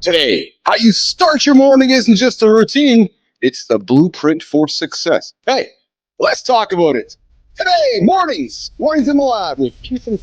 Today, how you start your morning isn't just a routine, it's the blueprint for success. Hey, let's talk about it. Today, mornings in the lab with Keith and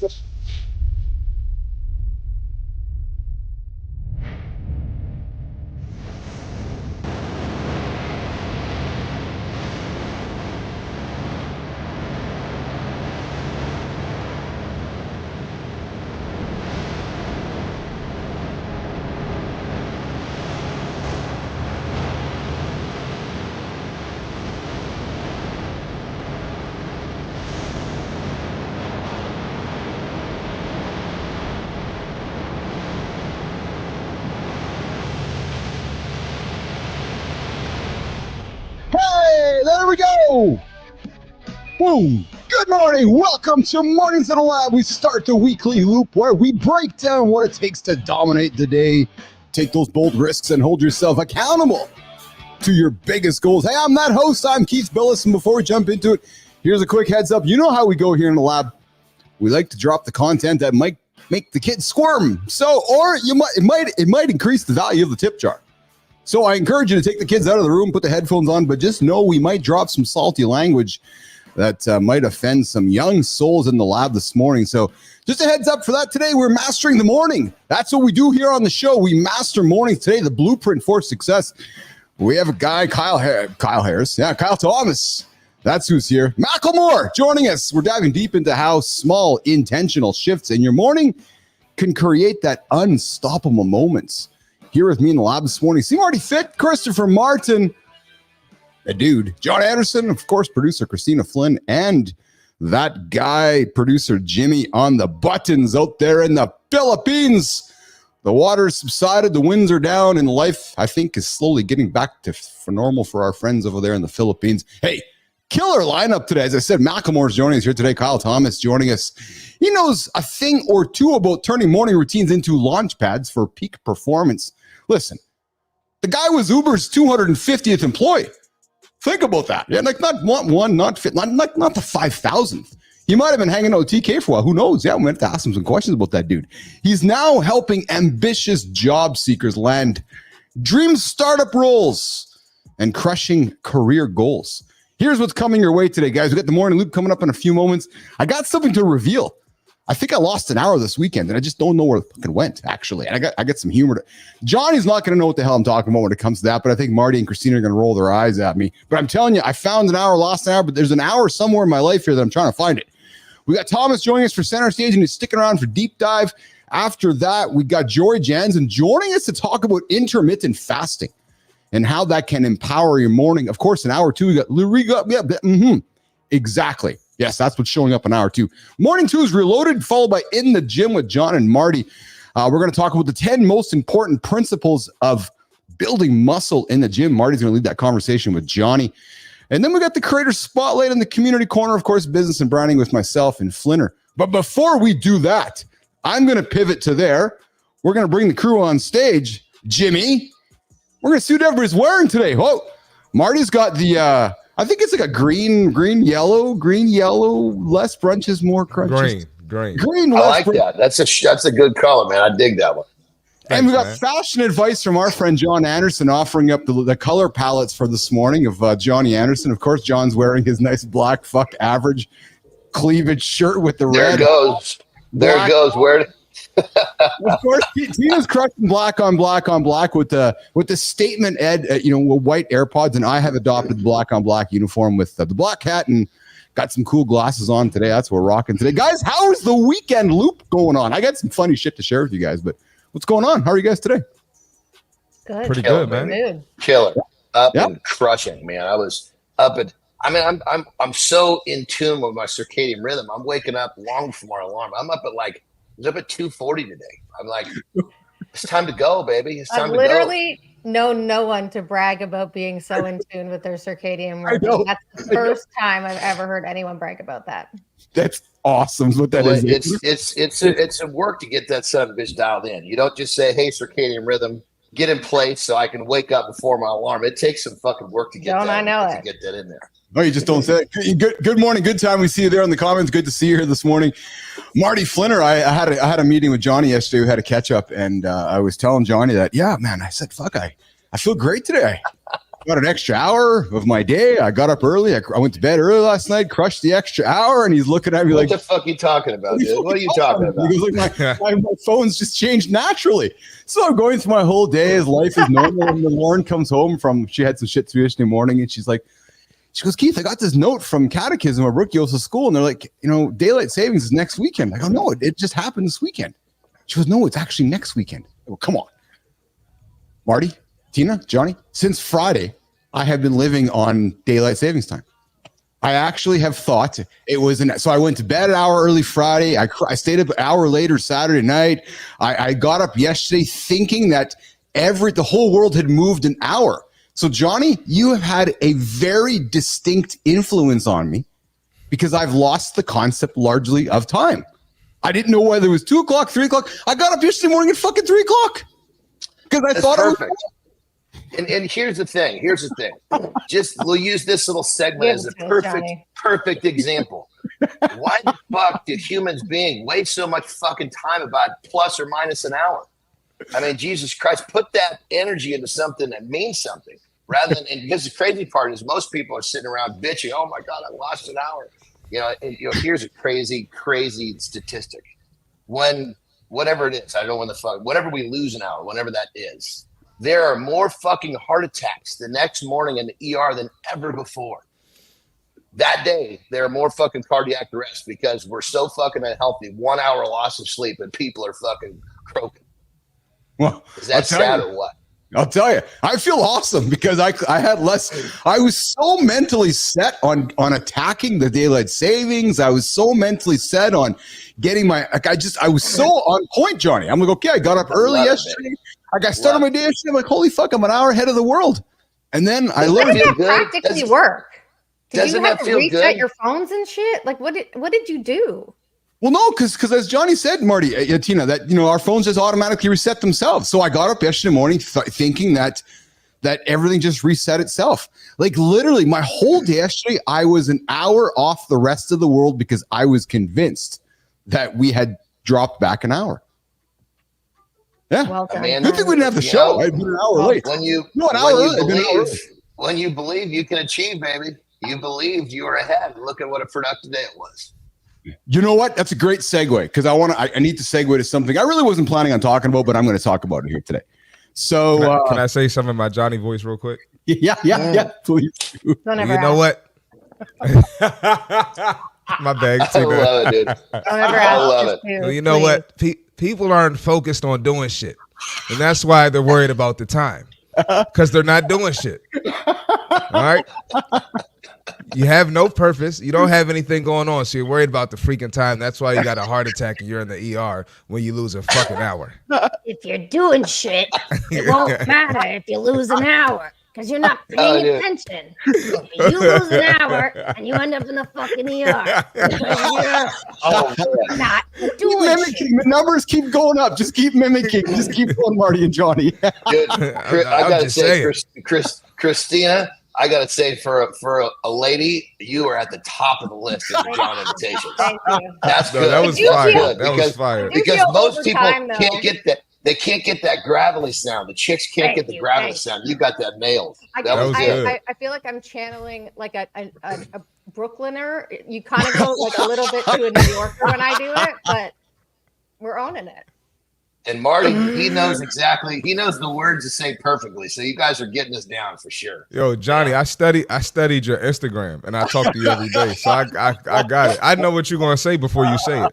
Hey, there we go. Boom. Good morning. Welcome to Mornings in the Lab. We start the weekly loop where we break down what it takes to dominate the day, take those bold risks, and hold yourself accountable to your biggest goals. Hey, I'm that host. I'm Keith Bellison. Before we jump into it, here's a quick heads up. You know how we go here in the lab. We like to drop the content that might make the kids squirm. Or it might increase the value of the tip jar. So I encourage you to take the kids out of the room, put the headphones on, but just know we might drop some salty language that might offend some young souls in the lab this morning. So just a heads up for that. Today, we're mastering the morning. That's what we do here on the show. We master mornings today, the blueprint for success. We have a guy, Kyle Thomas. That's who's here. Macklemore joining us. We're diving deep into how small intentional shifts in your morning can create that unstoppable moments. Here with me in the lab this morning, see Marty Fit, Christopher Martin, the dude, John Anderson, of course, producer Christina Flynn, and that guy, producer Jimmy on the buttons out there in the Philippines. The water's subsided, the winds are down, and life, I think, is slowly getting back to normal for our friends over there in the Philippines. Hey, killer lineup today. As I said, Macklemore's joining us here today. Kyle Thomas joining us. He knows a thing or two about turning morning routines into launch pads for peak performance. Listen, the guy was Uber's 250th employee. Think about that. Yeah, like not the 5,000th. He might have been hanging out with TK for a while. Who knows? Yeah, we might have to ask him some questions about that dude. He's now helping ambitious job seekers land dream startup roles and crushing career goals. Here's what's coming your way today, guys. We got the morning loop coming up in a few moments. I got something to reveal. I think I lost an hour this weekend, and I just don't know where it fucking went, actually. And I got some humor. Johnny's not going to know what the hell I'm talking about when it comes to that, but I think Marty and Christina are going to roll their eyes at me. But I'm telling you, I found an hour, lost an hour, but there's an hour somewhere in my life here that I'm trying to find it. We got Thomas joining us for Center Stage, and he's sticking around for Deep Dive. After that, we got Jory Jansen joining us to talk about intermittent fasting and how that can empower your morning. Of course, an hour two, we got exactly. Yes, that's what's showing up in hour two. Morning two is Reloaded, followed by In the Gym with John and Marty. We're going to talk about the 10 most important principles of building muscle in the gym. Marty's going to lead that conversation with Johnny. And then we got the Creator Spotlight in the Community Corner, of course, business and branding with myself and Flinner. But before we do that, I'm going to pivot to there. We're going to bring the crew on stage. Jimmy, we're going to see what everybody's wearing today. Whoa, Marty's got the... I think it's like a green, yellow, less brunches, more crunches. Green. I like that. That's a good color, man. I dig that one. And we got fashion advice from our friend John Anderson offering up the color palettes for this morning of Johnny Anderson. Of course, John's wearing his nice black average cleavage shirt with the red. There it goes. Where? Of course, Tina's crushing black on black with the statement white AirPods, and I have adopted the black on black uniform with the black hat and got some cool glasses on today. That's what we're rocking today, guys. How is the weekend loop going on? I got some funny shit to share with you guys, but what's going on? How are you guys today? Good, pretty good, man. Killer, and crushing, man. I was up at. I mean, I'm so in tune with my circadian rhythm. I'm waking up long before my alarm. I'm up at I was up at 2:40 today. I'm like, it's time to go, baby. It's time to go. I've literally known no one to brag about being so in tune with their circadian rhythm. That's the first time I've ever heard anyone brag about that. That's awesome. What that is. It's a work to get that son of a bitch dialed in. You don't just say, hey, circadian rhythm, get in place so I can wake up before my alarm. It takes some fucking work to get that in there. No, you just don't say it. Good morning, good time. We see you there in the comments. Good to see you here this morning. Marty Flinner, I had a meeting with Johnny yesterday. We had a catch up, and I was telling Johnny that, yeah, man, I said, fuck, I feel great today. Got an extra hour of my day. I got up early. I went to bed early last night, crushed the extra hour, and he's looking at me like, what the fuck are you talking about, dude? What are you talking about? He goes, like, my phone's just changed naturally. So I'm going through my whole day as life is normal. And then Lauren comes home she had some shit to do yesterday morning, and she goes, Keith, I got this note from Catechism or Brooke goes to school, and they're like, daylight savings is next weekend. I go, no, it just happened this weekend. She goes, no, it's actually next weekend. I go, come on. Marty, Tina, Johnny, since Friday, I have been living on daylight savings time. I actually have thought it was so I went to bed an hour early Friday. I stayed up an hour later Saturday night. I got up yesterday thinking that the whole world had moved an hour. So Johnny, you have had a very distinct influence on me because I've lost the concept largely of time. I didn't know whether it was 2 o'clock, 3 o'clock. I got up yesterday morning at fucking 3 o'clock because I thought perfect. It was. And here's the thing. We'll use this little segment as a perfect example. Why the fuck did humans being waste so much fucking time about plus or minus an hour? I mean, Jesus Christ, put that energy into something that means something rather than, and because the crazy part is most people are sitting around bitching, oh my God, I lost an hour. Here's a crazy statistic. When, whatever it is, I don't know when the fuck, whatever we lose an hour, whenever that is, there are more fucking heart attacks the next morning in the ER than ever before. That day, there are more fucking cardiac arrests because we're so fucking unhealthy. 1 hour loss of sleep and people are fucking croaking. Well, is that sad or what? I'll tell you, I feel awesome because I had less. I was so mentally set on attacking the daylight savings. I was so mentally set on getting I was so on point, Johnny. I'm like, okay, I got up early yesterday. I started my day yesterday. I'm like, holy fuck, I'm an hour ahead of the world. And then I learned. How did that practically work? Did you have to reset good? Your phones and shit? Like, what did you do? Well, no, because as Johnny said, Marty, Tina, that our phones just automatically reset themselves. So I got up yesterday morning thinking that everything just reset itself. Like literally, my whole day yesterday, I was an hour off the rest of the world because I was convinced that we had dropped back an hour. Yeah, well done. Good thing we didn't have the show. I'd been an hour late. When you believe, you can achieve, baby. You believed you were ahead. Look at what a productive day it was. You know what? That's a great segue because I need to segue to something I really wasn't planning on talking about, but I'm going to talk about it here today. So can I say something in my Johnny voice real quick? Yeah, please. You know what? My bag too. I love it, dude. I love it. Well, you know what? People aren't focused on doing shit, and that's why they're worried about the time because they're not doing shit. All right. You have no purpose. You don't have anything going on, so you're worried about the freaking time. That's why you got a heart attack and you're in the ER when you lose a fucking hour. If you're doing shit, it won't matter if you lose an hour because you're not paying attention. You lose an hour and you end up in the fucking ER. You're not doing shit. The numbers keep going up. Just keep mimicking. Just keep going, Marty and Johnny. Dude, I gotta say, Christina, I gotta say, for a lady, you are at the top of the list of the John invitations. Thank you. That's good. That was fire. That was fire. Because most people can't get that. They can't get that gravelly sound. The chicks can't get the gravelly sound. You got that nailed. That was good. I feel like I'm channeling like a Brooklyner. You kind of go like a little bit to a New Yorker when I do it, but we're owning it. And Marty, he knows the words to say perfectly. So you guys are getting this down for sure. Yo, Johnny, I studied your Instagram and I talk to you every day. So I got it. I know what you're gonna say before you say it.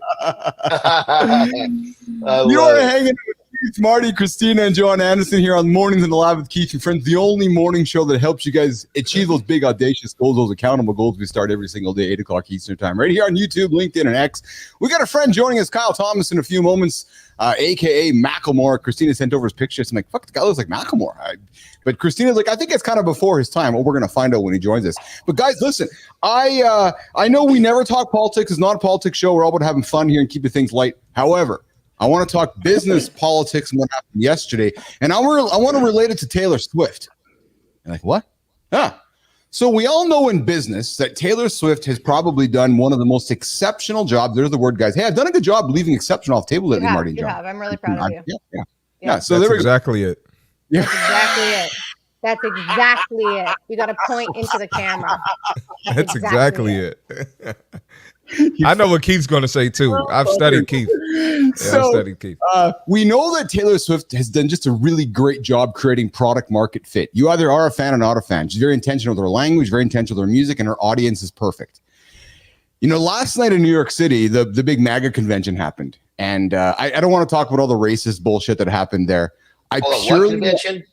You are hanging with Keith, Marty, Christina, and John Anderson here on Mornings in the Lab with Keith and Friends, the only morning show that helps you guys achieve those big, audacious goals, those accountable goals. We start every single day, 8 o'clock Eastern time, right here on YouTube, LinkedIn, and X. We got a friend joining us, Kyle Thomas, in a few moments, a.k.a. Macklemore. Christina sent over his pictures. I'm like, fuck, the guy looks like Macklemore. But Christina's like, I think it's kind of before his time. Well, we're going to find out when he joins us. But guys, listen, I know we never talk politics. It's not a politics show. We're all about having fun here and keeping things light. However, I want to talk business, politics, and what happened yesterday. And I want to relate it to Taylor Swift. You're like, what? So we all know in business that Taylor Swift has probably done one of the most exceptional jobs. There's the word, guys. Hey, I've done a good job leaving exceptional off the table lately, Marty and John. I'm really proud of you. Yeah. So that's there we exactly it. Yeah. That's exactly it. That's exactly it. You got to point into the camera. That's exactly it. I know what Keith's going to say too. I've studied Keith. I've studied Keith. We know that Taylor Swift has done just a really great job creating product market fit. You either are a fan or not a fan. She's very intentional with her language, very intentional with her music, and her audience is perfect. You know, last night in New York City, the big MAGA convention happened. And I don't want to talk about all the racist bullshit that happened there.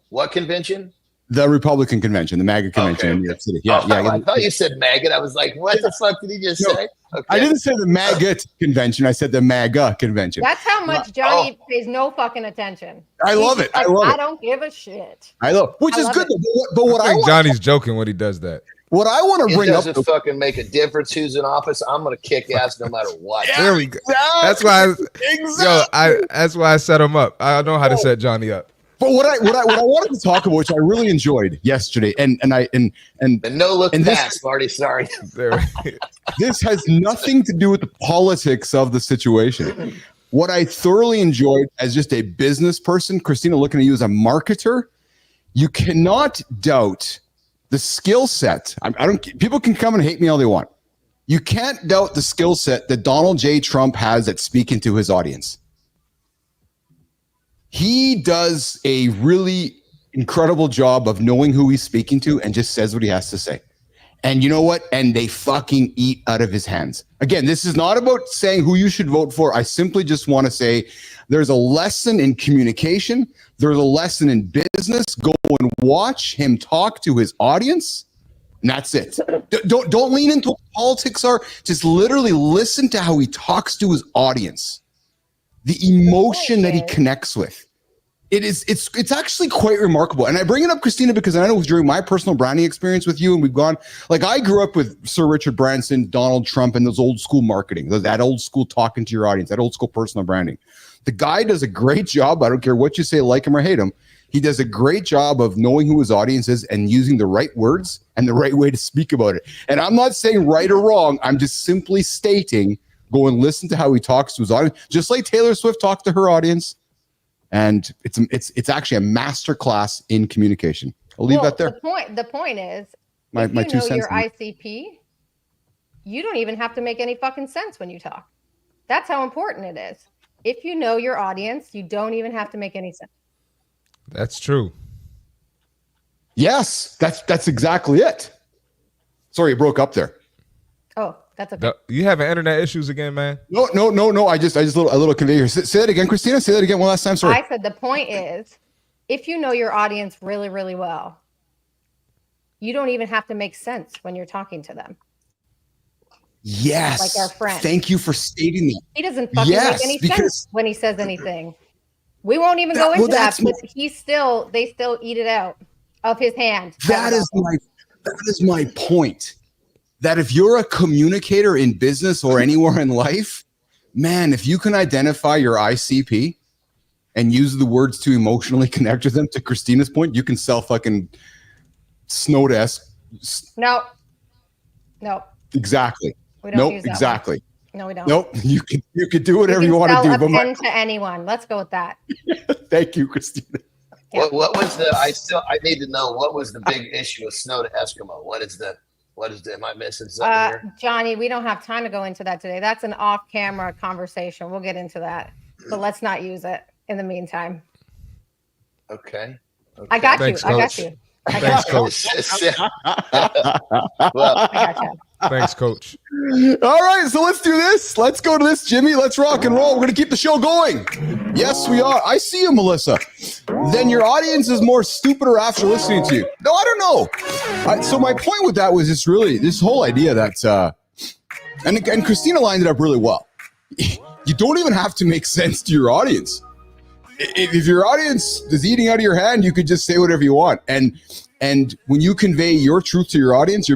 What convention? The Republican convention, the MAGA convention in New York City. Yeah. I thought you said MAGA. I was like, what the fuck did he just say? Okay. I didn't say the MAGA convention. I said the MAGA convention. That's how much Johnny pays no fucking attention. I love it. I love it. I don't give a shit. Which is good. But what I think Johnny's joking when he does that. What I want to bring up, doesn't fucking make a difference who's in office. I'm gonna kick ass no matter what. There we go. That's why. That's why I set him up. I know how to set Johnny up. But what I wanted to talk about, which I really enjoyed yesterday, and no look past, Marty. Sorry. This has nothing to do with the politics of the situation. What I thoroughly enjoyed as just a business person, Christina, looking at you as a marketer, you cannot doubt the skill set. People can come and hate me all they want. You can't doubt the skill set that Donald J. Trump has at speaking to his audience. He does a really incredible job of knowing who he's speaking to and just says what he has to say. And you know what? And they fucking eat out of his hands. Again, this is not about saying who you should vote for. I simply just want to say there's a lesson in communication. There's a lesson in business. Go and watch him talk to his audience. And that's it. Don't lean into what politics are. Just literally listen to how he talks to his audience. The emotion that he connects with. It's actually quite remarkable. And I bring it up, Christina, because I know it was during my personal branding experience with you, and we've gone, like, I grew up with Sir Richard Branson, Donald Trump, and those old school marketing, that old school talking to your audience, that old school personal branding. The guy does a great job. I don't care what you say, like him or hate him. He does a great job of knowing who his audience is and using the right words and the right way to speak about it. And I'm not saying right or wrong. I'm just simply stating, go and listen to how he talks to his audience, just like Taylor Swift talked to her audience. And it's actually a master class in communication. I'll leave that there. The point is, my if you two know cents. Your ICP, you don't even have to make any fucking sense when you talk. That's how important it is. If you know your audience, you don't even have to make any sense. That's true. Yes, that's exactly it. Sorry, it broke up there. Oh, that's okay. You having internet issues again, man? No. I just a little conveyor. Say that again, Christina. Say that again one last time. Sorry. I said the point is, if you know your audience really, really well, you don't even have to make sense when you're talking to them. Yes. Like our friend. Thank you for stating that. He doesn't fucking make any sense when he says anything. We won't even go into that, but they still eat it out of his hand. That is my point. That if you're a communicator in business or anywhere in life, man, if you can identify your ICP and use the words to emotionally connect with them, to Christina's point, you can sell fucking Snowdesk. No. Exactly. We don't use that exactly. One. No, we don't. Nope. You could do whatever you want to do. But pen to anyone. Let's go with that. Thank you, Christina. Yeah. What was I need to know, what was the big issue with snow to Eskimo? Am I missing something here? Johnny, we don't have time to go into that today. That's an off-camera conversation. We'll get into that. But let's not use it in the meantime. Okay. I got Thanks, you. Coach. I got you. Thanks, Coach. Well, I got you. Thanks, Coach. All right, so let's do this. Let's go to this, Jimmy. Let's rock and roll. We're going to keep the show going. Yes, we are. I see you, Melissa. Then your audience is more stupider after listening to you. No, I don't know. So my point with that was this whole idea that, and Christina lined it up really well. You don't even have to make sense to your audience. If your audience is eating out of your hand, you could just say whatever you want. And when you convey your truth to your audience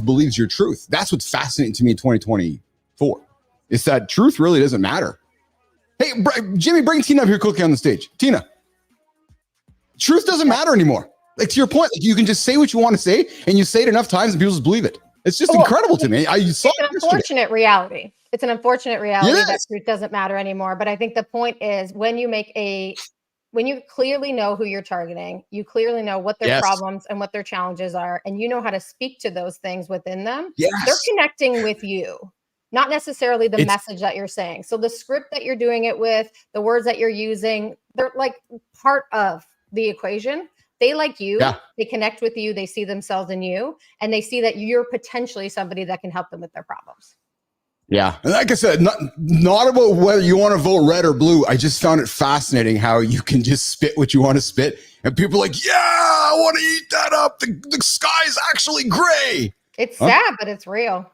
believes your truth. That's what's fascinating to me in 2024. It's that truth really doesn't matter. Hey, Jimmy, bring Tina up here quickly on the stage. Tina, truth doesn't matter anymore. Like, to your point, like, you can just say what you want to say, and you say it enough times and people just believe it. It's just incredible to me. It's an unfortunate reality. It's an unfortunate reality that truth doesn't matter anymore. But I think the point is when you clearly know who you're targeting, you clearly know what their problems and what their challenges are, and you know how to speak to those things within them, they're connecting with you, not necessarily the message that you're saying. So the script that you're doing it with, the words that you're using, they're like part of the equation. They like you, they connect with you, they see themselves in you, and they see that you're potentially somebody that can help them with their problems. Yeah. And like I said, not about whether you want to vote red or blue. I just found it fascinating how you can just spit what you want to spit. And people are like, yeah, I want to eat that up. The sky's actually gray. It's sad, but it's real.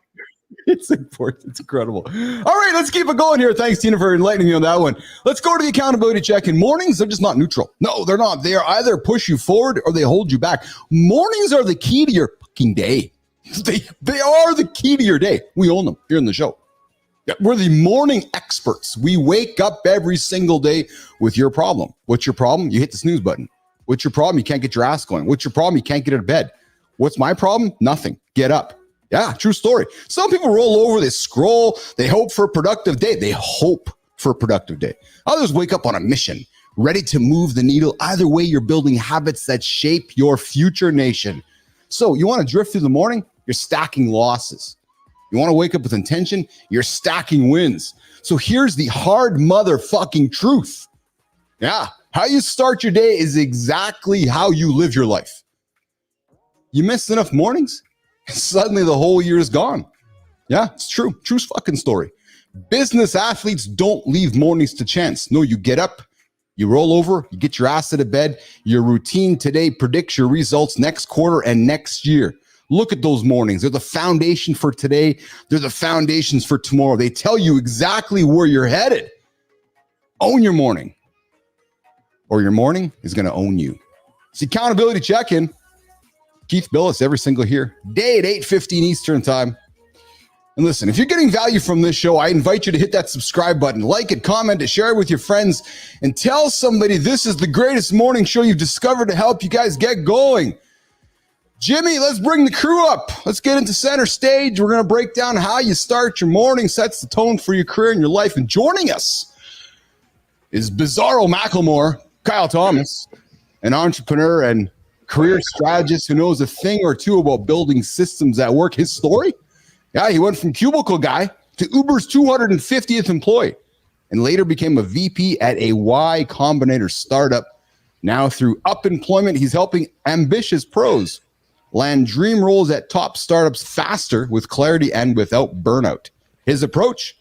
It's important. It's incredible. All right, let's keep it going here. Thanks, Tina, for enlightening me on that one. Let's go to the accountability check-in. Mornings, they're just not neutral. No, they're not. They are either push you forward or they hold you back. Mornings are the key to your fucking day. They are the key to your day. We own them here in the show. We're the morning experts. We wake up every single day with your problem. What's your problem? You hit the snooze button. What's your problem? You can't get your ass going. What's your problem? You can't get out of bed. What's my problem? Nothing. Get up. Yeah, true story. Some people roll over, they scroll, they hope for a productive day. They hope for a productive day. Others wake up on a mission, ready to move the needle. Either way, you're building habits that shape your future nation. So you want to drift through the morning? You're stacking losses. You want to wake up with intention? You're stacking wins. So here's the hard motherfucking truth. Yeah, how you start your day is exactly how you live your life. You missed enough mornings? Suddenly the whole year is gone. Yeah, it's true. True fucking story. Business athletes don't leave mornings to chance. No, you get up, you roll over, you get your ass out of bed. Your routine today predicts your results next quarter and next year. Look at those mornings. They're the foundation for today. They're the foundations for tomorrow. They tell you exactly where you're headed. Own your morning, or your morning is going to own you. It's the accountability check-in. Keith Bellison every single here, day at 8:15 Eastern time. And listen, if you're getting value from this show, I invite you to hit that subscribe button, like it, comment it, share it with your friends, and tell somebody this is the greatest morning show you've discovered to help you guys get going. Jimmy, let's bring the crew up. Let's get into center stage. We're going to break down how you start your morning, sets the tone for your career and your life. And joining us is Bizarro Macklemore, Kyle Thomas, an entrepreneur and career strategist who knows a thing or two about building systems at work. His story? Yeah, he went from cubicle guy to Uber's 250th employee and later became a VP at a Y Combinator startup. Now through Up Employment, he's helping ambitious pros land dream roles at top startups faster with clarity and without burnout. His approach?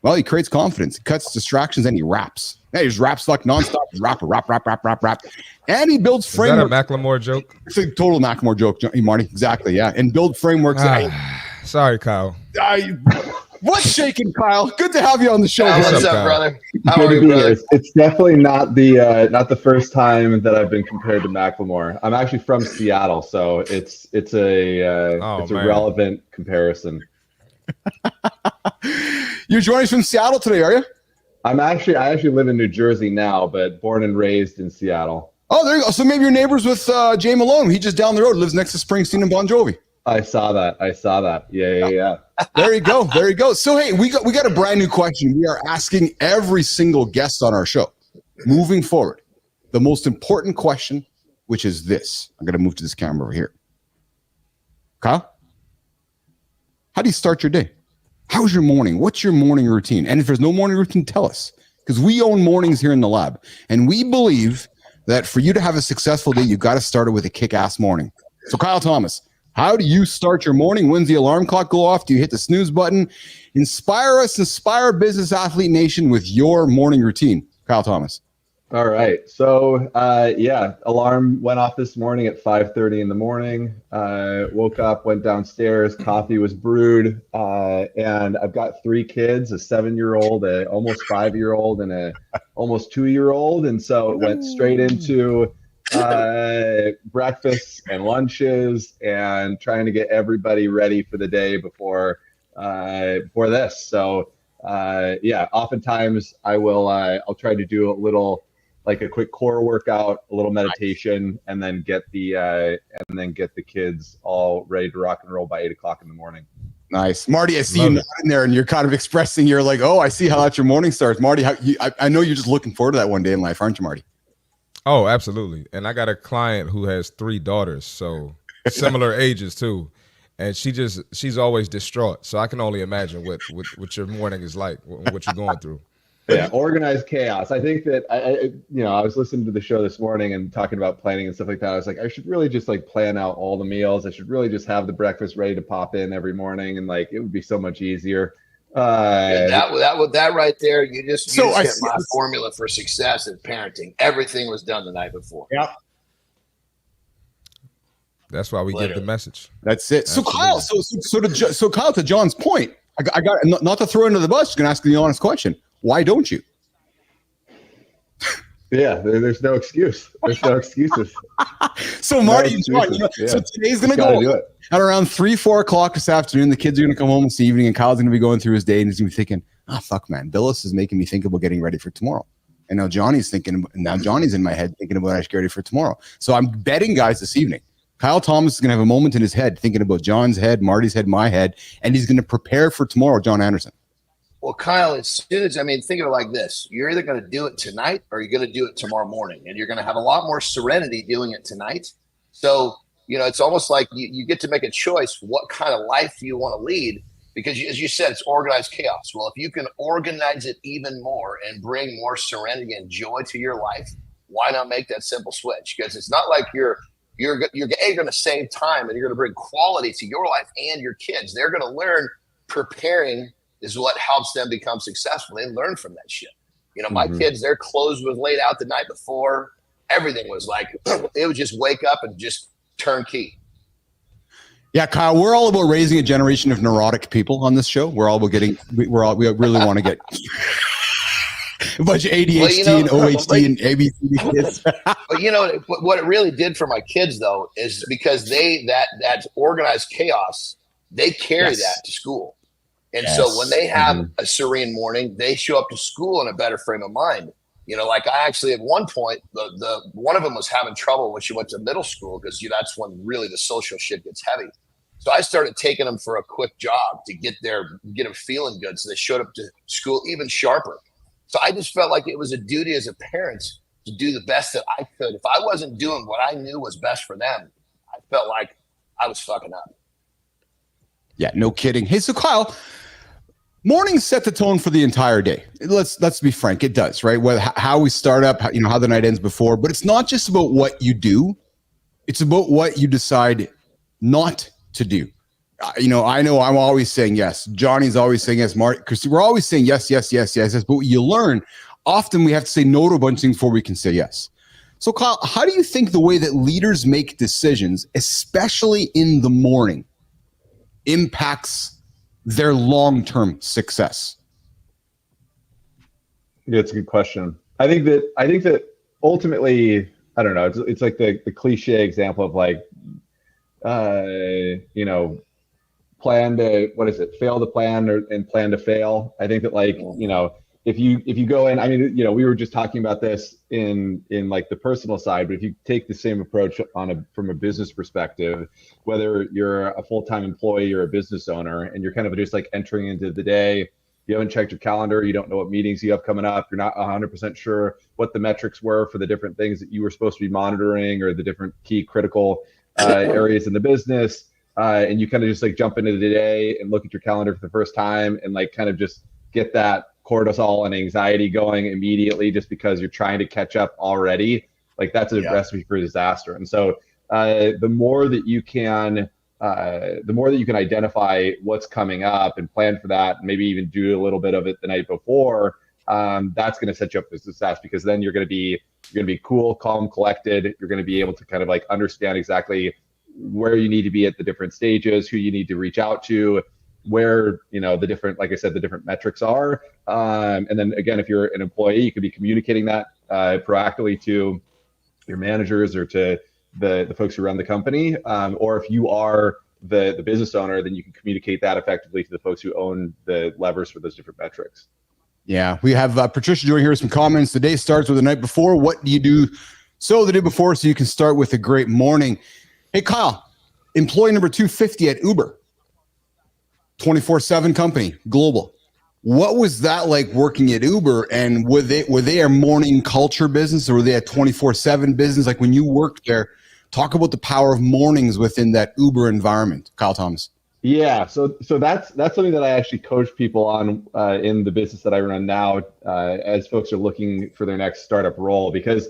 Well, he creates confidence, he cuts distractions, and he raps. Yeah, he just raps like nonstop. He's rap. And he builds frameworks. Is that a Macklemore joke? It's a total Macklemore joke, Marty. Exactly, yeah. And build frameworks. Sorry, Kyle. What's shaking, Kyle? Good to have you on the show. What's up, brother? How are you, brother? It's definitely not the first time that I've been compared to Macklemore. I'm actually from Seattle, so it's a relevant comparison. You're joining us from Seattle today, are you? I actually live in New Jersey now, but born and raised in Seattle. Oh, there you go. So maybe you're neighbors with Jay Malone. He just down the road lives next to Springsteen and Bon Jovi. I saw that. Yeah. There you go. So hey, we got a brand new question. We are asking every single guest on our show. Moving forward, the most important question, which is this. I'm gonna move to this camera over here. Kyle, how do you start your day? How's your morning? What's your morning routine? And if there's no morning routine, tell us. Because we own mornings here in the lab. And we believe that for you to have a successful day, you've got to start it with a kick-ass morning. So Kyle Thomas, how do you start your morning? When's the alarm clock go off? Do you hit the snooze button? Inspire us, inspire Business Athlete Nation with your morning routine. Kyle Thomas. All right. So, alarm went off this morning at 5:30 in the morning. Woke up, went downstairs, coffee was brewed, and I've got 3 kids, a 7-year-old, a almost 5-year-old, and a almost 2-year-old. And so it went straight into breakfasts and lunches and trying to get everybody ready for the day before this. So oftentimes I'll try to do a quick core workout, a little meditation, and then get the kids all ready to rock and roll by 8 o'clock in the morning. Nice. Marty, I see you in there and you're kind of expressing, you're like, oh, I see how that's your morning starts. Marty, I know you're just looking forward to that one day in life, aren't you, Marty? Oh, absolutely. And I got a client who has 3 daughters, so similar ages too. And she's always distraught. So I can only imagine what your morning is like, what you're going through. Yeah, organized chaos. I think that I was listening to the show this morning and talking about planning and stuff like that. I was like, I should really just plan out all the meals. I should really just have the breakfast ready to pop in every morning, and it would be so much easier. That right there, you just hit my formula for success in parenting. Everything was done the night before. Yep. That's why we give the message. That's it. So Kyle, so Kyle, to John's point, I got not to throw into the bus. Just gonna ask you the honest question. Why don't you? Yeah, there's no excuse. There's no excuses. So Marty and John, so today's gonna go at around 3-4 o'clock this afternoon. The kids are gonna come home this evening, and Kyle's gonna be going through his day, and he's gonna be thinking, fuck, man, Bilous is making me think about getting ready for tomorrow. And now Johnny's in my head thinking about I should get ready for tomorrow. So I'm betting, guys, this evening, Kyle Thomas is gonna have a moment in his head thinking about John's head, Marty's head, my head, and he's gonna prepare for tomorrow, John Anderson. Well, Kyle, as soon as, think of it like this. You're either going to do it tonight or you're going to do it tomorrow morning. And you're going to have a lot more serenity doing it tonight. So, it's almost like you get to make a choice. What kind of life do you want to lead? Because as you said, it's organized chaos. Well, if you can organize it even more and bring more serenity and joy to your life, why not make that simple switch? Because it's not like you're going to save time and you're going to bring quality to your life and your kids. They're going to learn preparing is what helps them become successful. They learn from that shit. My kids, their clothes was laid out the night before. Everything was it was just wake up and just turnkey. Yeah, Kyle, we're all about raising a generation of neurotic people on this show. We're all about we really want to get a bunch of ADHD and OHD and ABCD kids. But what it really did for my kids though, is because that organized chaos, they carry that to school. And so when they have a serene morning, they show up to school in a better frame of mind. I actually at one point, the one of them was having trouble when she went to middle school because that's when really the social shit gets heavy. So I started taking them for a quick jog to get them feeling good. So they showed up to school even sharper. So I just felt like it was a duty as a parent to do the best that I could. If I wasn't doing what I knew was best for them, I felt like I was fucking up. Yeah, no kidding. Hey, so Kyle, mornings set the tone for the entire day. Let's be frank, it does, right? How we start up, how the night ends before, but it's not just about what you do. It's about what you decide not to do. I know I'm always saying yes. Johnny's always saying yes. Mark, because we're always saying yes. But what you learn, often we have to say no to a bunch of things before we can say yes. So Kyle, how do you think the way that leaders make decisions, especially in the morning, impacts their long-term success? Yeah, it's a good question. I think that ultimately, I don't know, it's like the cliche example of fail to plan and plan to fail. I think that if you go in, we were just talking about this in the personal side, but if you take the same approach from a business perspective, whether you're a full-time employee or a business owner, and you're kind of just entering into the day, you haven't checked your calendar, you don't know what meetings you have coming up, you're not 100% sure what the metrics were for the different things that you were supposed to be monitoring or the different key critical areas in the business. And you kind of just jump into the day and look at your calendar for the first time and kind of just get that cortisol and anxiety going immediately just because you're trying to catch up already. That's a recipe for disaster. And so the more that you can identify what's coming up and plan for that, and maybe even do a little bit of it the night before, that's going to set you up for success, because then you're going to be cool, calm, collected. You're going to be able to kind of understand exactly where you need to be at the different stages, who you need to reach out to, where the different, like I said, the different metrics are. And then again, if you're an employee, you could be communicating that proactively to your managers or to the folks who run the company. Or if you are the business owner, then you can communicate that effectively to the folks who own the levers for those different metrics. Yeah, we have Patricia joining here with some comments. The day starts with the night before. What do you do the day before so you can start with a great morning? Hey, Kyle, employee number 250 at Uber, 24/7 company, global. What was that like working at Uber? And were they a morning culture business, or were they a 24/7 business? Like when you worked there, talk about the power of mornings within that Uber environment, Kyle Thomas. Yeah, so that's something that I actually coach people on in the business that I run now, as folks are looking for their next startup role. Because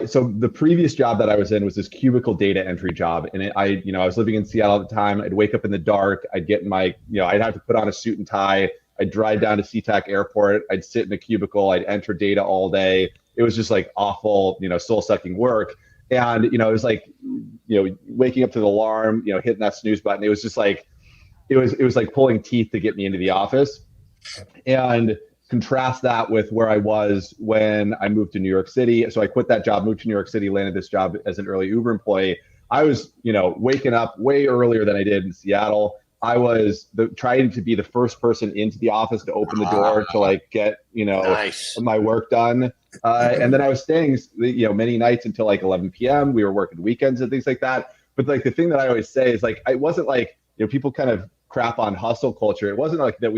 so the previous job that I was in was this cubicle data entry job, and I was living in Seattle at the time. I'd wake up in the dark. I'd get in my, I'd have to put on a suit and tie. I'd drive down to SeaTac Airport. I'd sit in a cubicle. I'd enter data all day. It was just like awful, soul-sucking work. And, it was like, waking up to the alarm, hitting that snooze button. It was just like, it was like pulling teeth to get me into the office. And contrast that with where I was when I moved to New York City. So I quit that job, moved to New York City, landed this job as an early Uber employee. I was, waking up way earlier than I did in Seattle. I was trying to be the first person into the office to open the door to like get, nice. My work done. And then I was staying, many nights until like 11 p.m. We were working weekends and things like that. But like the thing that I always say is like, it wasn't like, people kind of crap on hustle culture. It wasn't like that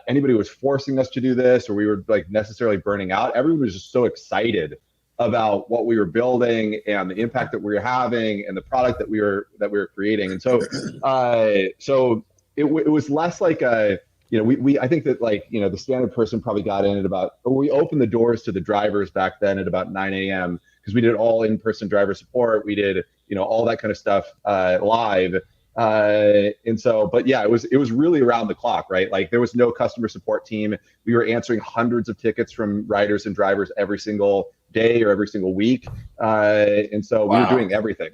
anybody was forcing us to do this, or we were like necessarily burning out. Everyone was just so excited about what we were building and the impact that we were having and the product that we were creating. And so, it was less like I think that like, the standard person probably got in at we opened the doors to the drivers back then at about 9 a.m. because we did all in-person driver support. We did, all that kind of stuff live. And so, but yeah, it was really around the clock, right? Like there was no customer support team. We were answering hundreds of tickets from riders and drivers every single day or every single week. And so we were doing everything.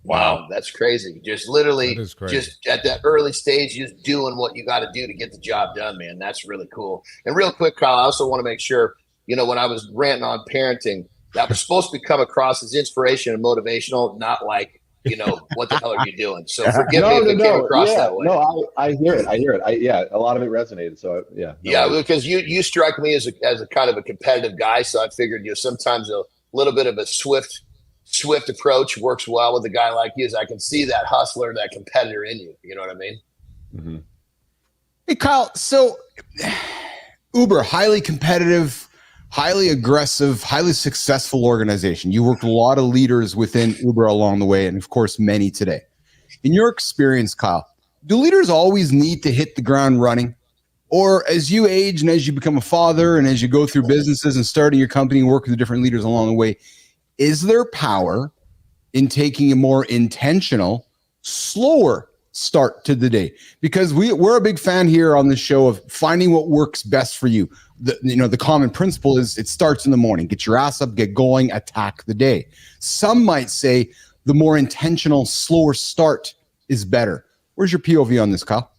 Wow, that's crazy. Just literally just at that early stage, just doing what you got to do to get the job done, man. That's really cool. And real quick, Kyle, I also want to make sure, when I was ranting on parenting, that was supposed to come across as inspiration and motivational, not like, what the hell are you doing? So forgive me if it came across that way. No, I hear it. A lot of it resonated. So because you strike me as a kind of a competitive guy. So I figured, sometimes a little bit of a swift approach works well with a guy like you, as I can see that hustler, that competitor in you. You know what I mean? Mm-hmm. Hey, Kyle. So Uber, highly competitive, highly aggressive, highly successful organization. You worked with a lot of leaders within Uber along the way, and of course, many today. In your experience, Kyle, do leaders always need to hit the ground running? Or as you age and as you become a father and as you go through businesses and starting your company and working with different leaders along the way, is there power in taking a more intentional, slower start to the day? Because we're a big fan here on this show of finding what works best for you. The common principle is it starts in the morning. Get your ass up, get going, attack the day. Some might say the more intentional, slower start is better. Where's your POV on this, Kyle?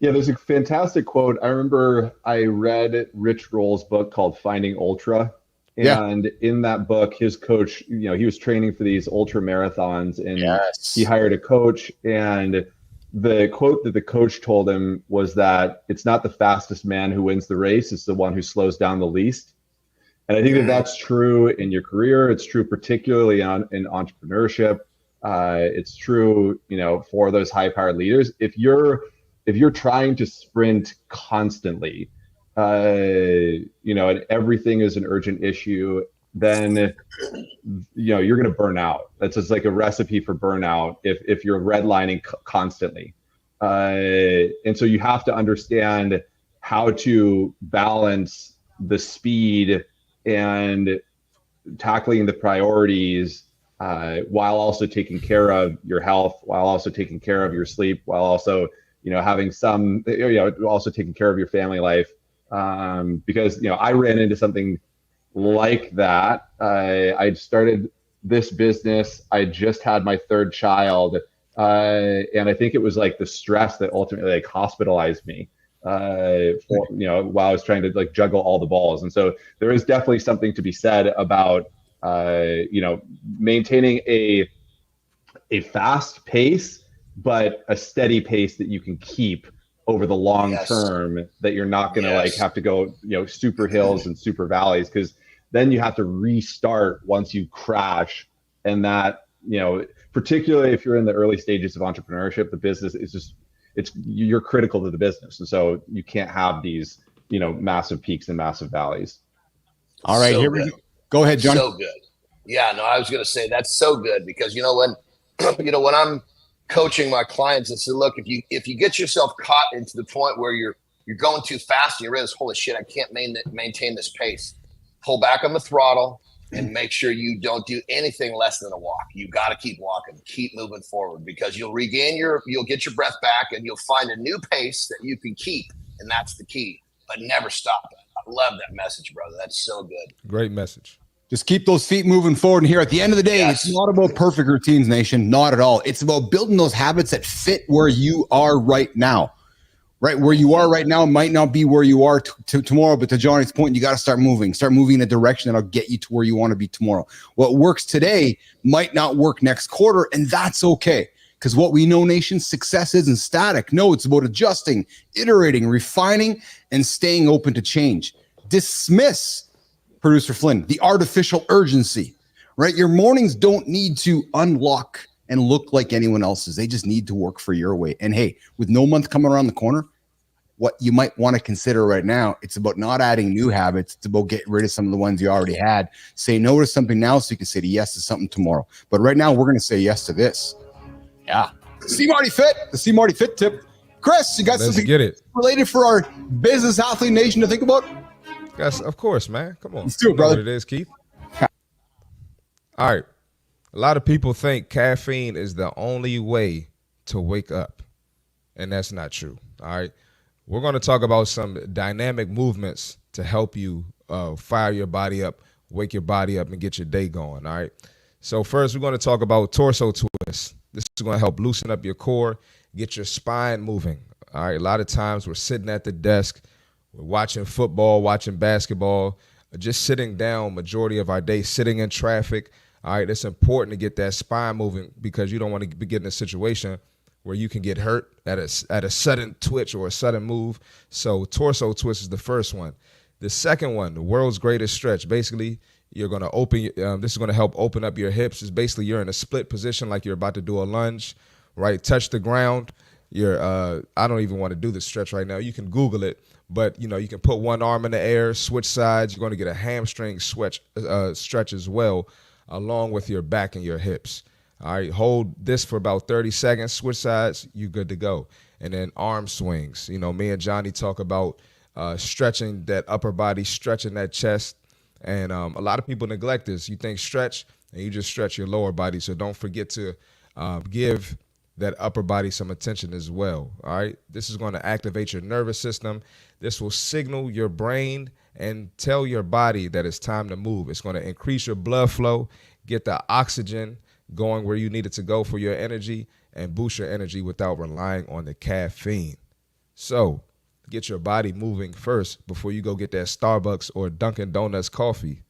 Yeah, there's a fantastic quote. I remember I read Rich Roll's book called Finding Ultra. And in that book, his coach, he was training for these ultra marathons, and he hired a coach. And the quote that the coach told him was that it's not the fastest man who wins the race, it's the one who slows down the least. And I think that that's true in your career. It's true particularly in entrepreneurship. It's true, for those high-powered leaders. If you're trying to sprint constantly, and everything is an urgent issue, then, you're going to burn out. That's just like a recipe for burnout if you're redlining constantly. And so you have to understand how to balance the speed and tackling the priorities while also taking care of your health, while also taking care of your sleep, while also, having some, also taking care of your family life. Because, I ran into something like that. I started this business. I just had my third child. And I think it was like the stress that ultimately like hospitalized me, while I was trying to like juggle all the balls. And so there is definitely something to be said about, maintaining a fast pace, but a steady pace that you can keep over the long term, that you're not going to like have to go, super hills and super valleys, because then you have to restart once you crash. And that, particularly if you're in the early stages of entrepreneurship, the business is you're critical to the business. And so you can't have these, massive peaks and massive valleys. All right, here we go. Go ahead, John. So good. Yeah, no, I was going to say that's so good, because, when I'm coaching my clients and say, look, if you get yourself caught into the point where you're going too fast and you realize, holy shit, I can't maintain this pace, pull back on the throttle and make sure you don't do anything less than a walk. You got to keep walking, keep moving forward, because you'll get your breath back and you'll find a new pace that you can keep. And that's the key, but never stop it. I love that message, brother. That's so good. Great message. Just keep those feet moving forward. And here at the end of the day, It's not about perfect routines, nation. Not at all. It's about building those habits that fit where you are right now. Right where you are right now might not be where you are tomorrow, but to Johnny's point, you got to start moving in a direction that'll get you to where you want to be tomorrow. What works today might not work next quarter, and that's okay. Because what we know, nation, success isn't static. No, it's about adjusting, iterating, refining, and staying open to change. Dismiss, Producer Flynn, the artificial urgency, right? Your mornings don't need to unlock and look like anyone else's. They just need to work for your way. And hey, with no month coming around the corner, what you might want to consider right now, it's about not adding new habits. It's about getting rid of some of the ones you already had. Say no to something now so you can say yes to something tomorrow. But right now, we're going to say yes to this. Yeah. See Marty Fit, the See Marty Fit tip. Chris, you got something related for our business athlete nation to think about? Yes, of course, man. Come on. Let's do it, brother. What it is, Keith. All right. A lot of people think caffeine is the only way to wake up, and that's not true. All right. We're going to talk about some dynamic movements to help you fire your body up, wake your body up, and get your day going. All right. So first, we're going to talk about torso twists. This is going to help loosen up your core, get your spine moving. All right. A lot of times we're sitting at the desk, we're watching football, watching basketball, just sitting down majority of our day, sitting in traffic. All right. It's important to get that spine moving, because you don't want to be getting in a situation where you can get hurt at a sudden twitch or a sudden move. So torso twist is the first one. The second one, the world's greatest stretch. Basically, you're going to open, this is going to help open up your hips. It's basically you're in a split position like you're about to do a lunge, right? Touch the ground. I don't even want to do the stretch right now. You can Google it, but you can put one arm in the air, switch sides. You're going to get a hamstring stretch as well, along with your back and your hips. All right, hold this for about 30 seconds, switch sides, you're good to go. And then arm swings. Me and Johnny talk about stretching that upper body, stretching that chest. And a lot of people neglect this. You think stretch, and you just stretch your lower body. So don't forget to give that upper body some attention as well. All right, this is going to activate your nervous system. This will signal your brain and tell your body that it's time to move. It's going to increase your blood flow, get the oxygen going where you need it to go for your energy, and boost your energy without relying on the caffeine. So get your body moving first before you go get that Starbucks or Dunkin' Donuts coffee.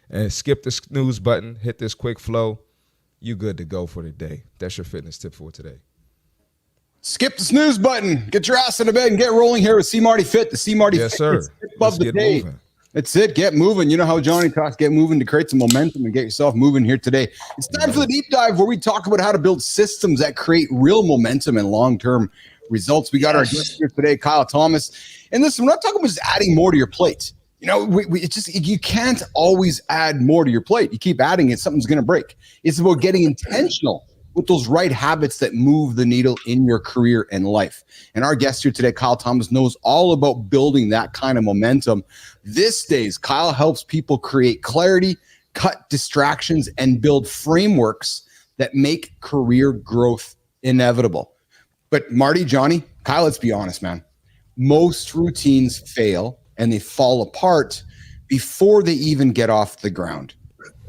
And skip the snooze button, hit this quick flow. You good to go for the day. That's your fitness tip for today. Skip the snooze button. Get your ass in the bed and get rolling here with See Marty Fit, the See Marty Fit sir. Tip of the day. Moving. That's it. Get moving. You know how Johnny talks, get moving to create some momentum and get yourself moving here today. It's time for the deep dive where we talk about how to build systems that create real momentum and long-term results. We got our guest here today, Kyle Thomas. And listen, we're not talking about just adding more to your plate. You can't always add more to your plate. You keep adding it, something's going to break. It's about getting intentional with those right habits that move the needle in your career and life. And our guest here today, Kyle Thomas, knows all about building that kind of momentum. These days, Kyle helps people create clarity, cut distractions, and build frameworks that make career growth inevitable. But Marty, Johnny, Kyle, let's be honest, man. Most routines fail and they fall apart before they even get off the ground.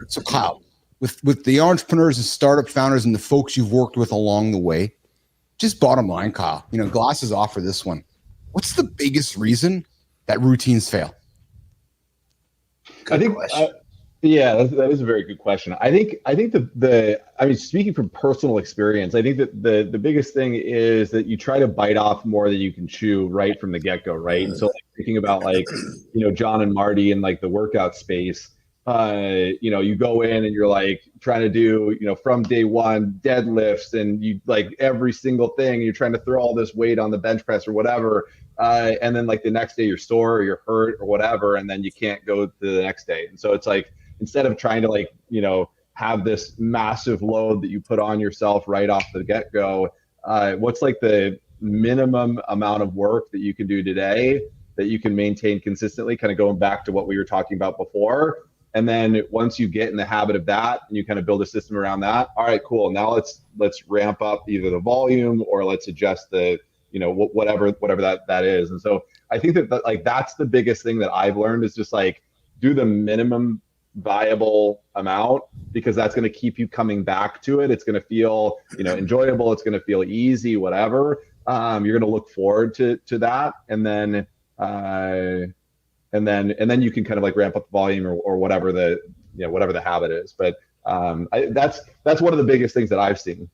So Kyle, with the entrepreneurs and startup founders and the folks you've worked with along the way, just bottom line, Kyle, glasses off for this one. What's the biggest reason that routines fail? I think Yeah, that is a very good question. I think I mean, speaking from personal experience, I think that the biggest thing is that you try to bite off more than you can chew right from the get-go, right? And so like, thinking about like, John and Marty in like the workout space, you go in and you're like trying to do, from day one deadlifts and you like every single thing, you're trying to throw all this weight on the bench press or whatever. And then like the next day you're sore or you're hurt or whatever, and then you can't go to the next day. And so it's like, instead of trying to like, have this massive load that you put on yourself right off the get-go, what's like the minimum amount of work that you can do today that you can maintain consistently, kind of going back to what we were talking about before. And then once you get in the habit of that and you kind of build a system around that, all right, cool. Now let's ramp up either the volume or let's adjust the, whatever that is. And so I think that like, that's the biggest thing that I've learned is just like, do the minimum viable amount, because that's going to keep you coming back to it. It's going to feel, enjoyable. It's going to feel easy, whatever. You're going to look forward to that. And then you can kind of like ramp up the volume or whatever whatever the habit is. But that's one of the biggest things that I've seen.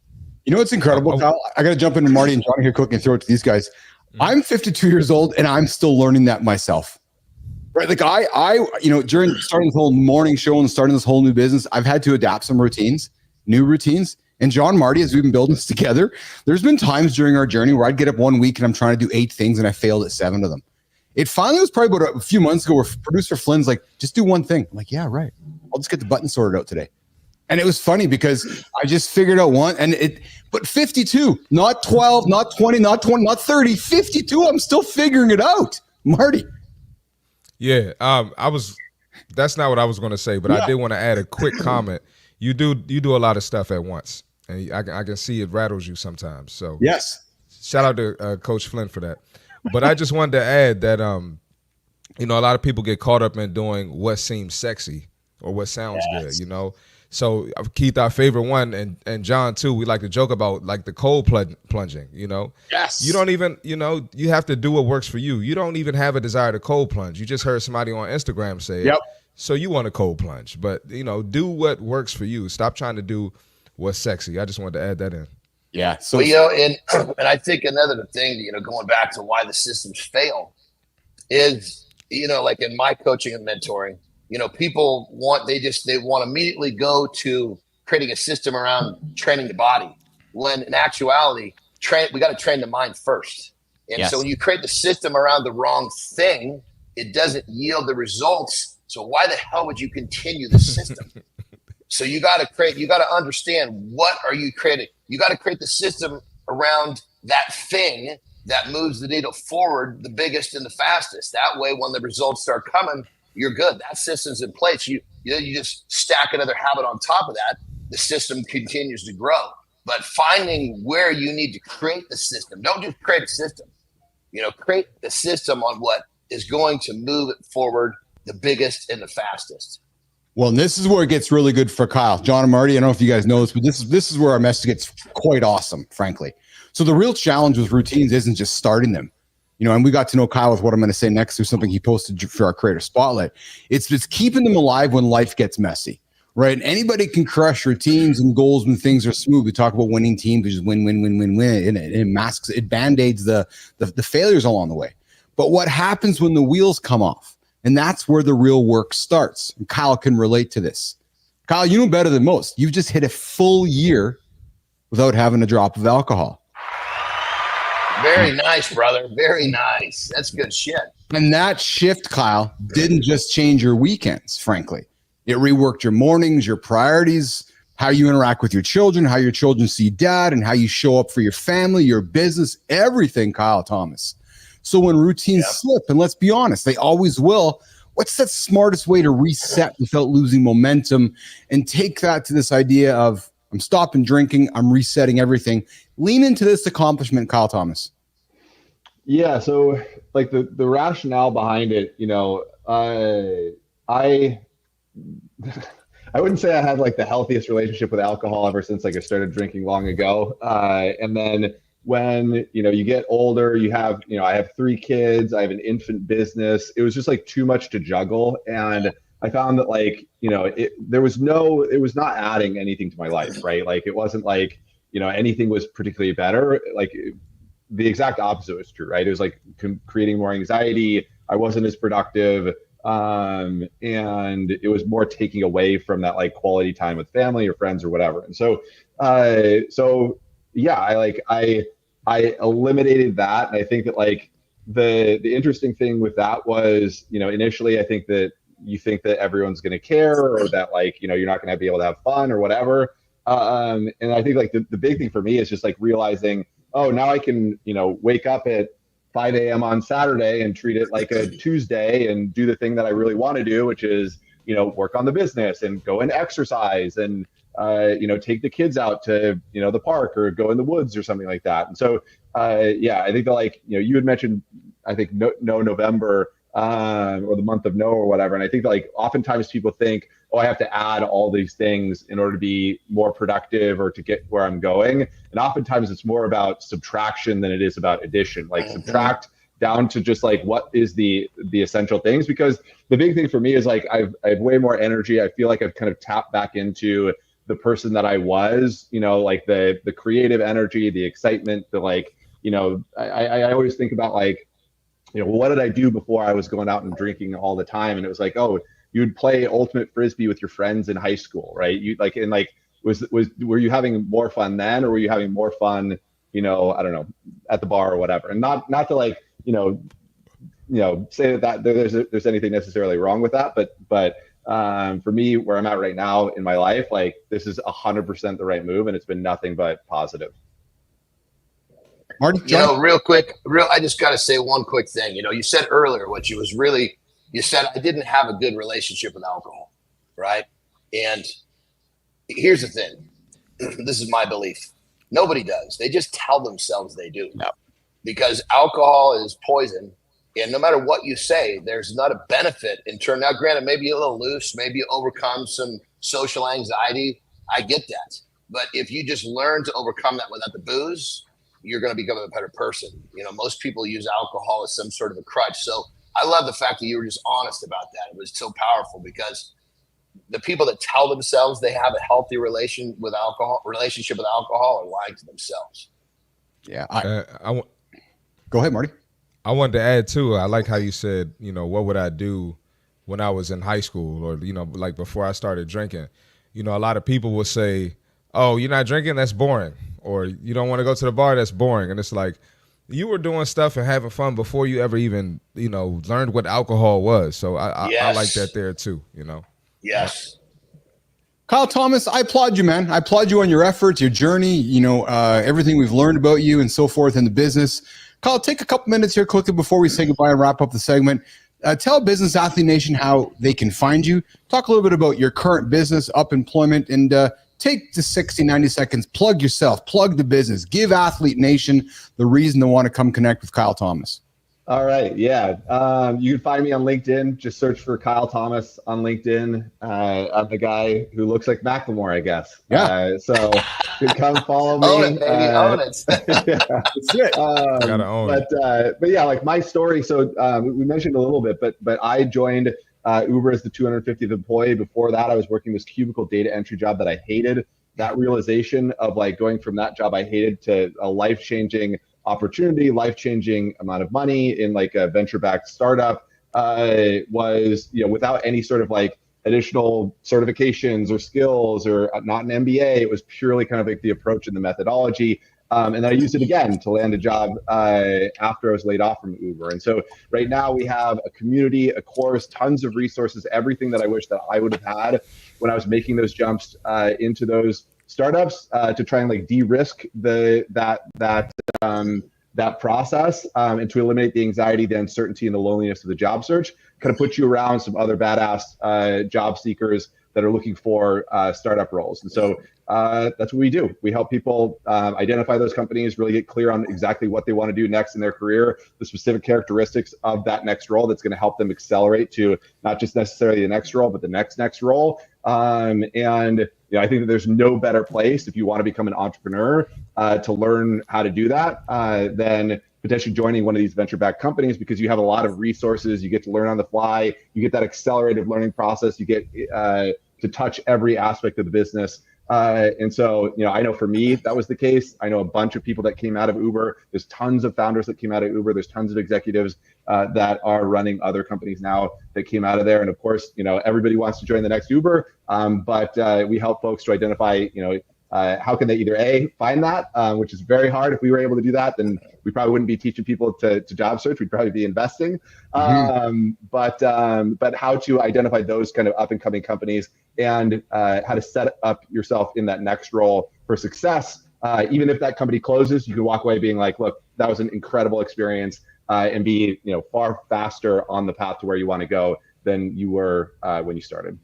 What's incredible, Kyle? I got to jump into Marty and Johnny here quick and throw it to these guys. I'm 52 years old and I'm still learning that myself. Right. Like I during starting this whole morning show and starting this whole new business, I've had to adapt some new routines. And John, Marty, as we've been building this together, there's been times during our journey where I'd get up one week and I'm trying to do 8 things and I failed at 7 of them. It finally was probably about a few months ago where producer Flynn's like, just do one thing. I'm like, yeah, right. I'll just get the button sorted out today. And it was funny because I just figured out one but 52, not 12, not 20, not 20, not 30, 52. I'm still figuring it out. Marty. Yeah, that's not what I was going to say, but I did want to add a quick comment. You do a lot of stuff at once, and I can see it rattles you sometimes. So yes, shout out to Coach Flynn for that. But I just wanted to add that a lot of people get caught up in doing what seems sexy or what sounds good, So Keith, our favorite one, and John too, we like to joke about like the cold plunging, Yes. You don't even, you have to do what works for you. You don't even have a desire to cold plunge. You just heard somebody on Instagram say it. So you want to cold plunge. But, do what works for you. Stop trying to do what's sexy. I just wanted to add that in. Yeah. So and I think another thing, going back to why the systems fail is, like in my coaching and mentoring, people want to immediately go to creating a system around training the body, when in actuality, we got to train the mind first. And so when you create the system around the wrong thing, it doesn't yield the results. So why the hell would you continue the system? So you got to understand, what are you creating? You got to create the system around that thing that moves the needle forward the biggest and the fastest. That way, when the results start coming, you're good. That system's in place. You just stack another habit on top of that. The system continues to grow. But finding where you need to create the system. Don't just create a system. Create the system on what is going to move it forward the biggest and the fastest. Well, and this is where it gets really good for Kyle. John and Marty, I don't know if you guys know this, but this is where our message gets quite awesome, frankly. So the real challenge with routines isn't just starting them. And we got to know Kyle with what I'm going to say next through something he posted for our Creator Spotlight. It's just keeping them alive when life gets messy, right? And anybody can crush routines and goals when things are smooth. We talk about winning teams, which is win, and it masks, it band-aids the failures along the way. But what happens when the wheels come off? And that's where the real work starts. And Kyle can relate to this. Kyle, you know better than most. You've just hit a full year without having a drop of alcohol. Very nice, brother. Very nice. That's good shit. And that shift, Kyle, didn't just change your weekends, frankly. It reworked your mornings, your priorities, how you interact with your children, how your children see dad, and how you show up for your family, your business, everything, Kyle Thomas. So when routines slip, and let's be honest, they always will, what's that smartest way to reset without losing momentum and take that to this idea of, I'm stopping drinking, I'm resetting everything. Lean into this accomplishment, Kyle Thomas. Yeah, so like the rationale behind it, I wouldn't say I had like the healthiest relationship with alcohol ever since like I started drinking long ago. And then when, you get older, you have, I have 3 kids, I have an infant business. It was just like too much to juggle. And I found that like, you know, it was not adding anything to my life, right? Like it wasn't like, you know, anything was particularly better. Like the exact opposite was true, right? It was like creating more anxiety. I wasn't as productive. And it was more taking away from that like quality time with family or friends or whatever. And so, yeah, I eliminated that. And I think that like the interesting thing with that was, you know, initially I think that you think that everyone's going to care or that like, you know, you're not going to be able to have fun or whatever. And I think like the big thing for me is just like realizing, oh, now I can, you know, wake up at 5 a.m. on Saturday and treat it like a Tuesday and do the thing that I really want to do, which is, you know, work on the business and go and exercise and, you know, take the kids out to, you know, the park or go in the woods or something like that. And so, yeah, I think that like, you know, you had mentioned, I think no November or the month of no or whatever. And I think that like oftentimes people think, oh, I have to add all these things in order to be more productive or to get where I'm going. And oftentimes it's more about subtraction than it is about addition. Like subtract down to just like what is the essential things, because the big thing for me is like I have way more energy. I feel like I've kind of tapped back into the person that I was, you know, like the creative energy, the excitement, the like, you know, I always think about like, you know, what did I do before I was going out and drinking all the time? And it was like, oh, you'd play ultimate frisbee with your friends in high school, right? You like, and like, were you having more fun then, or were you having more fun, you know, I don't know, at the bar or whatever? And not to like, you know, say that there's anything necessarily wrong with that, but for me, where I'm at right now in my life, like this is 100% the right move, and it's been nothing but positive. Marty, you know, real quick, I just got to say one quick thing. You know, you said earlier, which you was really, you said I didn't have a good relationship with alcohol, right? And here's the thing. This is my belief. Nobody does. They just tell themselves they do. No. Because alcohol is poison. And no matter what you say, there's not a benefit in turn. Now, granted, maybe you're a little loose, maybe you overcome some social anxiety. I get that. But if you just learn to overcome that without the booze, you're going to become a better person. You know, most people use alcohol as some sort of a crutch. So I love the fact that you were just honest about that. It was so powerful, because the people that tell themselves they have a healthy relationship with alcohol are lying to themselves. Yeah. Go ahead, Marty. I wanted to add too, I like how you said, you know, what would I do when I was in high school, or, you know, like before I started drinking. You know, a lot of people will say, oh, you're not drinking? That's boring. Or you don't want to go to the bar? That's boring. And it's like, you were doing stuff and having fun before you ever even, you know, learned what alcohol was. So I like that there too, you know? Yes. Kyle Thomas, I applaud you, man. I applaud you on your efforts, your journey, you know, everything we've learned about you and so forth in the business. Kyle, take a couple minutes here quickly before we say goodbye and wrap up the segment. Tell Business Athlete Nation how they can find you. Talk a little bit about your current business, Up Employment, and take the 60, 90 seconds, plug yourself, plug the business, give Athlete Nation the reason to want to come connect with Kyle Thomas. All right. Yeah. You can find me on LinkedIn. Just search for Kyle Thomas on LinkedIn. I'm the guy who looks like Macklemore, I guess. Yeah. So you can come follow me. Own it, baby. Own it. Yeah. That's it. Gotta own it. But yeah, like my story. So we mentioned a little bit, but I joined Uber as the 250th employee. Before that, I was working this cubicle data entry job that I hated. That realization of like going from that job I hated to a life-changing opportunity, life-changing amount of money in like a venture-backed startup was, you know, without any sort of like additional certifications or skills or not an MBA. It was purely kind of like the approach and the methodology. And then I used it again to land a job after I was laid off from Uber. And so right now we have a community, a course, tons of resources, everything that I wish that I would have had when I was making those jumps into those startups to try and like de-risk that process and to eliminate the anxiety, the uncertainty, and the loneliness of the job search. Kind of put you around some other badass job seekers that are looking for startup roles. And so that's what we do. We help people identify those companies, really get clear on exactly what they want to do next in their career, the specific characteristics of that next role that's going to help them accelerate to not just necessarily the next role, but the next role. And you know, I think that there's no better place if you want to become an entrepreneur to learn how to do that than potentially joining one of these venture-backed companies, because you have a lot of resources. You get to learn on the fly. You get that accelerated learning process. You get to touch every aspect of the business. And so, I know for me, that was the case. I know a bunch of people that came out of Uber. There's tons of founders that came out of Uber. There's tons of executives that are running other companies now that came out of there. And of course, everybody wants to join the next Uber, but we help folks to identify, how can they either find that, which is very hard. If we were able to do that, then we probably wouldn't be teaching people to job search. We'd probably be investing. But how to identify those kind of up and coming companies, and how to set up yourself in that next role for success. Even if that company closes, you can walk away being like, look, that was an incredible experience, and be far faster on the path to where you want to go than you were when you started.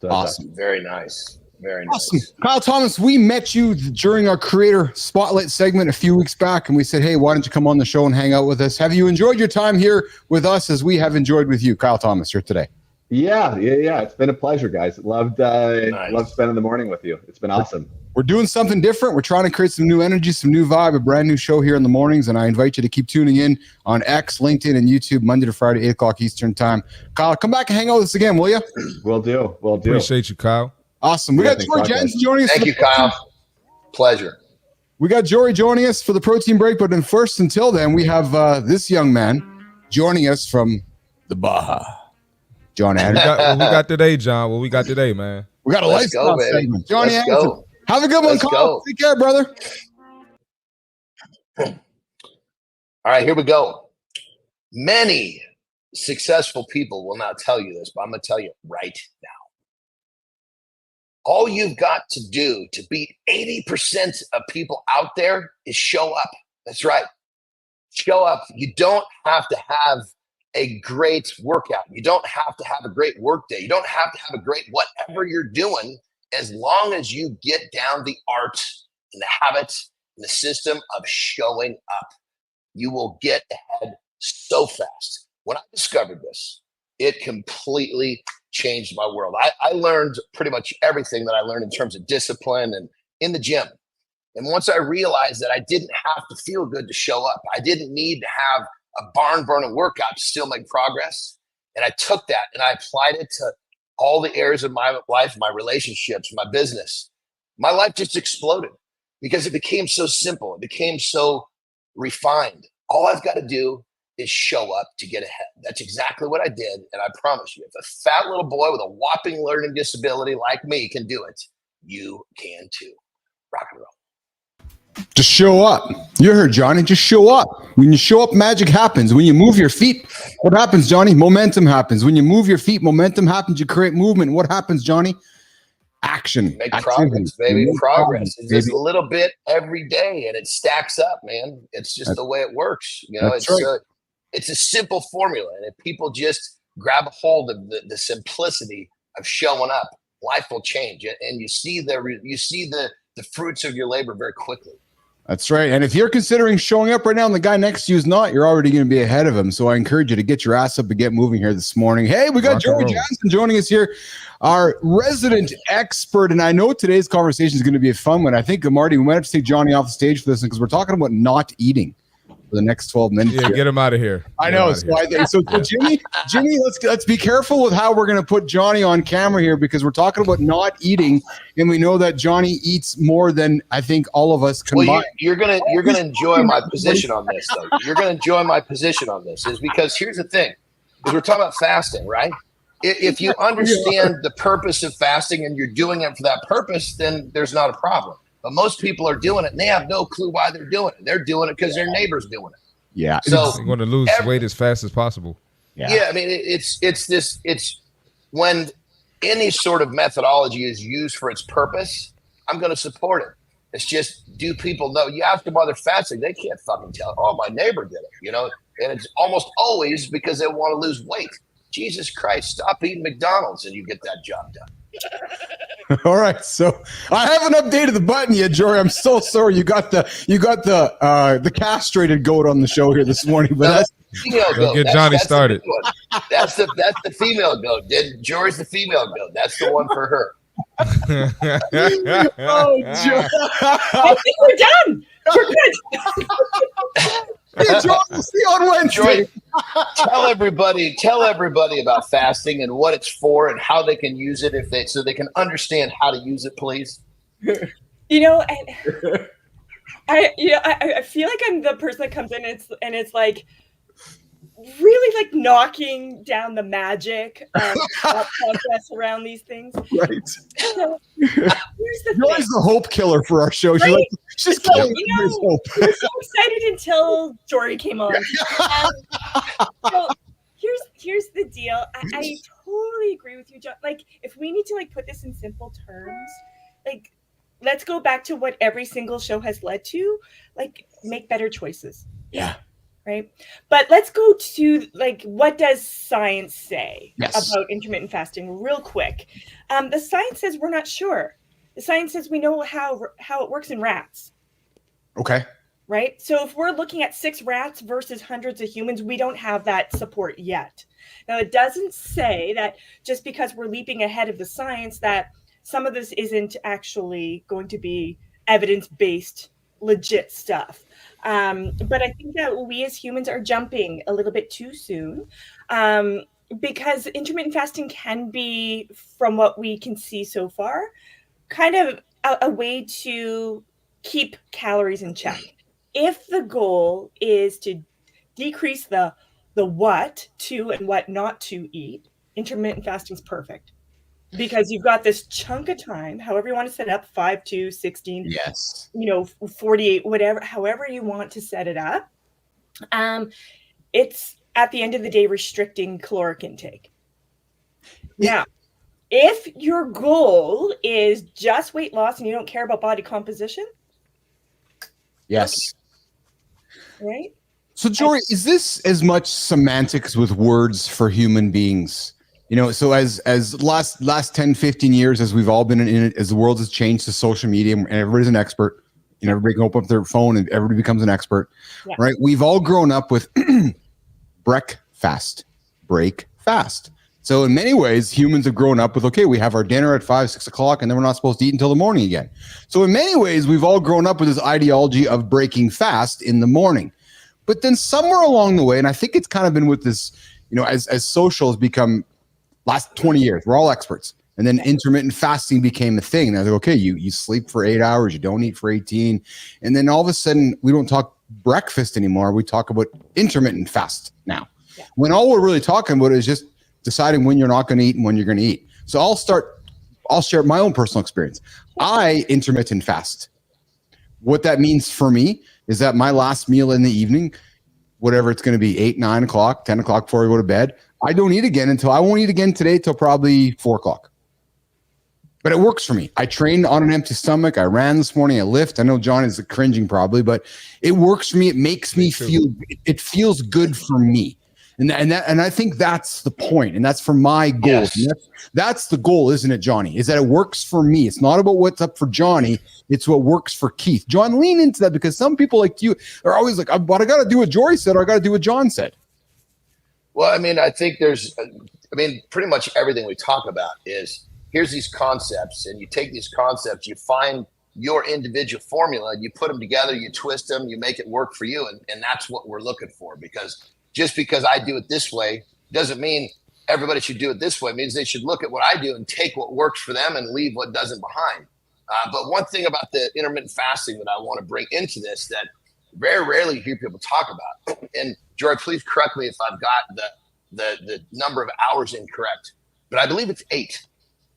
So awesome. Very nice. Very nice. Awesome. Kyle Thomas, we met you during our creator spotlight segment a few weeks back, and we said, hey, why don't you come on the show and hang out with us? Have you enjoyed your time here with us as we have enjoyed with you, Kyle Thomas, here today? Yeah. It's been a pleasure, guys. Loved spending the morning with you. It's been awesome. We're doing something different. We're trying to create some new energy, some new vibe, a brand new show here in the mornings, and I invite you to keep tuning in on X, LinkedIn, and YouTube Monday to Friday, 8 o'clock Eastern time. Kyle, come back and hang out with us again, will you? Will do. Appreciate you, Kyle. Awesome. We got Jory Jensen joining us. Thank you, Kyle. Pleasure. We got Jory joining us for the protein break, but until then, we have this young man joining us from the Baja. John Anderson. What we got today, John? What we got today, man? We got a lifestyle segment. Johnny Let's Anderson. go. Have a good one, Kyle. Take care, brother. All right, here we go. Many successful people will not tell you this, but I'm going to tell you right now. All you've got to do to beat 80% of people out there is show up. That's right. Show up. You don't have to have a great workout. You don't have to have a great work day. You don't have to have a great whatever you're doing, as long as you get down the art and the habit and the system of showing up. You will get ahead so fast. When I discovered this, it completely changed my world. I learned pretty much everything that I learned in terms of discipline and in the gym. And once I realized that I didn't have to feel good to show up, I didn't need to have a barn burning workout to still make progress. And I took that and I applied it to all the areas of my life, my relationships, my business. My life just exploded because it became so simple. It became so refined. All I've got to do is show up to get ahead. That's exactly what I did. And I promise you, if a fat little boy with a whopping learning disability like me can do it, you can too. Rock and roll. Just show up. You heard Johnny. Just show up. When you show up, magic happens. When you move your feet, what happens, Johnny? Momentum happens. When you move your feet, momentum happens. You create movement. What happens, Johnny? Action. Make progress, baby. Progress. It's just a little bit every day, and it stacks up, man. It's just the way it works. It's a simple formula, and if people just grab a hold of the simplicity of showing up, life will change, and you see the fruits of your labor very quickly. That's right. And if you're considering showing up right now and the guy next to you is not, you're already going to be ahead of him. So I encourage you to get your ass up and get moving here this morning. Hey, we got Jory Jensen joining us here, our resident expert. And I know today's conversation is going to be a fun one. I think, Marty, we might have to take Johnny off the stage for this because we're talking about not eating for the next 12 minutes. Yeah, get him out of here. I know. So Jimmy, let's be careful with how we're going to put Johnny on camera here, because we're talking about not eating, and we know that Johnny eats more than I think all of us combined. Well, you're gonna enjoy my position on this, though. You're gonna enjoy my position on this, is because here's the thing: is we're talking about fasting, right? If you understand the purpose of fasting and you're doing it for that purpose, then there's not a problem. But most people are doing it and they have no clue why they're doing it. They're doing it because their neighbor's doing it. Yeah. So you're going to lose weight as fast as possible. Yeah. I mean, it's when any sort of methodology is used for its purpose, I'm going to support it. It's just, do people know? You ask them why they're fasting, they can't fucking tell. Oh, my neighbor did it, and it's almost always because they want to lose weight. Jesus Christ, stop eating McDonald's and you get that job done. All right, so I haven't updated the button yet, Jory. I'm so sorry. You got the castrated goat on the show here this morning, but that's female goat. Get Johnny started. That's the female goat. Jory's the female goat. That's the one for her. Oh, I think we're done. We're good. See you on Wednesday. Joy, tell everybody about fasting and what it's for and how they can use it so they can understand how to use it, please. I feel like I'm the person that comes in and it's like really like knocking down the magic of process around these things. Right. So here's the You're always the hope killer for our show. Right? She's killing hope. I was so excited until Jory came on. So here's the deal. I totally agree with you, John. Like, if we need to like put this in simple terms, like let's go back to what every single show has led to, like make better choices. Yeah. Right. But let's go to like, what does science say about intermittent fasting real quick? The science says we're not sure. The science says we know how it works in rats. Okay. Right. So if we're looking at 6 rats versus hundreds of humans, we don't have that support yet. Now, it doesn't say that just because we're leaping ahead of the science that some of this isn't actually going to be evidence-based, legit stuff. But I think that we as humans are jumping a little bit too soon because intermittent fasting can be, from what we can see so far, kind of a way to keep calories in check. If the goal is to decrease the what to and what not to eat, intermittent fasting is perfect. Because you've got this chunk of time, however you want to set it up, 5 to 16, 48, whatever, however you want to set it up. It's at the end of the day restricting caloric intake. Now, if your goal is just weight loss and you don't care about body composition, yes, right? So, Jory, is this as much semantics with words for human beings? So as last 10, 15 years, as we've all been in it, as the world has changed to social media and everybody's an expert, everybody can open up their phone and everybody becomes an expert, right? We've all grown up with break fast. So in many ways, humans have grown up with, okay, we have our dinner at 5, 6 o'clock, and then we're not supposed to eat until the morning again. So in many ways, we've all grown up with this ideology of breaking fast in the morning. But then somewhere along the way, and I think it's kind of been with this, as social has become last 20 years, we're all experts. And then intermittent fasting became a thing. And I was like, okay, you sleep for 8 hours, you don't eat for 18. And then all of a sudden, we don't talk breakfast anymore. We talk about intermittent fast now. Yeah. When all we're really talking about is just deciding when you're not going to eat and when you're going to eat. So I'll share my own personal experience. I intermittent fast. What that means for me is that my last meal in the evening, whatever it's going to be, 8, 9 o'clock, 10 o'clock before I go to bed, I won't eat again today till probably 4 o'clock. But it works for me. I trained on an empty stomach. I ran this morning. I lift. I know John is cringing probably, but it works for me. It makes me feel, it feels good for me. And I think that's the point. And that's for my goals. Yes. That's the goal, isn't it, Johnny? Is that it works for me. It's not about what's up for Johnny. It's what works for Keith. John, lean into that, because some people like you are always like, what I got to do what Jory said, or I got to do what John said. Well, I think pretty much everything we talk about is, here's these concepts, and you take these concepts, you find your individual formula, you put them together, you twist them, you make it work for you. And that's what we're looking for, because just because I do it this way doesn't mean everybody should do it this way. It means they should look at what I do and take what works for them and leave what doesn't behind. But one thing about the intermittent fasting that I want to bring into this that very rarely hear people talk about, and Jory, please correct me if I've got the number of hours incorrect, but I believe it's 8.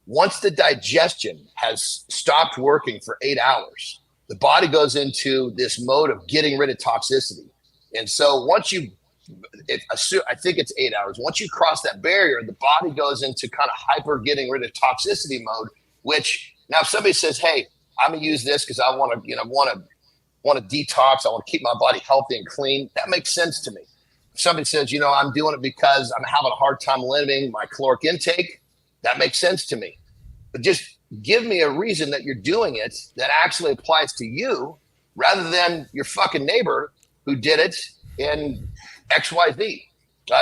Once the digestion has stopped working for 8 hours, the body goes into this mode of getting rid of toxicity. And so once I think it's 8 hours. Once you cross that barrier, the body goes into kind of hyper getting rid of toxicity mode, which now if somebody says, hey, I'm going to use this because I want to detox, I want to keep my body healthy and clean, that makes sense to me. If somebody says, I'm doing it because I'm having a hard time limiting my caloric intake, that makes sense to me. But just give me a reason that you're doing it that actually applies to you, rather than your fucking neighbor who did it in XYZ.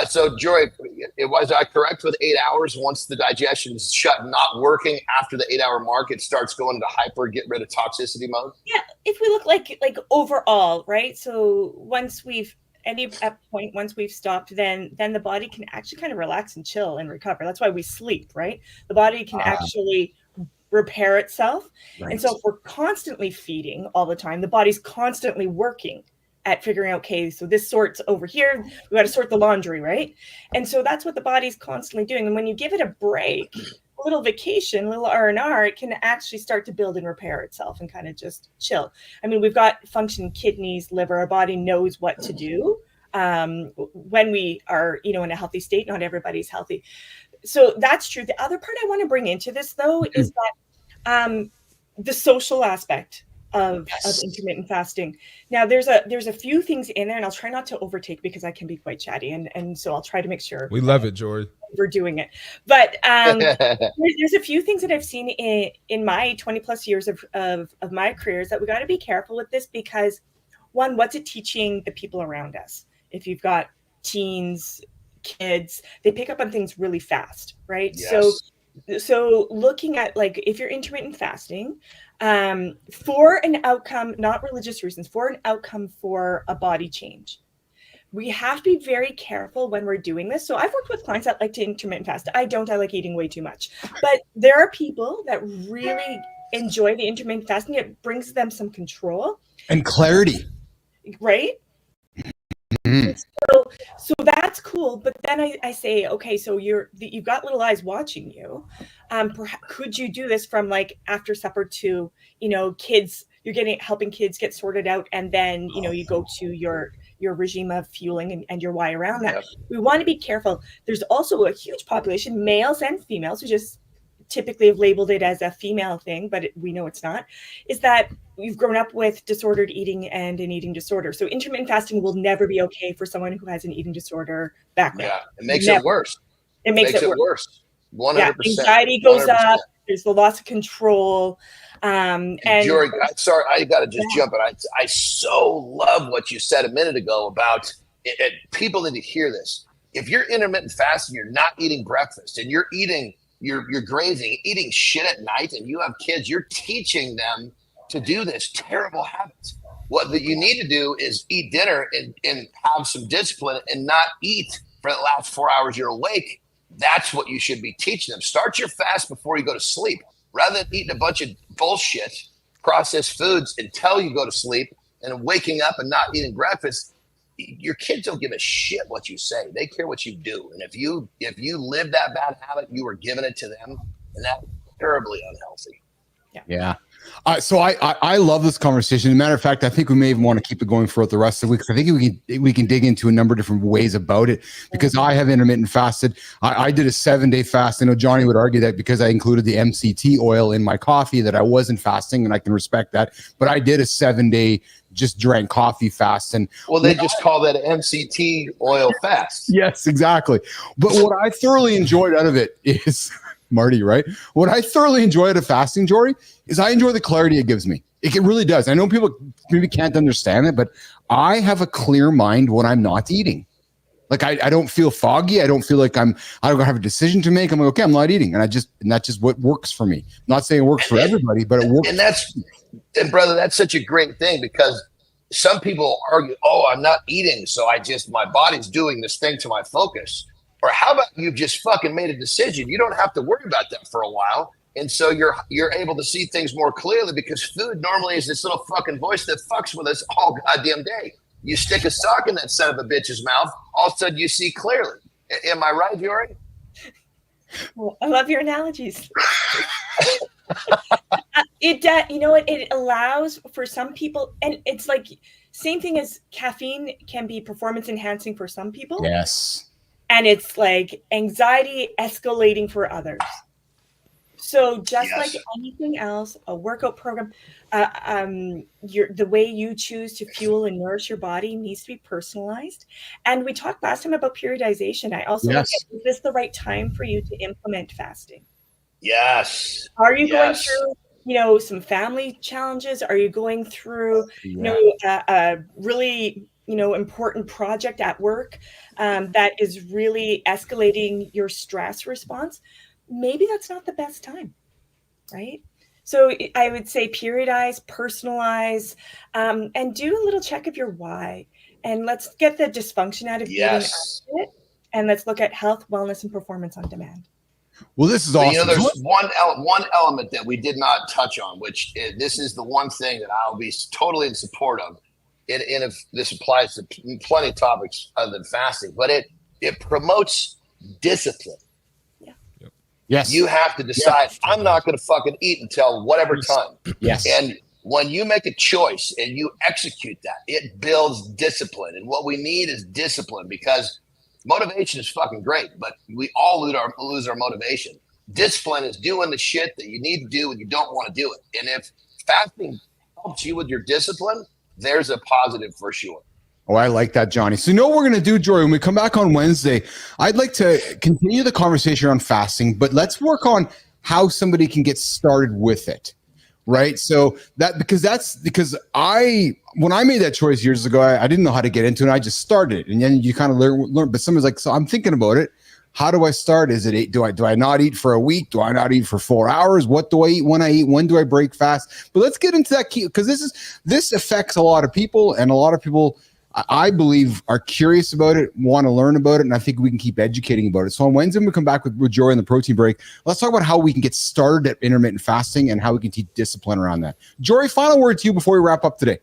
So, Jory, was I correct with 8 hours? Once the digestion is shut, not working after the 8 hour mark, it starts going into hyper, get rid of toxicity mode? Yeah, if we look like overall, right? So once we've any point, once we've stopped, then the body can actually kind of relax and chill and recover. That's why we sleep, right? The body can actually repair itself. Right. And so if we're constantly feeding all the time, the body's constantly working at figuring out, okay, so this sorts over here, we got to sort the laundry, right? And so that's what the body's constantly doing. And when you give it a break, a little vacation, a little R&R, it can actually start to build and repair itself and kind of just chill. I mean, we've got functioning kidneys, liver, our body knows what to do when we are, you know, in a healthy state. Not everybody's healthy. So that's true. The other part I want to bring into this, though, is that the social aspect of intermittent fasting. Now, there's a few things in there, and I'll try not to overtake because I can be quite chatty, and so I'll try to make sure we love it, Jory. We're doing it. But there's a few things that I've seen in my 20 plus years of my careers that we got to be careful with this, because one, what's it teaching the people around us? If you've got teens, kids, they pick up on things really fast, right? Yes. So looking at, like, if you're intermittent fasting, for an outcome, not religious reasons, for an outcome for a body change, we have to be very careful when we're doing this. So I've worked with clients that like to intermittent fast. I don't. I like eating way too much. But there are people that really enjoy the intermittent fasting. It brings them some control and clarity. Right? Mm-hmm. So that's cool. But then I say, okay, so you've got little eyes watching you. Perhaps, could you do this from like after supper to, you know, kids, you're helping kids get sorted out, and then, you know, you go to your regime of fueling and your why around that. Yep. We want to be careful. There's also a huge population, males and females, who just typically have labeled it as a female thing, but we know it's not, is that you've grown up with disordered eating and an eating disorder. So intermittent fasting will never be okay for someone who has an eating disorder background. Yeah, it makes it worse. It makes it worse. 100%. Yeah, anxiety goes 100%. Up. There's the loss of control. And Jory, sorry, I got to just jump in. I so love what you said a minute ago about it. People need to hear this. If you're intermittent fasting, you're not eating breakfast, and you're eating, you're grazing, eating shit at night, and you have kids, you're teaching them to do this terrible habits. What that you need to do is eat dinner and have some discipline and not eat for the last 4 hours you're awake. That's what you should be teaching them. Start your fast before you go to sleep. Rather than eating a bunch of bullshit, processed foods until you go to sleep and waking up and not eating breakfast, your kids don't give a shit what you say. They care what you do. And if you live that bad habit, you are giving it to them, and that's terribly unhealthy. Yeah. So I love this conversation. As a matter of fact, I think we may even want to keep it going throughout the rest of the week. I think we can dig into a number of different ways about it, because I have intermittent fasted. I did a 7-day fast. I know Johnny would argue that because I included the MCT oil in my coffee that I wasn't fasting, and I can respect that. But I did a 7-day just drank coffee fast. And well, they just call that an MCT oil fast. Yes, exactly. But what I thoroughly enjoyed out of it is Marty, right? What I thoroughly enjoy out of fasting, Jory, is I enjoy the clarity it gives me. It really does. I know people maybe can't understand it, but I have a clear mind when I'm not eating. Like I don't feel foggy. I don't feel like I don't have a decision to make. I'm like, okay, I'm not eating. And that's just what works for me. I'm not saying it works for everybody, but it works. And brother, that's such a great thing, because some people argue, oh, I'm not eating, so my body's doing this thing to my focus. Or how about you've just fucking made a decision? You don't have to worry about that for a while. And so you're able to see things more clearly, because food normally is this little fucking voice that fucks with us all goddamn day. You stick a sock in that son of a bitch's mouth, all of a sudden you see clearly. Am I right, Jory? Well, I love your analogies. It allows for some people, and it's like same thing as caffeine can be performance enhancing for some people. Yes. And it's like anxiety escalating for others. So just like anything else, a workout program, the way you choose to fuel and nourish your body needs to be personalized. And we talked last time about periodization. I also look at, is this the right time for you to implement fasting? Yes. Are you going through, some family challenges? Are you going through, a really, important project at work that is really escalating your stress response? Maybe that's not the best time, right? So I would say periodize, personalize, and do a little check of your why. and let's get the dysfunction out of eating out of it, and let's look at health, wellness, and performance on demand. Well, this is awesome. There's one element that we did not touch on, which this is the one thing that I'll be totally in support of. And if this applies to plenty of topics other than fasting, but it promotes discipline. Yes. You have to decide, I'm not going to fucking eat until whatever time. Yes. And when you make a choice and you execute that, it builds discipline. And what we need is discipline, because motivation is fucking great, but we all lose our motivation. Discipline is doing the shit that you need to do when you don't want to do it. And if fasting helps you with your discipline, there's a positive for sure. Oh, I like that, Johnny. So you know what we're going to do, Jory? When we come back on Wednesday, I'd like to continue the conversation on fasting, but let's work on how somebody can get started with it, right? So because when I made that choice years ago, I didn't know how to get into it. I just started, and then you kind of learn. But somebody's like, so I'm thinking about it. How do I start? Is it do I not eat for a week? Do I not eat for 4 hours? What do I eat when I eat? When do I break fast? But let's get into that key, because this affects a lot of people, and a lot of people, I believe, are curious about it, want to learn about it, and I think we can keep educating about it. So on Wednesday, when we come back with Jory in the protein break, let's talk about how we can get started at intermittent fasting and how we can teach discipline around that. Jory, final word to you before we wrap up today.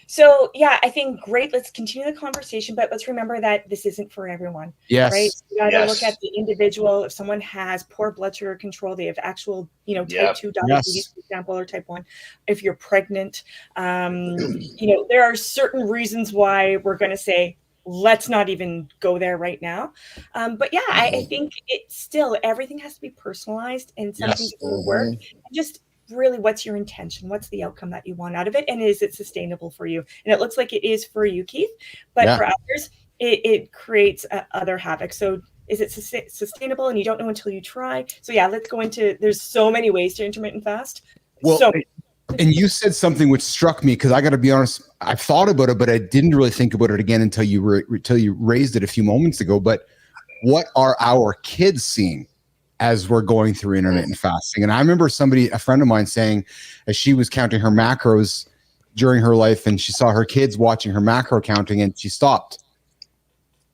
So yeah, I think great. Let's continue the conversation, but let's remember that this isn't for everyone. Yes. Right. So you got to look at the individual. If someone has poor blood sugar control, they have actual, type 2 diabetes, for example, or type 1. If you're pregnant, there are certain reasons why we're going to say, let's not even go there right now. But yeah, I think it's still, everything has to be personalized, and something's going to work. And just really, what's your intention? What's the outcome that you want out of it? And is it sustainable for you? And it looks like it is for you, Keith, but for others, it creates other havoc. So is it sustainable? And you don't know until you try. So yeah, let's go into, there's so many ways to intermittent fast. And you said something which struck me, because I got to be honest, I've thought about it, but I didn't really think about it again until you raised it a few moments ago. But what are our kids seeing as we're going through intermittent fasting? And I remember a friend of mine saying, as she was counting her macros during her life, and she saw her kids watching her macro counting, and she stopped,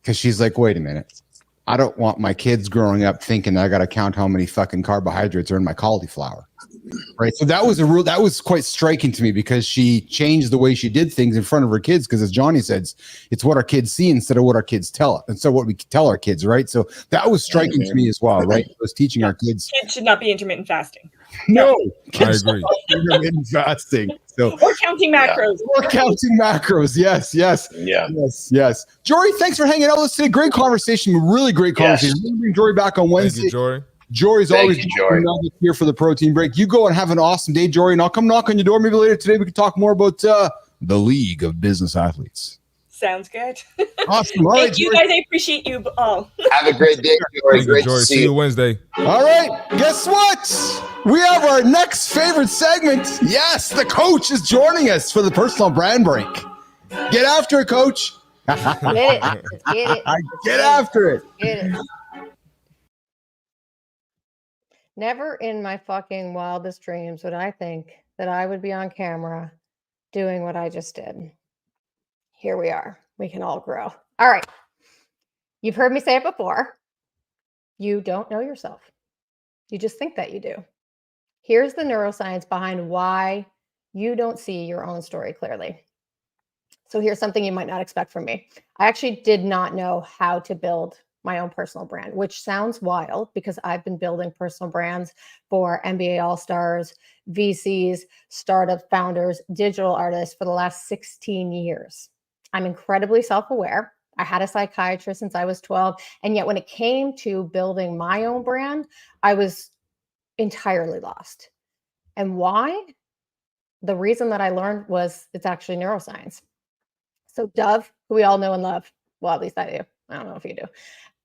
because she's like, wait a minute, I don't want my kids growing up thinking I got to count how many fucking carbohydrates are in my cauliflower. Right. So that was quite striking to me, because she changed the way she did things in front of her kids. Because as Johnny said, it's what our kids see instead of what our kids tell us. And so what we tell our kids, right? So that was striking to me as well, right? It was teaching our kids. Kids should not be intermittent fasting. No, I agree. Intermittent fasting. So or counting macros. Or counting macros. Yes. Yes. Jory, thanks for hanging out with us today. Great conversation. Really great conversation. We're going to bring Jory back on Wednesday. Thank you, Jory. Jory's always here for the protein break. You go and have an awesome day, Jory, and I'll come knock on your door maybe later today. We can talk more about the League of Business Athletes. Sounds good. Awesome. All Thank right, you Jory. guys. I appreciate you all. Have a great day, Jory. Great Jory. to See you Wednesday. All right. Guess what? We have our next favorite segment. Yes, the coach is joining us for the personal brand break. Get after it, coach. Get it. Get after it. Get it. Never in my fucking wildest dreams would I think that I would be on camera doing what I just did. Here we are. We can all grow. All right. You've heard me say it before. You don't know yourself. You just think that you do. Here's the neuroscience behind why you don't see your own story clearly. So here's something you might not expect from me. I actually did not know how to build my own personal brand, which sounds wild because I've been building personal brands for NBA All-Stars, VCs, startup founders, digital artists for the last 16 years. I'm incredibly self-aware. I had a psychiatrist since I was 12. And yet when it came to building my own brand, I was entirely lost. And why? The reason that I learned was it's actually neuroscience. So Dove, who we all know and love, well, at least I do. I don't know if you do.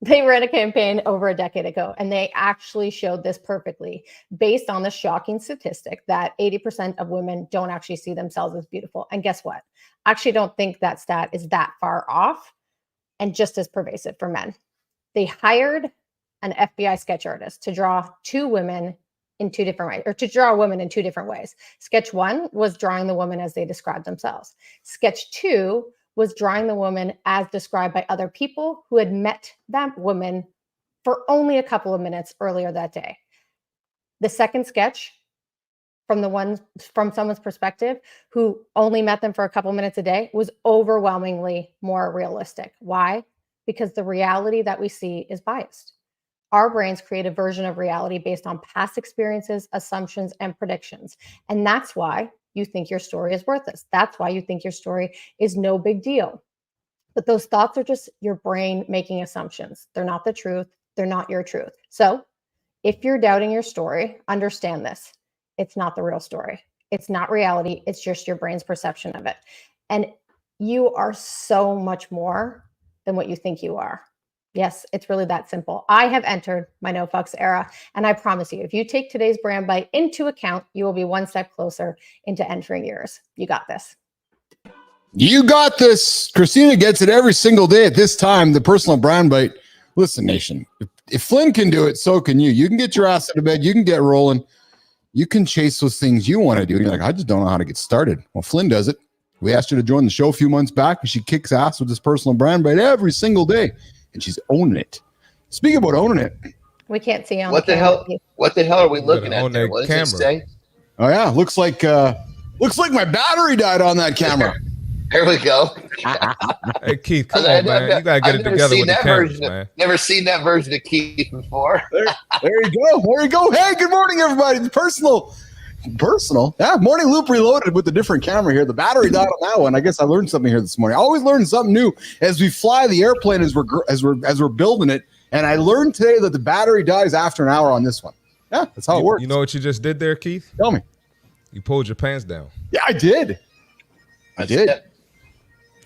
They ran a campaign over a decade ago, and they actually showed this perfectly based on the shocking statistic that 80% of women don't actually see themselves as beautiful. And guess what? I actually don't think that stat is that far off and just as pervasive for men. They hired an FBI sketch artist to draw two women in two different ways, or to draw women in two different ways. Sketch one was drawing the woman as they described themselves. Sketch two was drawing the woman as described by other people who had met that woman for only a couple of minutes earlier that day. The second sketch from someone's perspective who only met them for a couple minutes a day was overwhelmingly more realistic. Why? Because the reality that we see is biased. Our brains create a version of reality based on past experiences, assumptions, and predictions. And that's why you think your story is worthless. That's why you think your story is no big deal. But those thoughts are just your brain making assumptions. They're not the truth. They're not your truth. So if you're doubting your story, understand this. It's not the real story. It's not reality. It's just your brain's perception of it. And you are so much more than what you think you are. Yes, it's really that simple. I have entered my no fucks era, and I promise you, if you take today's brand bite into account, you will be one step closer into entering yours. You got this. You got this. Christina gets it every single day at this time, the personal brand bite. Listen, nation, if Flynn can do it, so can you. You can get your ass out of bed. You can get rolling. You can chase those things you want to do. And you're like, I just don't know how to get started. Well, Flynn does it. We asked her to join the show a few months back, and she kicks ass with this personal brand bite every single day. And she's owning it. Speaking about owning it. We can't see on what the hell. What the hell are we looking at there? What does it say? Oh yeah, looks like my battery died on that camera. There we go. Hey Keith, come on, man. You gotta get it together with the cameras, man. Never seen that version of Keith before. There you go. There you go. Hey, good morning, everybody. The personal. Yeah, morning loop reloaded with a different camera here. The battery died on that one. I guess I learned something here this morning. I always learn something new as we fly the airplane as we're building it. And I learned today that the battery dies after an hour on this one. Yeah, that's how it works. You know what you just did there, Keith? Tell me. You pulled your pants down. Yeah, I did. I did.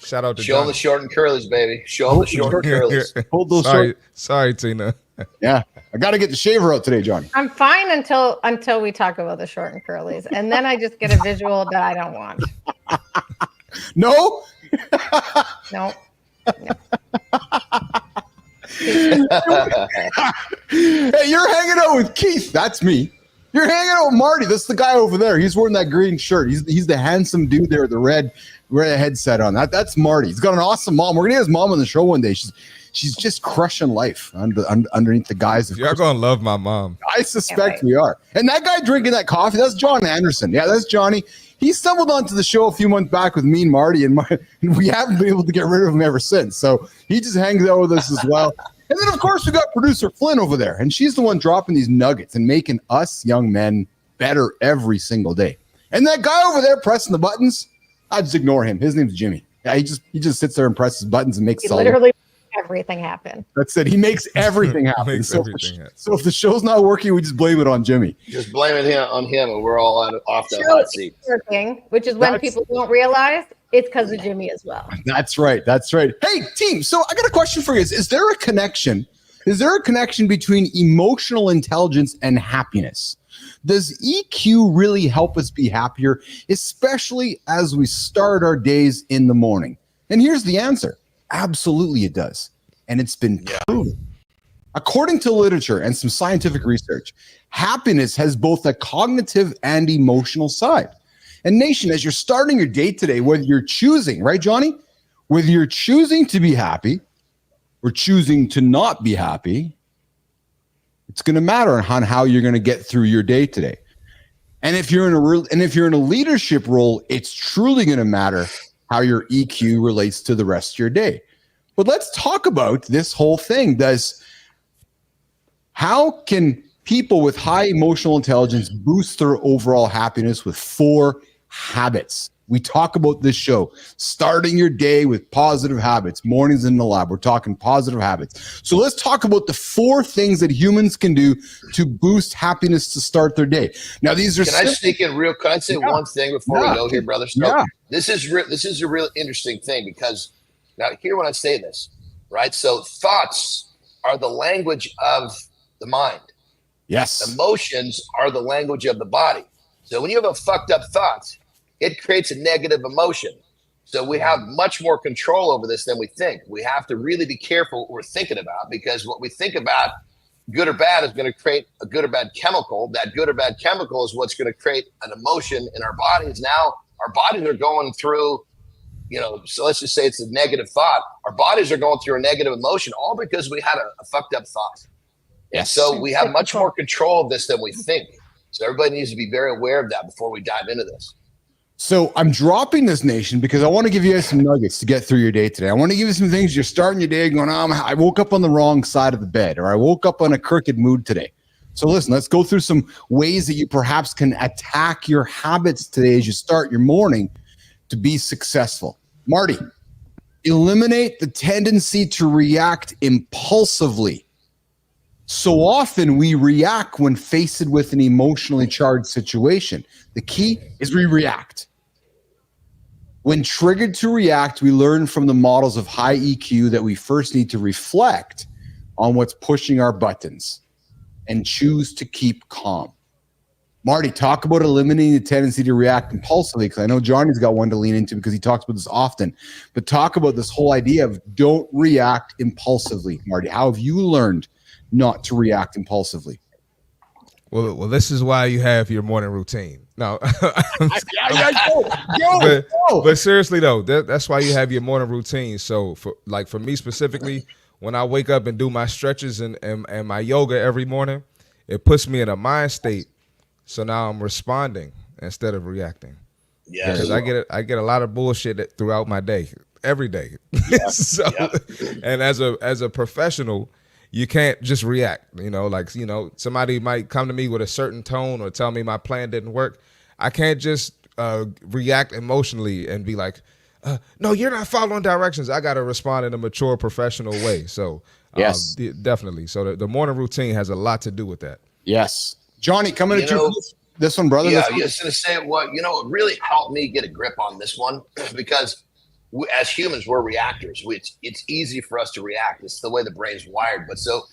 Shout out to Show them the short and curlies, baby. Show them the short and curlies. Hold those Sorry, Tina. Yeah, I got to get the shaver out today, Johnny. I'm fine until we talk about the short and curlies, and then I just get a visual that I don't want. No. No. Hey, you're hanging out with Keith. That's me. You're hanging out with Marty. That's the guy over there. He's wearing that green shirt. He's the handsome dude there with the red headset on. That's Marty. He's got an awesome mom. We're gonna get his mom on the show one day. She's just crushing life underneath the guise of. You're gonna love my mom. I suspect we are. And that guy drinking that coffee, that's John Anderson. Yeah, that's Johnny. He stumbled onto the show a few months back with me and Marty, and we haven't been able to get rid of him ever since. So he just hangs out with us as well. And then, of course, we got producer Flynn over there, and she's the one dropping these nuggets and making us young men better every single day. And that guy over there pressing the buttons, I just ignore him. His name's Jimmy. Yeah, he just sits there and presses buttons and makes literally everything happen. That's it. He makes everything happen. So if the show's not working, we just blame it on Jimmy. Just blame it on him, and we're all off the hot seat. Working, which is when people don't realize it's because of Jimmy as well. That's right. Hey, team. So I got a question for you. Is there a connection? Is there a connection between emotional intelligence and happiness? Does EQ really help us be happier, especially as we start our days in the morning? And here's the answer. Absolutely it does. And it's been proven. According to literature and some scientific research, happiness has both a cognitive and emotional side. And nation, as you're starting your day today, whether you're choosing, right, Johnny? Whether you're choosing to be happy or choosing to not be happy, it's going to matter on how you're going to get through your day today. And if you're in a leadership role, it's truly going to matter how your EQ relates to the rest of your day. But let's talk about this whole thing. How can people with high emotional intelligence boost their overall happiness with 4 habits? We talk about this show, starting your day with positive habits. Mornings in the lab, we're talking positive habits. So let's talk about the 4 things that humans can do to boost happiness to start their day. Now, these are. Can I sneak in real? Can I say one thing before we go here, brother? So this is a real interesting thing, because now hear when I say this, right? So thoughts are the language of the mind. Yes. Emotions are the language of the body. So when you have a fucked up thought, it creates a negative emotion. So we have much more control over this than we think. We have to really be careful what we're thinking about, because what we think about, good or bad, is going to create a good or bad chemical. That good or bad chemical is what's going to create an emotion in our bodies. Now our bodies are going through so let's just say it's a negative thought. Our bodies are going through a negative emotion, all because we had a fucked up thought. And so we have much more control of this than we think. So everybody needs to be very aware of that before we dive into this. So I'm dropping this, nation, because I want to give you guys some nuggets to get through your day today. I want to give you some things. You're starting your day going, I woke up on the wrong side of the bed, or I woke up on a crooked mood today. So listen, let's go through some ways that you perhaps can attack your habits today as you start your morning to be successful. Marty, eliminate the tendency to react impulsively. So often we react when faced with an emotionally charged situation. The key is we react. When triggered to react, we learn from the models of high EQ that we first need to reflect on what's pushing our buttons and choose to keep calm. Marty, talk about eliminating the tendency to react impulsively, because I know Johnny's got one to lean into because he talks about this often. But talk about this whole idea of don't react impulsively. Marty, how have you learned not to react impulsively? Well, this is why you have your morning routine. No, but seriously though, that's why you have your morning routine. So for me specifically, when I wake up and do my stretches and my yoga every morning, it puts me in a mind state. So now I'm responding instead of reacting. Yeah, because I get a lot of bullshit throughout my day, every day. And as a professional, you can't just react. Somebody might come to me with a certain tone or tell me my plan didn't work. I can't just react emotionally and be like, no, you're not following directions. I got to respond in a mature, professional way. So yes, definitely. So the morning routine has a lot to do with that. Yes. Johnny, coming at you this one, brother. Yeah, I was going to say, it really helped me get a grip on this one because as humans, we're reactors. It's easy for us to react. It's the way the brain's wired. But so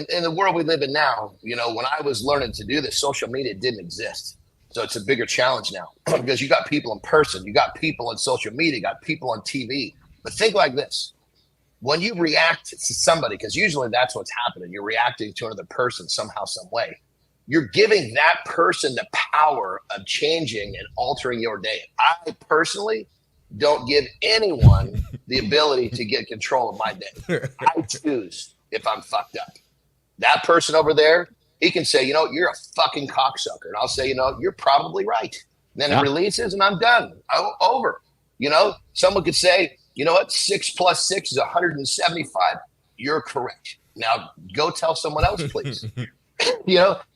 in the world we live in now, when I was learning to do this, social media didn't exist. So it's a bigger challenge now because you got people in person, you got people on social media, you got people on TV. But think like this. When you react to somebody, because usually that's what's happening, you're reacting to another person somehow, some way. You're giving that person the power of changing and altering your day. I personally don't give anyone the ability to get control of my day. I choose if I'm fucked up. That person over there, he can say, you're a fucking cocksucker. And I'll say, you're probably right. And then it releases and I'm done. I'm over. Someone could say, 6 + 6 is 175. You're correct. Now go tell someone else, please.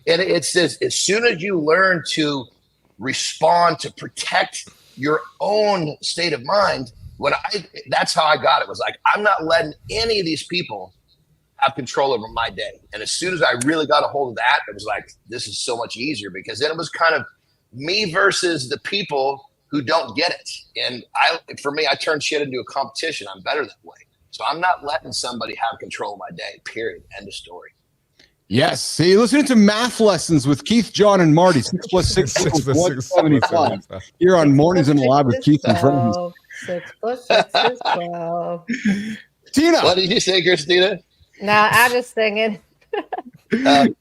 And it says, as soon as you learn to respond to protect your own state of mind, that's how I got it. Was like, I'm not letting any of these people have control over my day. And as soon as I really got a hold of that, it was like, this is so much easier, because then it was kind of me versus the people who don't get it. And for me, I turned shit into a competition. I'm better that way. So I'm not letting somebody have control of my day, period. End of story. Yes. See, listening to math lessons with Keith, John, and Marty. 6 + 6 = 175. Here on Mornings in the Lab with Keith and friends. 6 + 6 is 12. Tina. What did you say, Christina? No, I'm just singing. Tina,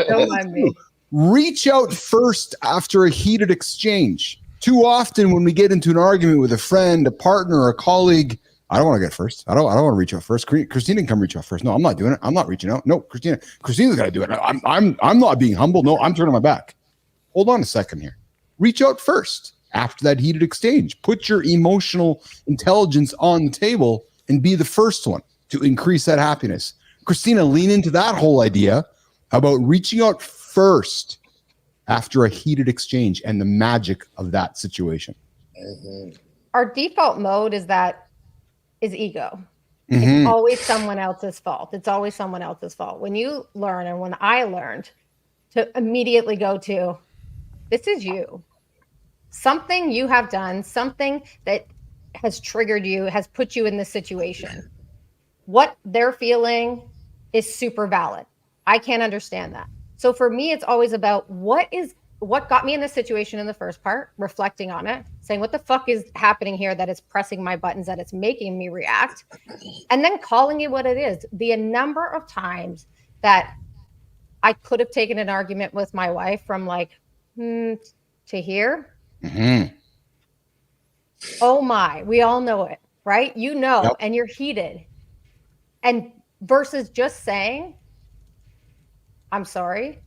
don't mind me. Reach out first after a heated exchange. Too often when we get into an argument with a friend, a partner, or a colleague, I don't want to get first. I don't want to reach out first. Christina can come reach out first. No, I'm not doing it. I'm not reaching out. No, Christina's got to do it. I'm not being humble. No, I'm turning my back. Hold on a second here. Reach out first after that heated exchange. Put your emotional intelligence on the table and be the first one to increase that happiness. Christina, lean into that whole idea about reaching out first after a heated exchange and the magic of that situation. Mm-hmm. Our default mode is ego. Mm-hmm. It's always someone else's fault. It's always someone else's fault. When you learn, and when I learned to immediately go to, this is you. Something you have done, something that has triggered you, has put you in this situation. What they're feeling is super valid. I can't understand that. So for me, it's always about what got me in this situation in the first part, reflecting on it, saying what the fuck is happening here that is pressing my buttons, that it's making me react, and then calling it what it is. The number of times that I could have taken an argument with my wife from like, to here. Mm-hmm. Oh my, we all know it, right? You know, Yep. and you're heated. And versus just saying, I'm sorry.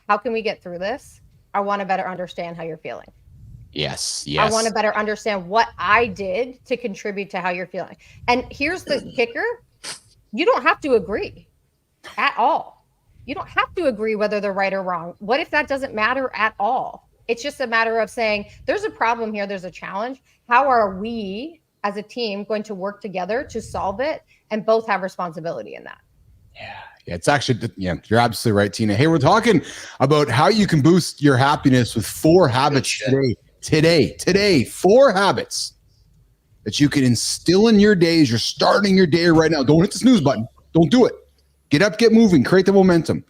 How can we get through this? I want to better understand how you're feeling. Yes. I want to better understand what I did to contribute to how you're feeling. And here's the kicker. You don't have to agree at all. You don't have to agree whether they're right or wrong. What if that doesn't matter at all? It's just a matter of saying, there's a problem here. There's a challenge. How are we as a team going to work together to solve it and both have responsibility in that? Yeah, it's actually, you're absolutely right, Tina. Hey, we're talking about how you can boost your happiness with 4 habits today. 4 habits that you can instill in your day as you're starting your day right now. Don't hit the snooze button. Don't do it. Get up, get moving, create the momentum.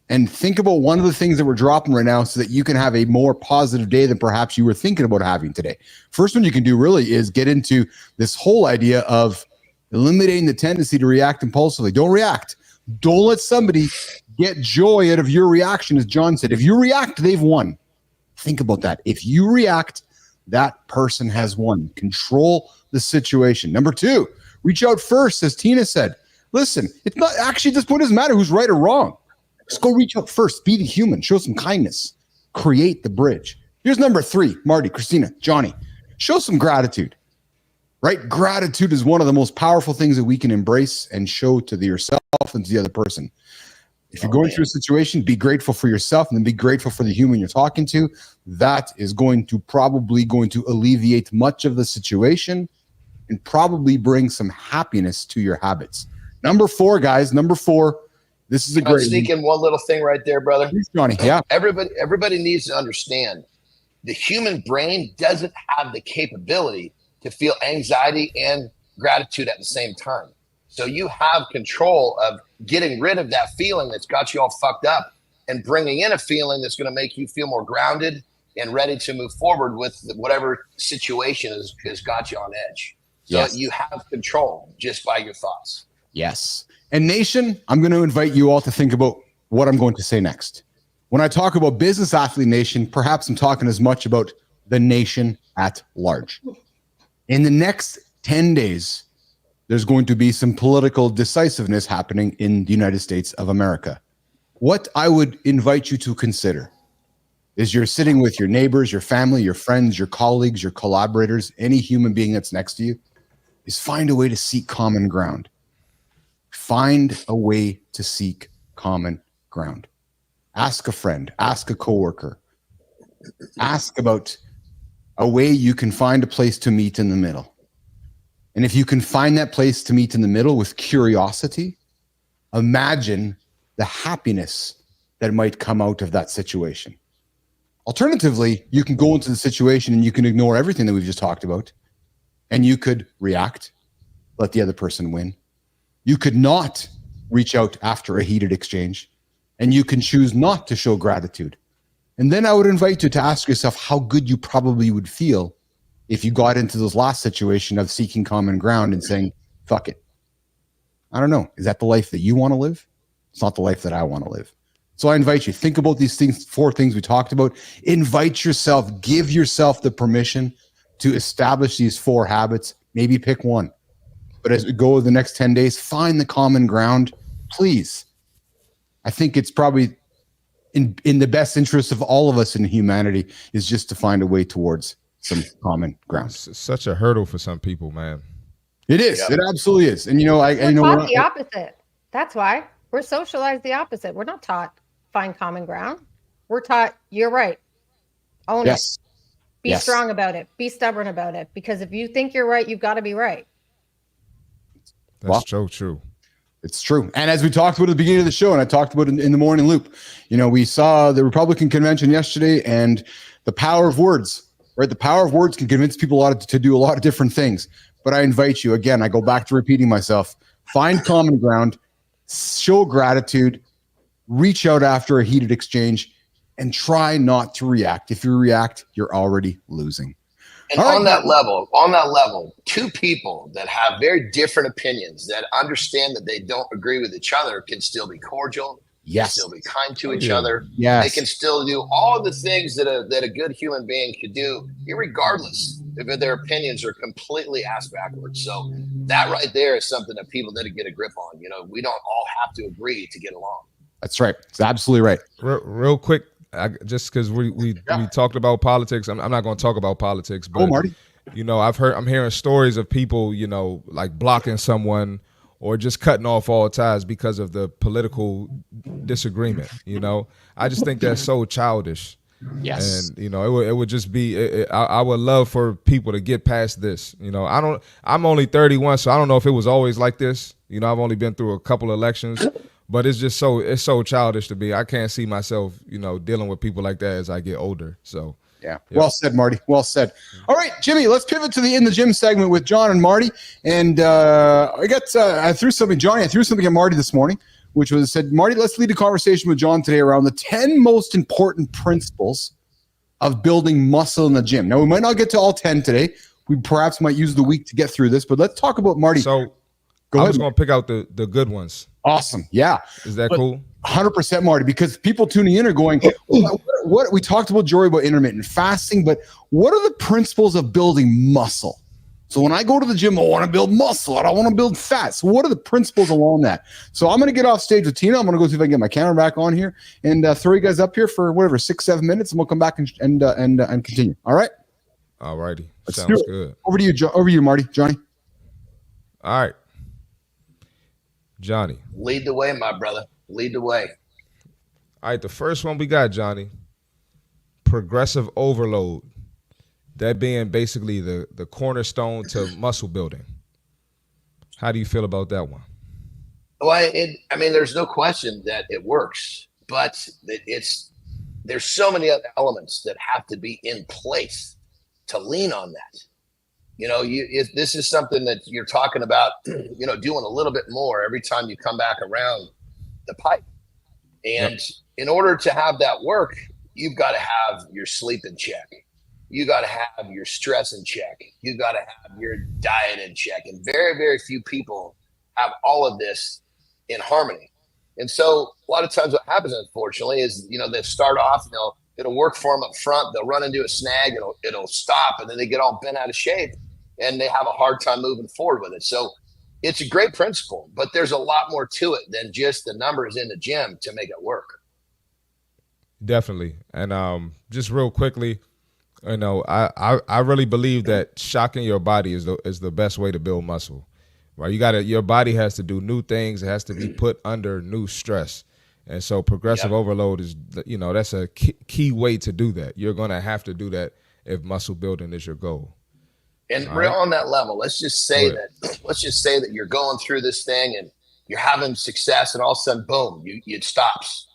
And think about one of the things that we're dropping right now so that you can have a more positive day than perhaps you were thinking about having today. First one you can do really is get into this whole idea of eliminating the tendency to react impulsively. Don't react. Don't let somebody get joy out of your reaction. As John said, if you react, they've won. Think about that. If you react, that person has won. Control the situation. Number 2, reach out first, as Tina said. Listen, it's not actually, at this point, it doesn't matter who's right or wrong. Just go reach out first. Be the human. Show some kindness. Create the bridge. Here's number 3. Marty, Christina, Johnny. Show some gratitude. Right? Gratitude is one of the most powerful things that we can embrace and show to yourself and to the other person. If you're going through a situation, be grateful for yourself and then be grateful for the human you're talking to. That is probably going to alleviate much of the situation and probably bring some happiness to your habits. Number 4, guys. Number 4. This is a great. Sneak in one little thing right there, brother. Please, Johnny. Yeah. Everybody needs to understand the human brain doesn't have the capability to feel anxiety and gratitude at the same time. So you have control of getting rid of that feeling that's got you all fucked up and bringing in a feeling that's going to make you feel more grounded and ready to move forward with whatever situation has got you on edge. So you have control just by your thoughts. Yes. And nation, I'm going to invite you all to think about what I'm going to say next. When I talk about business athlete nation, perhaps I'm talking as much about the nation at large. In the next 10 days, there's going to be some political decisiveness happening in the United States of America. What I would invite you to consider is you're sitting with your neighbors, your family, your friends, your colleagues, your collaborators, any human being that's next to you, is find a way to seek common ground. Find a way to seek common ground. Ask a friend, ask a coworker, ask about a way you can find a place to meet in the middle. And if you can find that place to meet in the middle with curiosity, imagine the happiness that might come out of that situation. Alternatively, you can go into the situation and you can ignore everything that we've just talked about, and you could react, let the other person win. You could not reach out after a heated exchange, and you can choose not to show gratitude. And then I would invite you to ask yourself how good you probably would feel if you got into this last situation of seeking common ground and saying, fuck it. I don't know. Is that the life that you want to live? It's not the life that I want to live. So I invite you, think about these things, 4 things we talked about. Invite yourself, give yourself the permission to establish these 4 habits. Maybe pick one. But as we go the next 10 days, find the common ground, please. I think it's probably in the best interest of all of us in humanity is just to find a way towards some common ground. It's such a hurdle for some people, man. It is. Yeah. It absolutely is. And we're taught the opposite. That's why we're socialized the opposite. We're not taught find common ground. We're taught you're right. Own it. Be strong about it. Be stubborn about it. Because if you think you're right, you've got to be right. That's so true. It's true. And as we talked about at the beginning of the show, and I talked about it in the morning loop, we saw the Republican convention yesterday and the power of words, right? The power of words can convince people to do a lot of different things. But I invite you, again, I go back to repeating myself, find common ground, show gratitude, reach out after a heated exchange, and try not to react. If you react, you're already losing. And on that level, 2 people that have very different opinions that understand that they don't agree with each other can still be cordial, can still be kind to each other. Yes. They can still do all the things that a good human being could do, irregardless if their opinions are completely ass backwards. So that right there is something that people need to get a grip on. You know, we don't all have to agree to get along. That's right. It's absolutely right. Real quick, just because we talked about politics, I'm not going to talk about politics, but Marty. You know, I'm hearing stories of people, you know, like blocking someone or just cutting off all ties because of the political disagreement. You know, I just think that's so childish. Yes. And, you know, it would just be, I would love for people to get past this. You know, I'm only 31, so I don't know if it was always like this. You know, I've only been through a couple elections, but it's just it's so childish to me. I can't see myself, you know, dealing with people like that as I get older. So. Yeah. Well said, Marty. Well said. All right, Jimmy, let's pivot to the In the Gym segment with John and Marty. And I threw something at Marty this morning, which was said, Marty, let's lead a conversation with John today around the 10 most important principles of building muscle in the gym. Now, we might not get to all 10 today. We perhaps might use the week to get through this, but let's talk about Marty. So I was going to pick out the good ones. Awesome. Yeah. Is that cool? 100%, Marty, because people tuning in are going, what we talked about, Jory, about intermittent fasting, but what are the principles of building muscle? So when I go to the gym, I want to build muscle. I don't want to build fat. So what are the principles along that? So I'm going to get off stage with Tina. I'm going to go see if I can get my camera back on here and throw you guys up here for 6-7 minutes, and we'll come back and continue. All right. All righty. Sounds good. Over to you, Marty. Johnny. All right. Johnny. Lead the way, my brother. Lead the way. All right, the first one we got, Johnny, progressive overload. That being basically the cornerstone to muscle building. How do you feel about that one? Well, there's no question that it works, but there's so many other elements that have to be in place to lean on that. You know, if this is something that you're talking about, you know, doing a little bit more every time you come back around the pipe. And in order to have that work, you've got to have your sleep in check. You got to have your stress in check. You got to have your diet in check. And very, very few people have all of this in harmony. And so a lot of times what happens, unfortunately, is, you know, they start off, you know, it'll work for them up front. They'll run into a snag, it'll stop, and then they get all bent out of shape and they have a hard time moving forward with it. So it's a great principle, but there's a lot more to it than just the numbers in the gym to make it work. Definitely. And just real quickly, you know, I really believe that shocking your body is the best way to build muscle. Right? Your body has to do new things. It has to be put under new stress. And so progressive overload is, you know, that's a key way to do that. You're going to have to do that if muscle building is your goal. And we're on that level. Let's just say that you're going through this thing and you're having success, and all of a sudden, boom, it stops.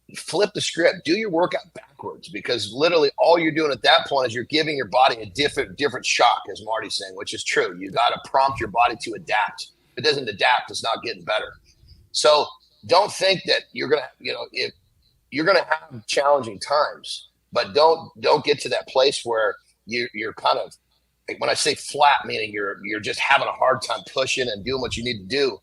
You flip the script. Do your workout backwards, because literally all you're doing at that point is you're giving your body a different shock, as Marty's saying, which is true. You got to prompt your body to adapt. If it doesn't adapt, it's not getting better. So don't think that you're gonna, you know, if you're gonna have challenging times, but don't get to that place where you're kind of, when I say flat, meaning you're just having a hard time pushing and doing what you need to do.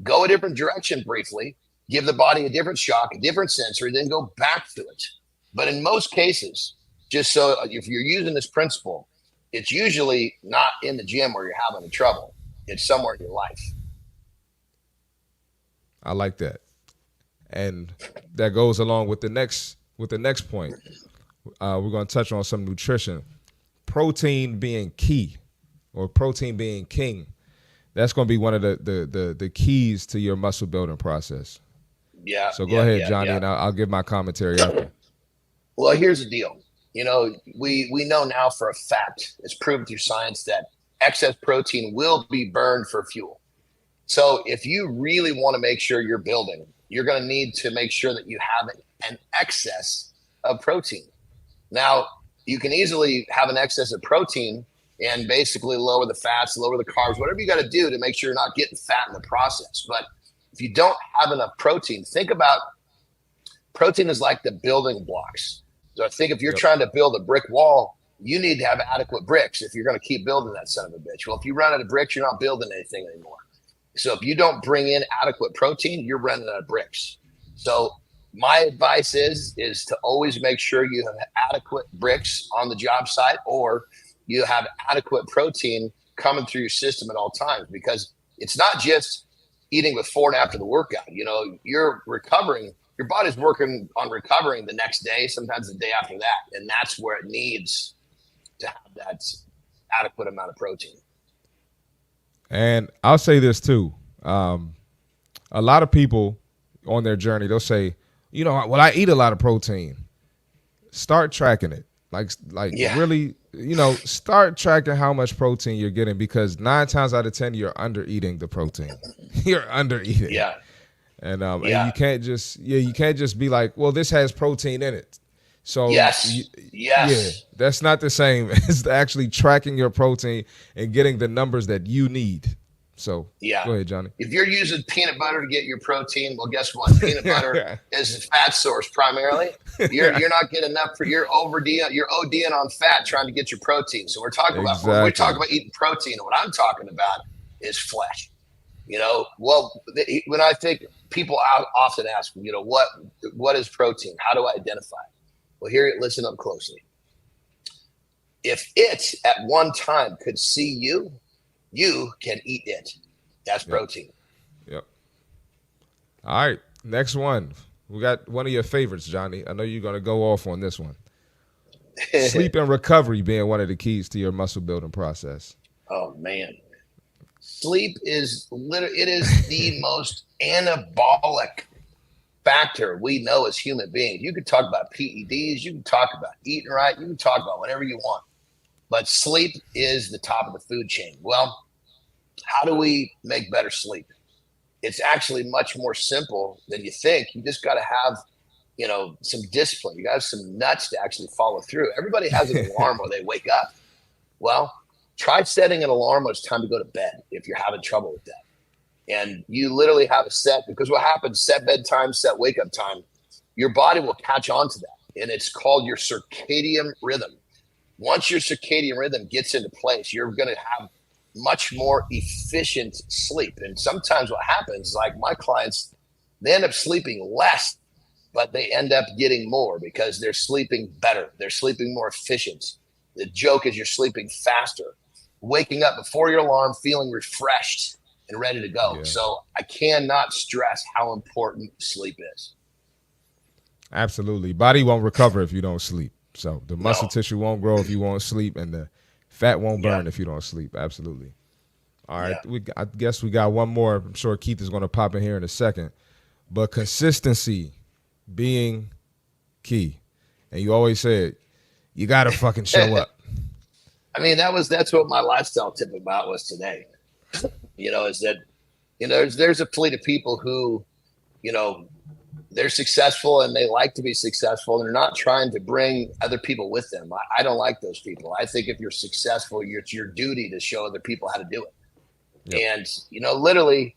Go a different direction briefly, give the body a different shock, a different sensory, then go back to it. But in most cases, just so if you're using this principle, it's usually not in the gym where you're having trouble. It's somewhere in your life. I like that. And that goes along with the next point. We're going to touch on some nutrition. Protein being key, or protein being king. That's going to be one of the keys to your muscle building process. Yeah. So go ahead, Johnny, and I'll give my commentary after. Well, here's the deal. You know, we know now for a fact, it's proven through science, that excess protein will be burned for fuel. So if you really want to make sure you're building, you're going to need to make sure that you have an excess of protein. Now, you can easily have an excess of protein and basically lower the fats, lower the carbs, whatever you got to do to make sure you're not getting fat in the process. But if you don't have enough protein, think about protein is like the building blocks. So I think if you're trying to build a brick wall, you need to have adequate bricks if you're going to keep building that son of a bitch. Well, if you run out of bricks, you're not building anything anymore. So if you don't bring in adequate protein, you're running out of bricks. So my advice is to always make sure you have adequate bricks on the job site, or you have adequate protein coming through your system at all times, because it's not just eating before and after the workout. You know, you're recovering, your body's working on recovering the next day, sometimes the day after that. And that's where it needs to have that adequate amount of protein. And I'll say this too. A lot of people on their journey, they'll say, you know, well, I eat a lot of protein. Start tracking it. Like really, you know, start tracking how much protein you're getting, because 9 times out of 10, you're under eating the protein. You're under eating. Yeah. And you can't just be like, well, this has protein in it. So yes. Yeah, that's not the same as actually tracking your protein and getting the numbers that you need. So go ahead, Johnny. If you're using peanut butter to get your protein, well, guess what? Peanut butter is a fat source primarily. You're not getting enough for you're ODing on fat trying to get your protein. So we're talking about when we talk about eating protein. What I'm talking about is flesh. You know, well, when I think people often ask, you know, what is protein? How do I identify it? Well, listen up closely. If it at one time could see you, you can eat it. That's protein. Yep. All right. Next one. We got one of your favorites, Johnny. I know you're going to go off on this one. Sleep and recovery being one of the keys to your muscle building process. Oh, man. Sleep is the most anabolic factor we know as human beings. You could talk about PEDs. You can talk about eating right. You can talk about whatever you want. But sleep is the top of the food chain. Well, how do we make better sleep? It's actually much more simple than you think. You just got to have, you know, some discipline. You got to have some nuts to actually follow through. Everybody has an alarm when they wake up. Well, try setting an alarm when it's time to go to bed if you're having trouble with that. And you literally have a set, because what happens, set bedtime, set wake up time, your body will catch on to that. And it's called your circadian rhythm. Once your circadian rhythm gets into place, you're going to have much more efficient sleep. And sometimes what happens, like my clients, they end up sleeping less, but they end up getting more because they're sleeping better. They're sleeping more efficient. The joke is you're sleeping faster, waking up before your alarm, feeling refreshed and ready to go. Yeah. So I cannot stress how important sleep is. Absolutely. Body won't recover if you don't sleep. So the muscle tissue won't grow if you won't sleep, and the fat won't burn if you don't sleep. Absolutely. All right. I guess we got one more. I'm sure Keith is going to pop in here in a second. But consistency being key. And you always said, you got to fucking show up. I mean, that's what my lifestyle tip about was today. You know, is that, you know, there's a fleet of people who, you know, they're successful and they like to be successful, and they're not trying to bring other people with them. I don't like those people. I think if you're successful, it's your duty to show other people how to do it. Yep. And, you know, literally,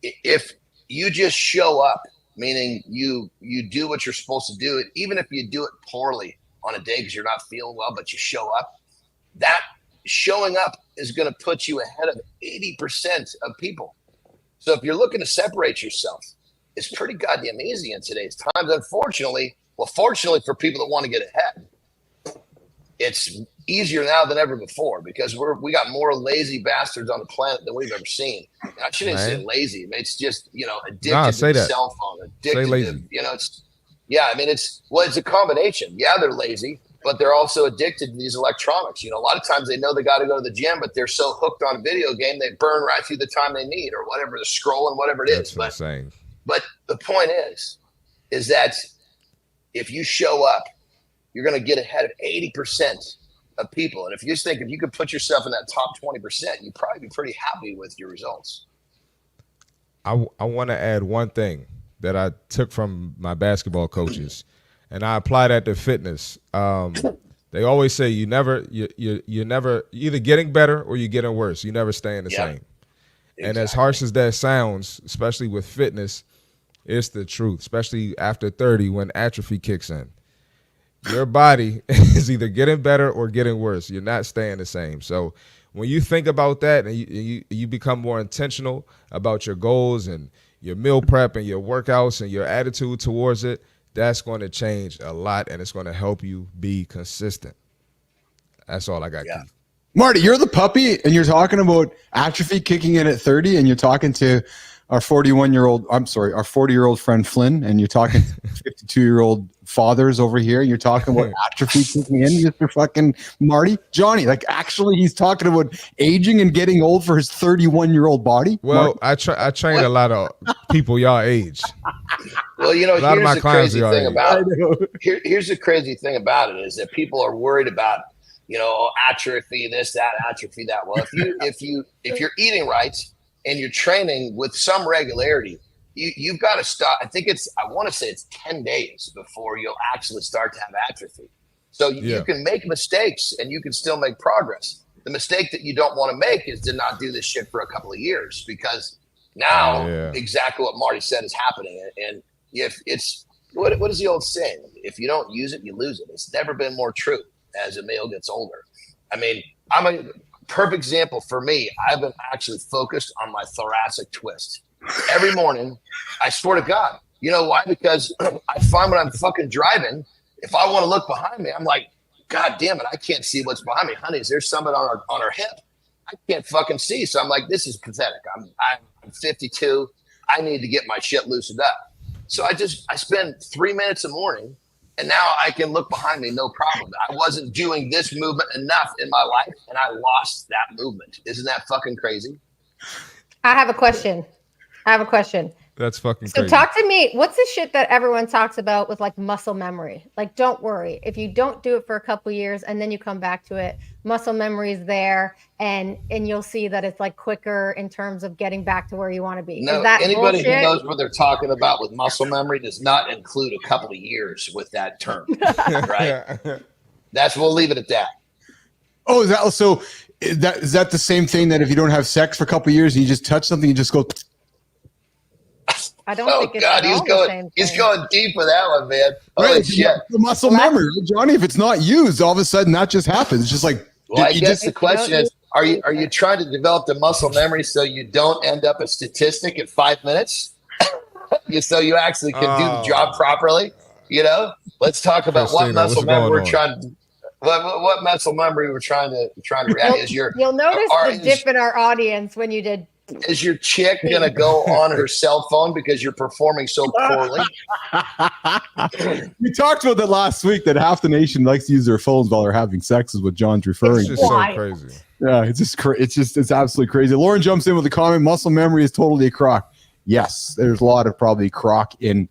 if you just show up, meaning you do what you're supposed to do, even if you do it poorly on a day because you're not feeling well, but you show up, that showing up is going to put you ahead of 80% of people. So if you're looking to separate yourself, it's pretty goddamn easy in today's times. Unfortunately, fortunately for people that want to get ahead, it's easier now than ever before, because we got more lazy bastards on the planet than we've ever seen. I shouldn't say lazy. It's just, you know, addicted to the cell phone, addicted to, you know, it's a combination. Yeah, they're lazy, but they're also addicted to these electronics. You know, a lot of times they know they got to go to the gym, but they're so hooked on a video game, they burn right through the time they need or whatever, they're scrolling, whatever it is. But the point is that if you show up, you're going to get ahead of 80% of people. And if you just think, if you could put yourself in that top 20%, you'd probably be pretty happy with your results. I want to add one thing that I took from my basketball coaches, and I apply that to fitness. They always say you're never either getting better or you're getting worse. You never staying the same. Exactly. And as harsh as that sounds, especially with fitness, it's the truth, especially after 30 when atrophy kicks in. Your body is either getting better or getting worse. You're not staying the same. So when you think about that and you become more intentional about your goals and your meal prep and your workouts and your attitude towards it, that's going to change a lot, and it's going to help you be consistent. That's all I got, Keith. Marty, you're the puppy, and you're talking about atrophy kicking in at 30, and you're talking to our 40-year-old friend Flynn, and you're talking to 52-year-old fathers over here. You're talking about atrophy kicking in, Mr. fucking Marty. Johnny, like, actually, he's talking about aging and getting old for his 31-year-old body. Well, I train a lot of people y'all age. Well, you know, here's the crazy thing about it. Here's the crazy thing about it is that people are worried about, you know, atrophy, this, that, atrophy, that. Well, if you're eating right and you're training with some regularity, you've got to stop. I want to say it's 10 days before you'll actually start to have atrophy. So you can make mistakes and you can still make progress. The mistake that you don't want to make is to not do this shit for a couple of years, because now exactly what Marty said is happening. And if it's, what is the old saying? If you don't use it, you lose it. It's never been more true as a male gets older. I mean, I'm a perfect example for me. I've been actually focused on my thoracic twist. Every morning, I swear to God. You know why? Because I find when I'm fucking driving, if I want to look behind me, I'm like, God damn it, I can't see what's behind me. Honey, is there something on our hip? I can't fucking see. So I'm like, this is pathetic. I'm 52. I need to get my shit loosened up. So I spend 3 minutes a morning, and now I can look behind me, no problem. I wasn't doing this movement enough in my life, and I lost that movement. Isn't that fucking crazy? I have a question. That's fucking So crazy. talk to me. What's the shit that everyone talks about with like muscle memory? Like, don't worry. If you don't do it for a couple years and then you come back to it, muscle memory is there, and you'll see that it's like quicker in terms of getting back to where you want to be. No, is that anybody bullshit? who knows what they're talking about with muscle memory does not include a couple of years with that term, right? We'll leave it at that. Oh, is that so? Is that the same thing that if you don't have sex for a couple of years and you just touch something, you just go? I don't think it's at all the same he's thing. going deep with that one, man. Holy Right, shit. the muscle memory, Johnny. If it's not used, all of a sudden that just happens. It's just like. Well, I guess the question is, are you trying to develop the muscle memory so you don't end up a statistic at 5 minutes? So you actually can do the job properly? You know? Let's talk about what muscle memory we're trying to what muscle memory we're trying to react. You'll notice the dip in our audience when you did. Is your chick gonna go on her cell phone because you're performing so poorly? We talked about that last week, that half the nation likes to use their phones while they're having sex, is what John's referring It's to. just so crazy. Yeah, it's absolutely crazy. Lauren jumps in with a comment: muscle memory is totally a crock. Yes, there's a lot of probably crock in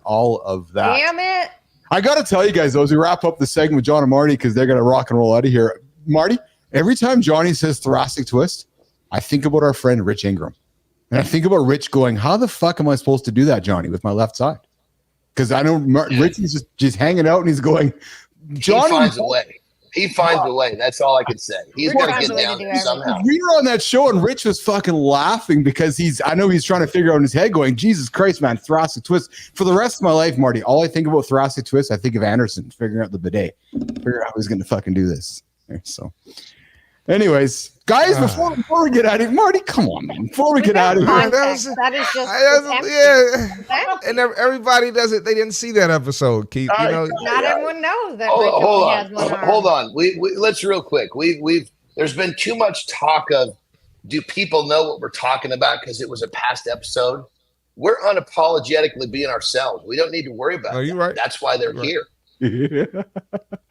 all of that. Damn it. I got to tell you guys, though, as we wrap up the segment with John and Marty, because they're going to rock and roll out of here. Marty, every time Johnny says thoracic twist, I think about our friend Rich Ingram. And I think about Rich going, how the fuck am I supposed to do that, Johnny, with my left side? Because I know Rich is just hanging out and he's going, Johnny. He finds a way. He finds a way. That's all I can say. He's going to get down there somehow. We were on that show and Rich was fucking laughing because I know he's trying to figure out in his head going, Jesus Christ, man, thoracic twist. For the rest of my life, Marty, all I think about thoracic twist, I think of Anderson figuring out the bidet. Figure out how he's going to fucking do this. So anyways, guys, before we get out of here, Marty, come on, man. Before we get out of here. That is just and everybody doesn't. They didn't see that episode, Keith. You know, not everyone knows that. Hold on. We let's real quick. There's been too much talk of, do people know what we're talking about because it was a past episode? We're unapologetically being ourselves. We don't need to worry about it. Right. That's why they're here.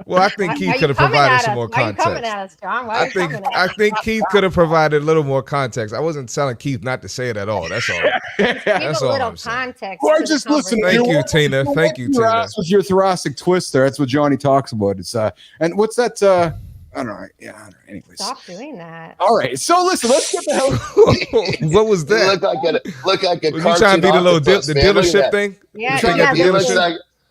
Well, I think Keith could have provided some more context. I think Keith could have provided a little more context. I wasn't telling Keith not to say it at all. That's all. That's all. Little context. Or just listen. Thank you, Tina. Thank you, Tina. With your thoracic twist there, that's what Johnny talks about. It's and what's that? I don't know. Yeah, I don't know. Anyways, stop doing that. All right. So listen, let's get the hell. What was that? Look like a. Was you trying to be the little dealership thing? Yeah,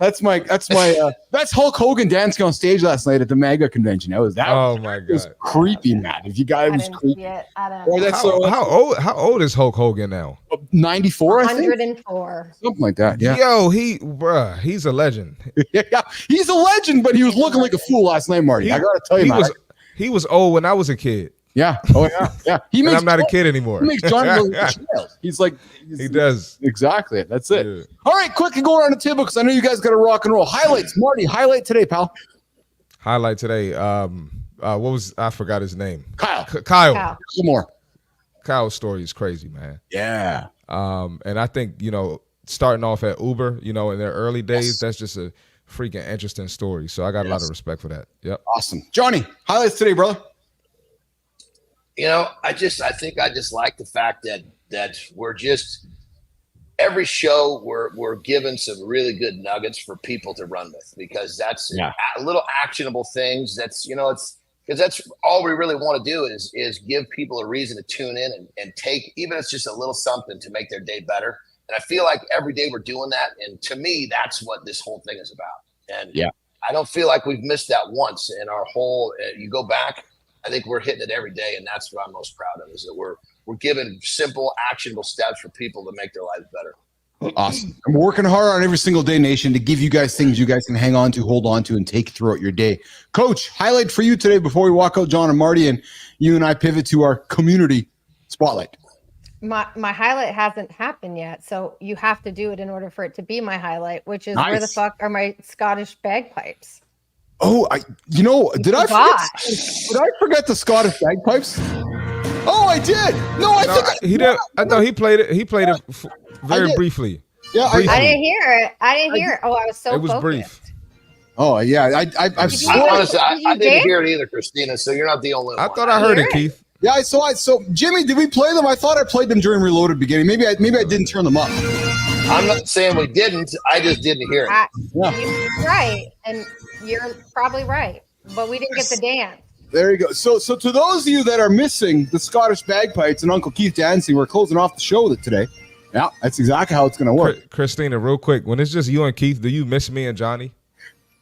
That's Hulk Hogan dancing on stage last night at the MAGA convention. Oh my God, it was creepy, man. If you guys, was creepy. How old is Hulk Hogan now? 94, I think. 104. Something like that. Yeah. Yo, he's a legend. Yeah, he's a legend, but he was looking like a fool last night, Marty. I gotta tell you, he was old when I was a kid. Yeah. Oh yeah. Yeah. I'm not a kid anymore. He makes Johnny look like a child. He's like, he does exactly. That's it. Yeah. All right, quickly go around the table because I know you guys got to rock and roll. Highlights, Marty. Highlight today, pal. Highlight today. I forgot his name. Kyle. Kyle. Some more. Kyle's story is crazy, man. Yeah. And I think, starting off at Uber, in their early days, that's just a freaking interesting story. So I got a lot of respect for that. Yep. Awesome. Johnny, highlights today, brother. I think I just like the fact that we're just every show we're given some really good nuggets for people to run with, because that's little actionable things. That's it's because that's all we really want to do is give people a reason to tune in and take, even if it's just a little something to make their day better. And I feel like every day we're doing that. And to me, that's what this whole thing is about. And I don't feel like we've missed that once in our whole, you go back, I think we're hitting it every day. And that's what I'm most proud of, is that we're giving simple, actionable steps for people to make their lives better. Awesome. I'm working hard on every single day, nation, to give you guys things you guys can hang on to, hold on to, and take throughout your day. Coach, highlight for you today before we walk out, John and Marty, and you and I pivot to our community spotlight. My highlight hasn't happened yet, so you have to do it in order for it to be my highlight, which is where the fuck are my Scottish bagpipes? Oh, did I forget the Scottish bagpipes? Oh, I did. No, I think he did. I thought he played it. He played it very briefly. Yeah, I didn't hear it. Oh, I was so. It was focused. brief. Oh yeah, I've honestly, I didn't hear it either, Christina. So you're not the only one. I thought I heard it, Keith. Yeah, so Jimmy, did we play them? I thought I played them during Reloaded beginning. Maybe I didn't turn them up. I'm not saying we didn't. I just didn't hear it. You're right, and you're probably right, but we didn't get the dance. There you go. So to those of you that are missing the Scottish bagpipes and Uncle Keith dancing, we're closing off the show with it today. Yeah, that's exactly how it's going to work. Christina, real quick, when it's just you and Keith, do you miss me and Johnny?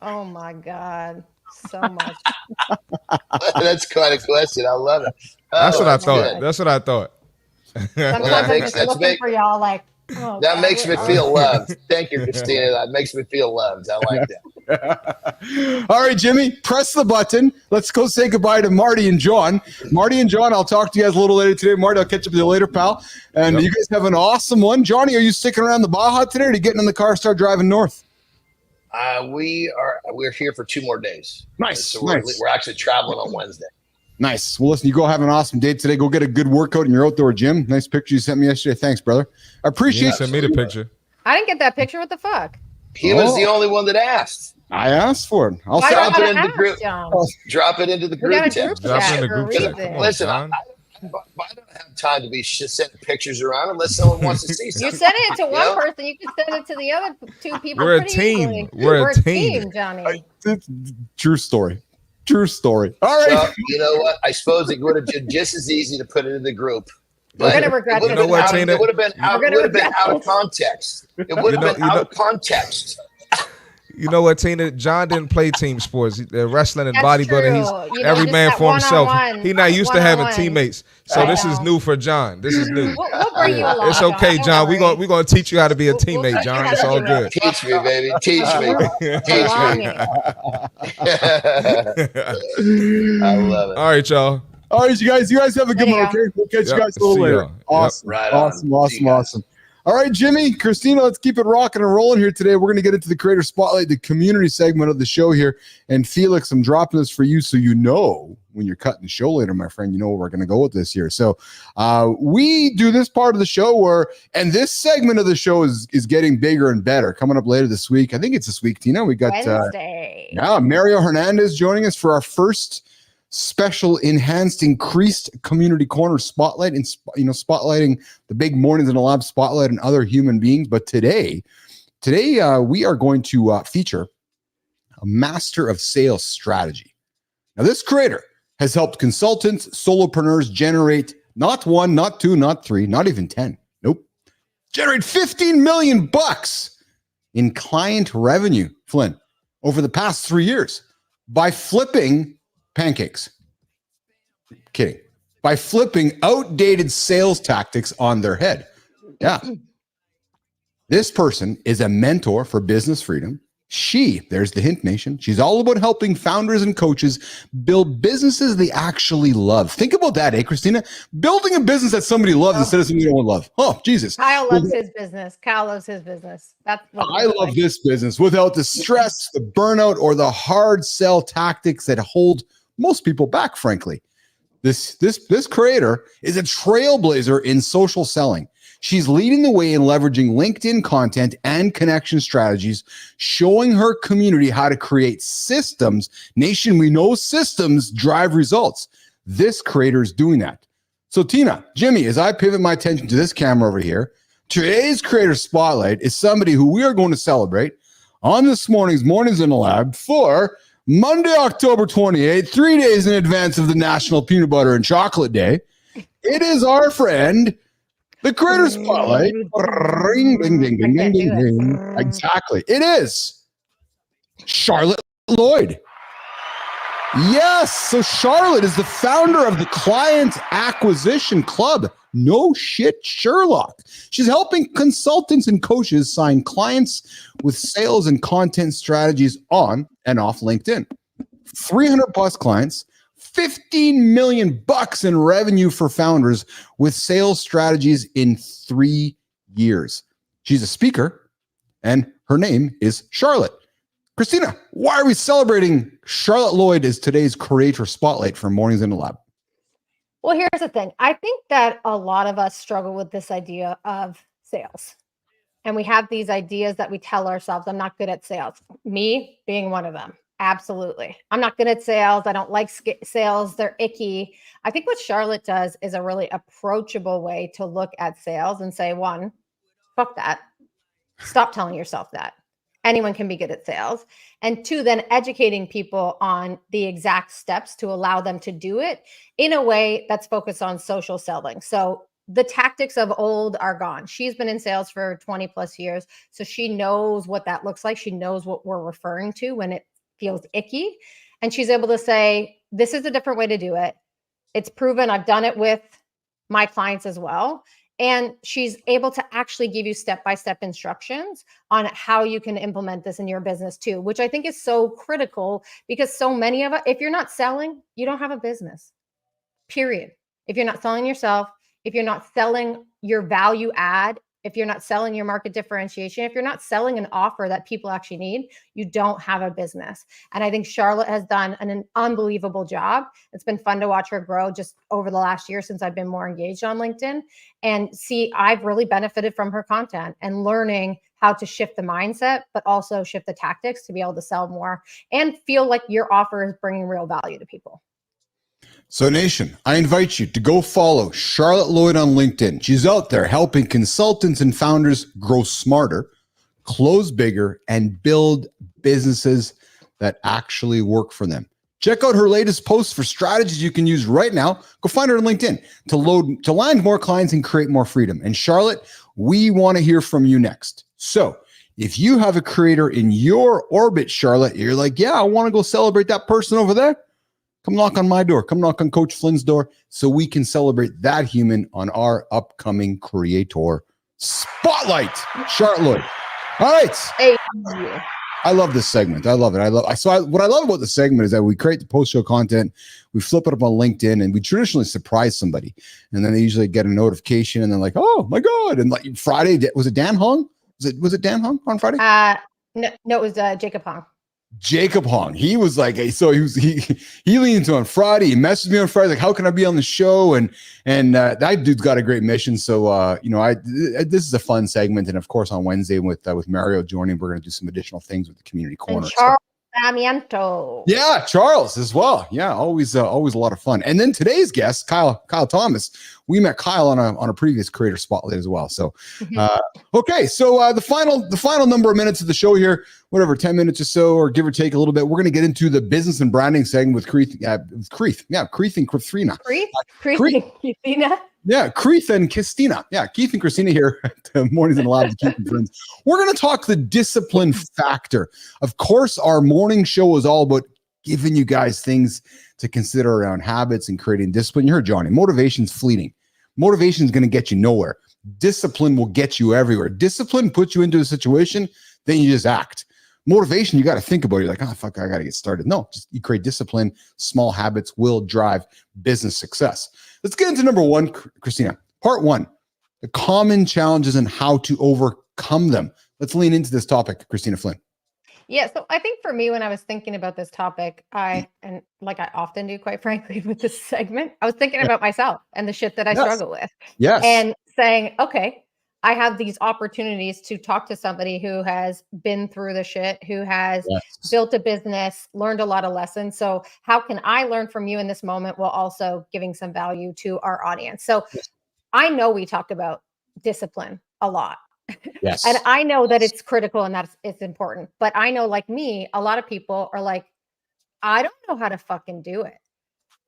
Oh my God, so much. That's quite a question. I love it. That's what I thought. Good. That's what I thought. Sometimes I'm just looking for y'all like. Oh, that God, makes me feel loved. Thank you, Christina. That makes me feel loved. I like that. All right, Jimmy, press the button. Let's go say goodbye to Marty and John. Marty and John, I'll talk to you guys a little later today. Marty, I'll catch up with you later, pal. And you guys have an awesome one. Johnny, are you sticking around the Baja today, or are you getting in the car, start driving north? We're here for 2 more days. Nice. So we're actually traveling on Wednesday. Nice. Well, listen, you go have an awesome day today. Go get a good workout in your outdoor gym. Nice picture you sent me yesterday. Thanks, brother. I appreciate it. Send me the picture. I didn't get that picture. What the fuck? He was the only one that asked. I asked for it. I'll drop it into the group. Drop it into the group chat. Drop it in the group chat. Listen, I don't have time to be sending pictures around unless someone wants to see something. You send it to one person, you can send it to the other 2 people. We're a team. Easily. We're a team, Johnny. True story. True story. All right. Well, you know what? I suppose it would have been just as easy to put it in the group. We're going to regret it. It would have been out of context. It would have been out of context. You know what, Tina? John didn't play team sports. Wrestling and bodybuilding. He's every man just for himself. He's not used to having one-on-one. teammates. So this is new for John. This is new. We'll bring you along. It's okay, John. We're gonna teach you how to be a teammate, John. It's all good. Teach me, baby. Teach me. Teach me. I love it. All right, y'all. All right, you guys have a good one, okay? We'll catch you guys a little later. Awesome. Right Awesome. All right, Jimmy, Christina, let's keep it rocking and rolling here today. We're going to get into the Creator Spotlight, the community segment of the show here. And Felix, I'm dropping this for you so you know when you're cutting the show later, my friend, you know where we're going to go with this here. So we do this part of the show and this segment of the show is getting bigger and better. Coming up later this week. I think it's this week, Tina. We got Wednesday. Mario Hernandez joining us for our first special enhanced increased community corner spotlight and spotlighting the big mornings in the lab spotlight and other human beings. But today we are going to feature a master of sales strategy. Now this creator has helped consultants, solopreneurs generate not 1, not 2, not 3, not even 10. Nope. Generate 15 million bucks in client revenue, Flynn, over the past 3 years by flipping pancakes. Kidding. By flipping outdated sales tactics on their head. Yeah. This person is a mentor for business freedom. There's the hint, nation. She's all about helping founders and coaches build businesses they actually love. Think about that, Christina? Building a business that somebody loves instead of somebody you don't love. Oh, Jesus. Kyle loves his business. Kyle loves his business. That's what I love this business without the stress, the burnout, or the hard sell tactics that hold most people back, frankly. This creator is a trailblazer in social selling. She's leading the way in leveraging LinkedIn content and connection strategies, showing her community how to create systems. Nation, we know systems drive results. This creator is doing that. So Tina, Jimmy, as I pivot my attention to this camera over here, today's creator spotlight is somebody who we are going to celebrate on this morning's Mornings in the Lab for Monday, October 28th, 3 days in advance of the National Peanut Butter and Chocolate Day. It is our friend, the Creator Spotlight. Ring, ding, ding, ding, ding, ding, ding. Exactly. It is Charlotte Lloyd. Yes. So Charlotte is the founder of the Client Acquisition Club. No shit, Sherlock. She's helping consultants and coaches sign clients with sales and content strategies on and off LinkedIn. 300 plus clients, 15 million bucks in revenue for founders with sales strategies in 3 years. She's a speaker, and her name is Charlotte. Christina, why are we celebrating Charlotte Lloyd as today's creator spotlight for Mornings in the Lab? Well, here's the thing. I think that a lot of us struggle with this idea of sales. And we have these ideas that we tell ourselves, I'm not good at sales. Me being one of them. Absolutely. I'm not good at sales. I don't like sales. They're icky. I think what Charlotte does is a really approachable way to look at sales and say, one, fuck that. Stop telling yourself that. Anyone can be good at sales. And two, then educating people on the exact steps to allow them to do it in a way that's focused on social selling. So the tactics of old are gone. She's been in sales for 20 plus years. So she knows what that looks like. She knows what we're referring to when it feels icky. And she's able to say, this is a different way to do it. It's proven. I've done it with my clients as well. And she's able to actually give you step-by-step instructions on how you can implement this in your business too, which I think is so critical because so many of us, if you're not selling, you don't have a business, period. If you're not selling yourself, if you're not selling your value add, if you're not selling your market differentiation, if you're not selling an offer that people actually need, you don't have a business. And I think Charlotte has done an unbelievable job. It's been fun to watch her grow just over the last year since I've been more engaged on LinkedIn. And see, I've really benefited from her content and learning how to shift the mindset, but also shift the tactics to be able to sell more and feel like your offer is bringing real value to people. So Nation, I invite you to go follow Charlotte Lloyd on LinkedIn. She's out there helping consultants and founders grow smarter, close bigger, and build businesses that actually work for them. Check out her latest posts for strategies you can use right now. Go find her on LinkedIn to land more clients and create more freedom. And Charlotte, we want to hear from you next. So if you have a creator in your orbit, Charlotte, you're like, yeah, I want to go celebrate that person over there. Come knock on my door. Come knock on Coach Flynn's door so we can celebrate that human on our upcoming Creator Spotlight. Charlotte Lloyd. All right. Hey. I love this segment. I love it. What I love about the segment is that we create the post-show content, we flip it up on LinkedIn, and we traditionally surprise somebody. And then they usually get a notification, and they're like, oh, my God. And like Friday, was it Dan Hong? Was it Dan Hong on Friday? No, it was Jacob Hong. Jacob Hong. He was like, so he leaned into on Friday. He messaged me on Friday, like, how can I be on the show? And that dude's got a great mission. So, this is a fun segment. And of course, on Wednesday with Mario joining, we're going to do some additional things with the community corner. And Charles Sarmiento. Yeah, Charles as well. Yeah, always a lot of fun. And then today's guest, Kyle Thomas. We met Kyle on a previous creator spotlight as well. So, okay. So the final number of minutes of the show here, whatever, 10 minutes or so, or give or take a little bit. We're going to get into the business and branding segment with Keith. Keith and Christina. Keith and Christina. Yeah, Keith and Christina. Yeah, Keith and Christina here at Mornings in the Lab with Keith and Friends. We're going to talk the discipline factor. Of course, our morning show is all about giving you guys things to consider around habits and creating discipline. You heard Johnny, motivation's fleeting. Motivation is going to get you nowhere. Discipline will get you everywhere. Discipline puts you into a situation, then you just act. Motivation, you got to think about it. You're like, oh, fuck, I got to get started. No, just you create discipline. Small habits will drive business success. Let's get into number one, Christina. Part one, the common challenges and how to overcome them. Let's lean into this topic, Christina Flynn. Yeah, so I think for me, when I was thinking about this topic, and like I often do, quite frankly, with this segment, I was thinking about myself and the shit that I struggle with. Yes. And saying, okay, I have these opportunities to talk to somebody who has been through the shit, who has built a business, learned a lot of lessons. So how can I learn from you in this moment while also giving some value to our audience? So I know we talk about discipline a lot. Yes. And I know that it's critical and that it's important. But I know, like me, a lot of people are like, I don't know how to fucking do it.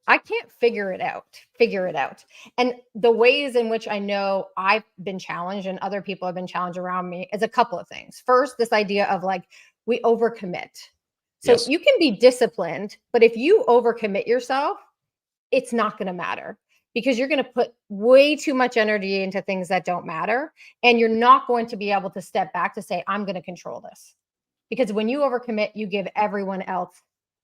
I can't figure it out. And the ways in which I know I've been challenged and other people have been challenged around me is a couple of things. First, this idea of like, we overcommit. So you can be disciplined, but if you overcommit yourself, it's not going to matter, because you're going to put way too much energy into things that don't matter. And you're not going to be able to step back to say, I'm going to control this. Because when you overcommit, you give everyone else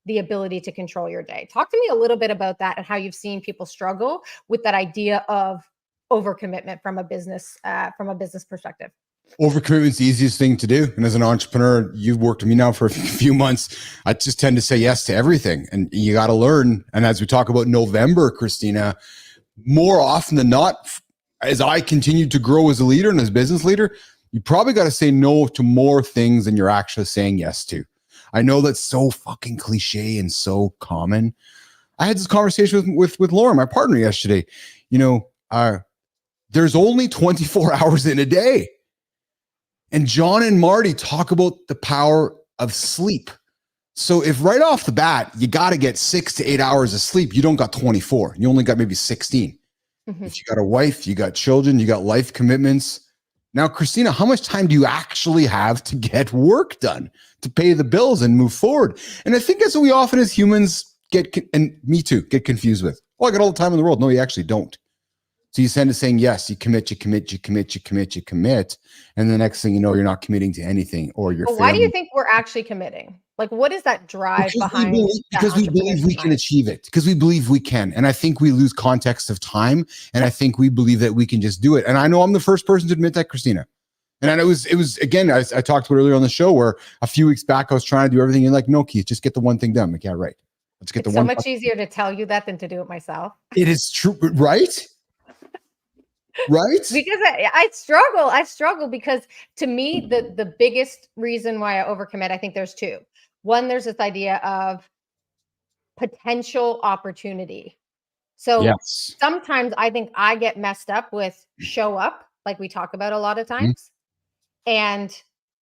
the ability to control your day. Talk to me a little bit about that and how you've seen people struggle with that idea of overcommitment from a business perspective. Overcommitment is the easiest thing to do. And as an entrepreneur, you've worked with me now for a few months. I just tend to say yes to everything. And you got to learn. And as we talk about November, Christina, more often than not, as I continue to grow as a leader and as a business leader, you probably got to say no to more things than you're actually saying yes to. I know that's so fucking cliche and so common. I had this conversation with Lauren, my partner, yesterday. There's only 24 hours in a day. And John and Marty talk about the power of sleep. So if right off the bat, you got to get 6 to 8 hours of sleep, you don't got 24. You only got maybe 16. Mm-hmm. If you got a wife, you got children, you got life commitments. Now, Christina, how much time do you actually have to get work done, to pay the bills and move forward? And I think that's what we often as humans and me too, get confused with. Oh, I got all the time in the world. No, you actually don't. So you tend to saying yes, you commit. And the next thing you know, you're not committing to anything, or you're. Why do you think we're actually committing? Like, what is that drive behind? Because we believe we can achieve it. Because we believe we can. And I think we lose context of time. And I think we believe that we can just do it. And I know I'm the first person to admit that, Christina. And it was again, I talked about earlier on the show where a few weeks back, I was trying to do everything. And like, no, Keith, just get the one thing done. Like, yeah, right. Let's get it's so much easier to tell you that than to do it myself. It is true, right? Right? Because I struggle because to me, the biggest reason why I overcommit, I think there's two. One, there's this idea of potential opportunity. So sometimes I think I get messed up with show up, like we talk about a lot of times, and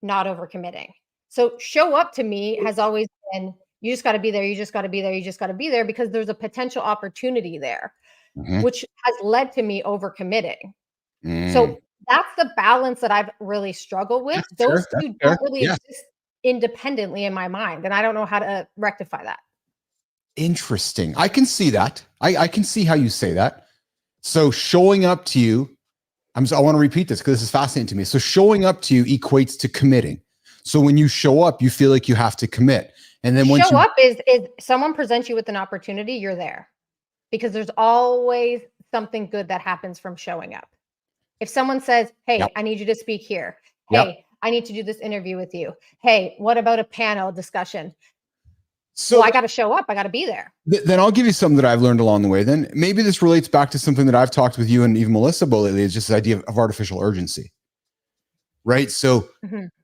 not overcommitting. So show up to me has always been, you just got to be there. You just got to be there. You just got to be there, because there's a potential opportunity there. Which has led to me overcommitting. So that's the balance that I've really struggled with. Those two don't really exist independently in my mind. And I don't know how to rectify that. Interesting. I can see that. I can see how you say that. So showing up to you, I want to repeat this because this is fascinating to me. So showing up to you equates to committing. So when you show up, you feel like you have to commit. And then when show up is someone presents you with an opportunity, you're there. Because there's always something good that happens from showing up. If someone says, hey, I need you to speak here. Hey, I need to do this interview with you. Hey, what about a panel discussion? So I got to show up. I got to be there. Then I'll give you something that I've learned along the way. Then maybe this relates back to something that I've talked with you and even Melissa about lately. Is just the idea of artificial urgency, right? So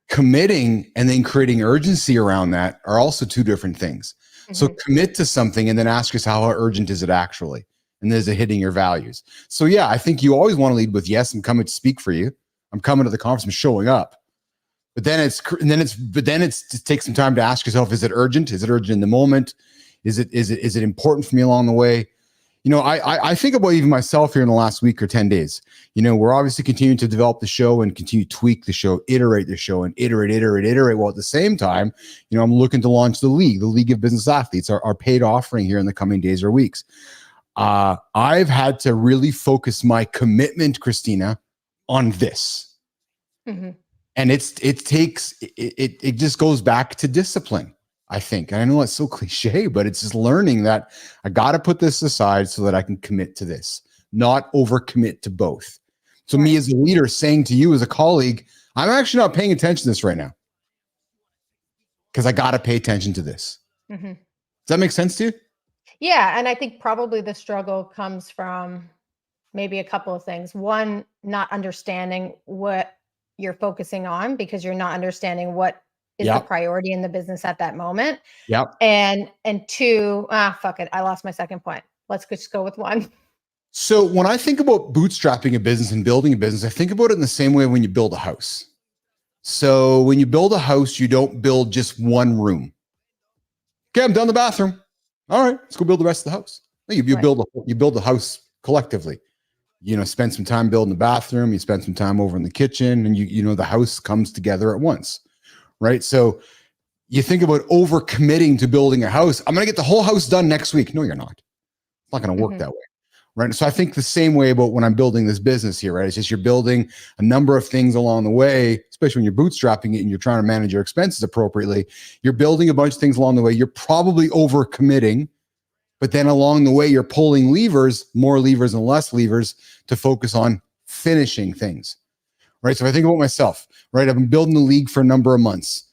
committing and then creating urgency around that are also two different things. So commit to something and then ask yourself, how urgent is it actually? And is it hitting your values? So yeah, I think you always want to lead with, yes, I'm coming to speak for you. I'm coming to the conference, I'm showing up. But then it's to take some time to ask yourself, is it urgent? Is it urgent in the moment? Is it important for me along the way? I think about even myself here in the last week or 10 days. We're obviously continuing to develop the show and continue to tweak the show, iterate the show, and iterate. Well, at the same time, I'm looking to launch the League of Business Athletes, our paid offering here in the coming days or weeks. I've had to really focus my commitment, Christina, on this. And it just goes back to discipline. I think, and I know it's so cliche, but it's just learning that I got to put this aside so that I can commit to this, not overcommit to both. So me as a leader saying to you as a colleague, I'm actually not paying attention to this right now. because I got to pay attention to this. Mm-hmm. Does that make sense to you? Yeah. And I think probably the struggle comes from maybe a couple of things. One, not understanding what you're focusing on because you're not understanding what is the priority in the business at that moment. Yep. And two, fuck it. I lost my second point. Let's just go with one. So when I think about bootstrapping a business and building a business, I think about it in the same way when you build a house. So when you build a house, you don't build just one room. Okay, I'm done the bathroom. All right, let's go build the rest of the house. No, you build the house collectively. You know, spend some time building the bathroom, you spend some time over in the kitchen, and you know the house comes together at once, right? So you think about overcommitting to building a house. I'm going to get the whole house done next week. No, you're not. It's not going to work that way, right? So I think the same way about when I'm building this business here, right? It's just you're building a number of things along the way, especially when you're bootstrapping it and you're trying to manage your expenses appropriately. You're building a bunch of things along the way. You're probably overcommitting. But then along the way, you're pulling levers, more levers and less levers to focus on finishing things, right? So if I think about myself, right? I've been building the league for a number of months.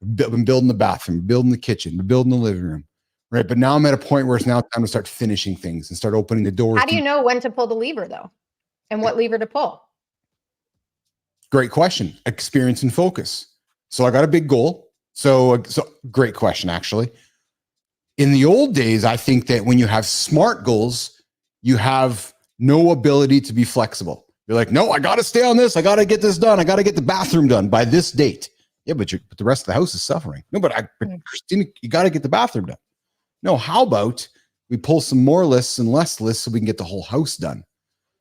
I've been building the bathroom, building the kitchen, building the living room, right? But now I'm at a point where it's now time to start finishing things and start opening the doors. How do you know when to pull the lever though? And what lever to pull? Great question. Experience and focus. So I got a big goal. So great question, actually. In the old days, I think that when you have SMART goals, you have no ability to be flexible. You're like, no, I got to stay on this. I got to get this done. I got to get the bathroom done by this date. Yeah, but the rest of the house is suffering. No, but Christina, you got to get the bathroom done. No, how about we pull some more lists and less lists so we can get the whole house done?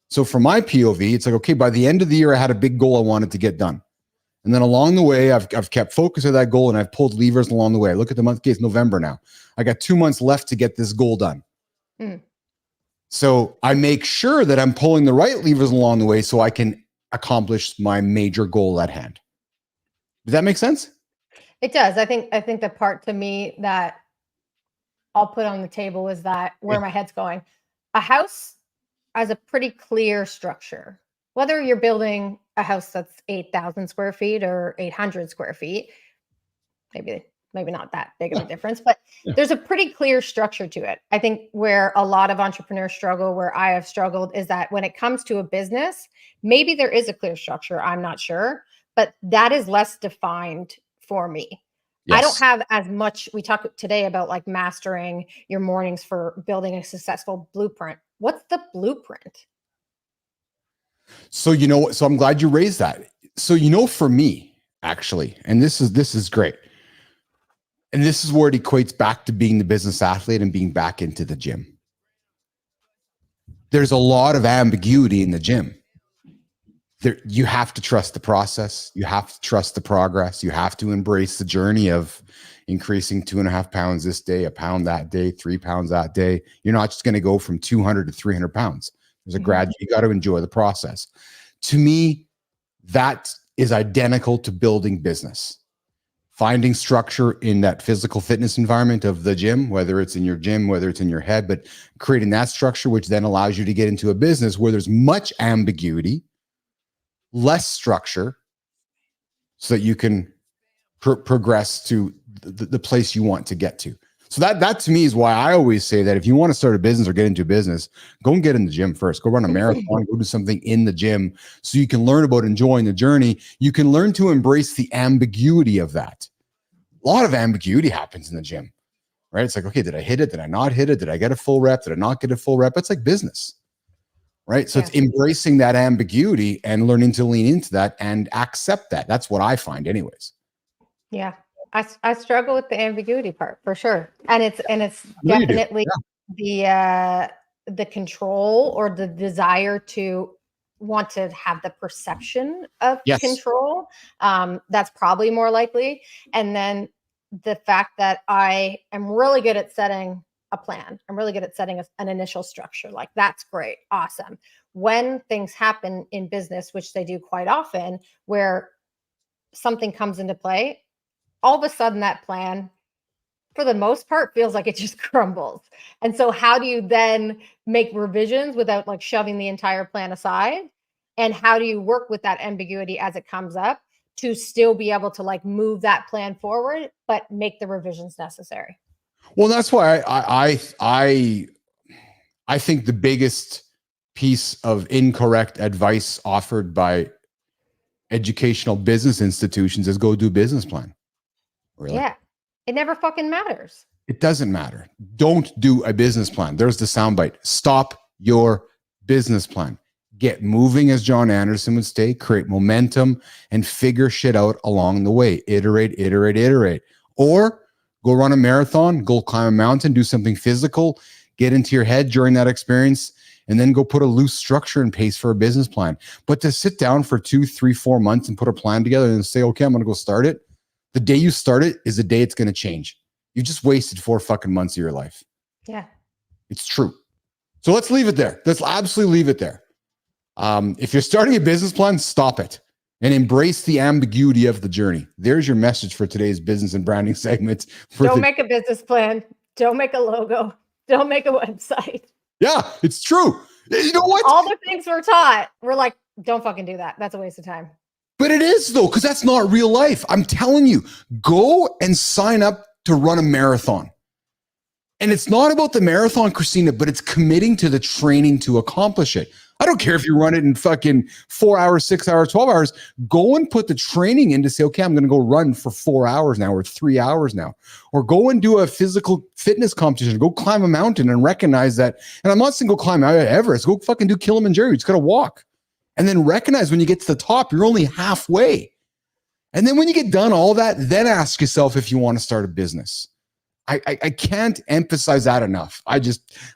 So for my POV, it's like, okay, by the end of the year, I had a big goal I wanted to get done. And then along the way, I've kept focus on that goal and I've pulled levers along the way. I look at the month case, November now. I got 2 months left to get this goal done. So I make sure that I'm pulling the right levers along the way so I can accomplish my major goal at hand. Does that make sense? It does. I think the part to me that I'll put on the table is that where my head's going. A house has a pretty clear structure. Whether you're building a house that's 8,000 square feet or 800 square feet, maybe not that big of a difference, but there's a pretty clear structure to it. I think where a lot of entrepreneurs struggle, where I have struggled, is that when it comes to a business, maybe there is a clear structure, I'm not sure, but that is less defined for me. Yes. I don't have as much. We talked today about like mastering your mornings for building a successful blueprint. What's the blueprint? So, so I'm glad you raised that. So, for me, actually, and this is great. And this is where it equates back to being the business athlete and being back into the gym. There's a lot of ambiguity in the gym. You have to trust the process. You have to trust the progress. You have to embrace the journey of increasing 2.5 pounds this day, 1 pound that day, 3 pounds that day. You're not just going to go from 200 to 300 pounds. There's a graduate. You got to enjoy the process. To me, that is identical to building business. Finding structure in that physical fitness environment of the gym, whether it's in your gym, whether it's in your head, but creating that structure, which then allows you to get into a business where there's much ambiguity, less structure, so that you can progress to the place you want to get to. So that to me is why I always say that if you want to start a business or get into a business, go and get in the gym first. Go run a marathon, go do something in the gym so you can learn about enjoying the journey. You can learn to embrace the ambiguity of that. A lot of ambiguity happens in the gym, right? It's like, okay, did I hit it? Did I not hit it? Did I get a full rep? Did I not get a full rep? It's like business, right? So it's embracing that ambiguity and learning to lean into that and accept that. That's what I find anyways. Yeah. I struggle with the ambiguity part for sure. And it's definitely the control or the desire to want to have the perception of control. That's probably more likely. And then the fact that I am really good at setting a plan. I'm really good at setting an initial structure. Like, that's great. Awesome. When things happen in business, which they do quite often, where something comes into play, all of a sudden that plan, for the most part, feels like it just crumbles. And so how do you then make revisions without like shoving the entire plan aside? And how do you work with that ambiguity as it comes up to still be able to like move that plan forward, but make the revisions necessary. Well, that's why I think the biggest piece of incorrect advice offered by educational business institutions is go do a business plan. Really? Yeah. It never fucking matters. It doesn't matter. Don't do a business plan. There's the soundbite. Stop your business plan. Get moving, as John Anderson would say, create momentum and figure shit out along the way. Iterate, iterate, iterate. Or go run a marathon, go climb a mountain, do something physical, get into your head during that experience, and then go put a loose structure and pace for a business plan. But to sit down for 2, 3, 4 months and put a plan together and say, okay, I'm going to go start it. The day you start it is the day it's going to change. You just wasted 4 fucking months of your life. Yeah. It's true. So let's leave it there. Let's absolutely leave it there. If you're starting a business plan, stop it and embrace the ambiguity of the journey. There's your message for today's business and branding segment. Don't make a business plan. Don't make a logo. Don't make a website. Yeah, it's true. You know what? All the things we're taught, we're like, don't fucking do that. That's a waste of time. But it is, though, because that's not real life. I'm telling you, go and sign up to run a marathon. And it's not about the marathon, Christina, but it's committing to the training to accomplish it. I don't care if you run it in fucking 4 hours, 6 hours, 12 hours. Go and put the training in to say, okay, I'm going to go run for 4 hours now or 3 hours now. Or go and do a physical fitness competition. Go climb a mountain and recognize that. And I'm not saying go climb Everest. Go fucking do Kilimanjaro. You just got to walk. And then recognize when you get to the top, you're only halfway. And then when you get done all that, then ask yourself if you want to start a business. I can't emphasize that enough. I'm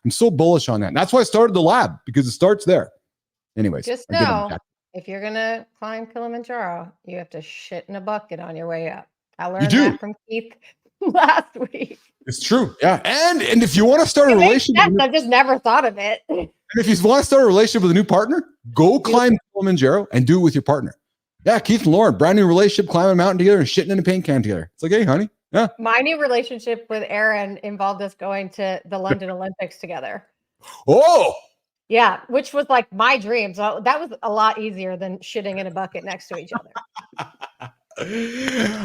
so bullish on that. And that's why I started the lab, because it starts there. Anyways. Just know, if you're going to climb Kilimanjaro, you have to shit in a bucket on your way up. I learned that from Keith last week. It's true. Yeah. And if you want to start a relationship. I just never thought of it. And if you want to start a relationship with a new partner, go climb Kilimanjaro and do it with your partner. Yeah. Keith and Lauren, brand new relationship, climbing a mountain together and shitting in a paint can together. It's like, hey, honey. Yeah. My new relationship with Aaron involved us going to the London Olympics together. Oh, yeah, which was like my dream. So that was a lot easier than shitting in a bucket next to each other.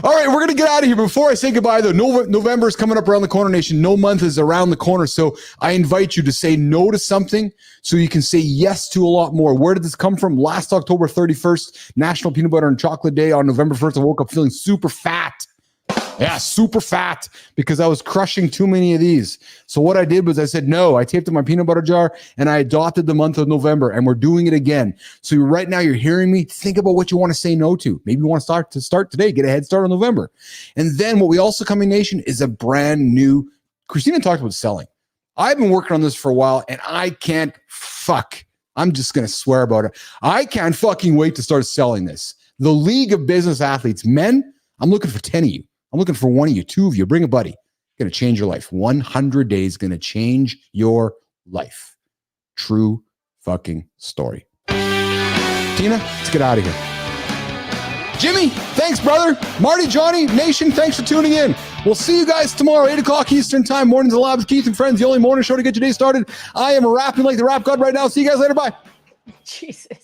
All right, we're going to get out of here. Before I say goodbye, though, November is coming up around the corner, nation. No month is around the corner. So I invite you to say no to something so you can say yes to a lot more. Where did this come from? Last October 31st, National Peanut Butter and Chocolate Day. On November 1st, I woke up feeling super fat. Yeah, super fat because I was crushing too many of these. So what I did was I said, no, I taped in my peanut butter jar and I adopted the month of November and we're doing it again. So right now you're hearing me. Think about what you want to say no to. Maybe you want to start today, get a head start on November. And then what we also coming, nation, is a brand new, Christina talked about selling. I've been working on this for a while and I'm just going to swear about it. I can't fucking wait to start selling this. The League of Business Athletes, men, I'm looking for 10 of you. I'm looking for one of you, 2 of you. Bring a buddy. Going to change your life. 100 days going to change your life. True fucking story. Tina, let's get out of here. Jimmy, thanks, brother. Marty, Johnny, Nation, thanks for tuning in. We'll see you guys tomorrow, 8 o'clock Eastern time. Mornings of Labs, Keith and Friends, the only morning show to get your day started. I am rapping like the rap god right now. See you guys later. Bye. Jesus.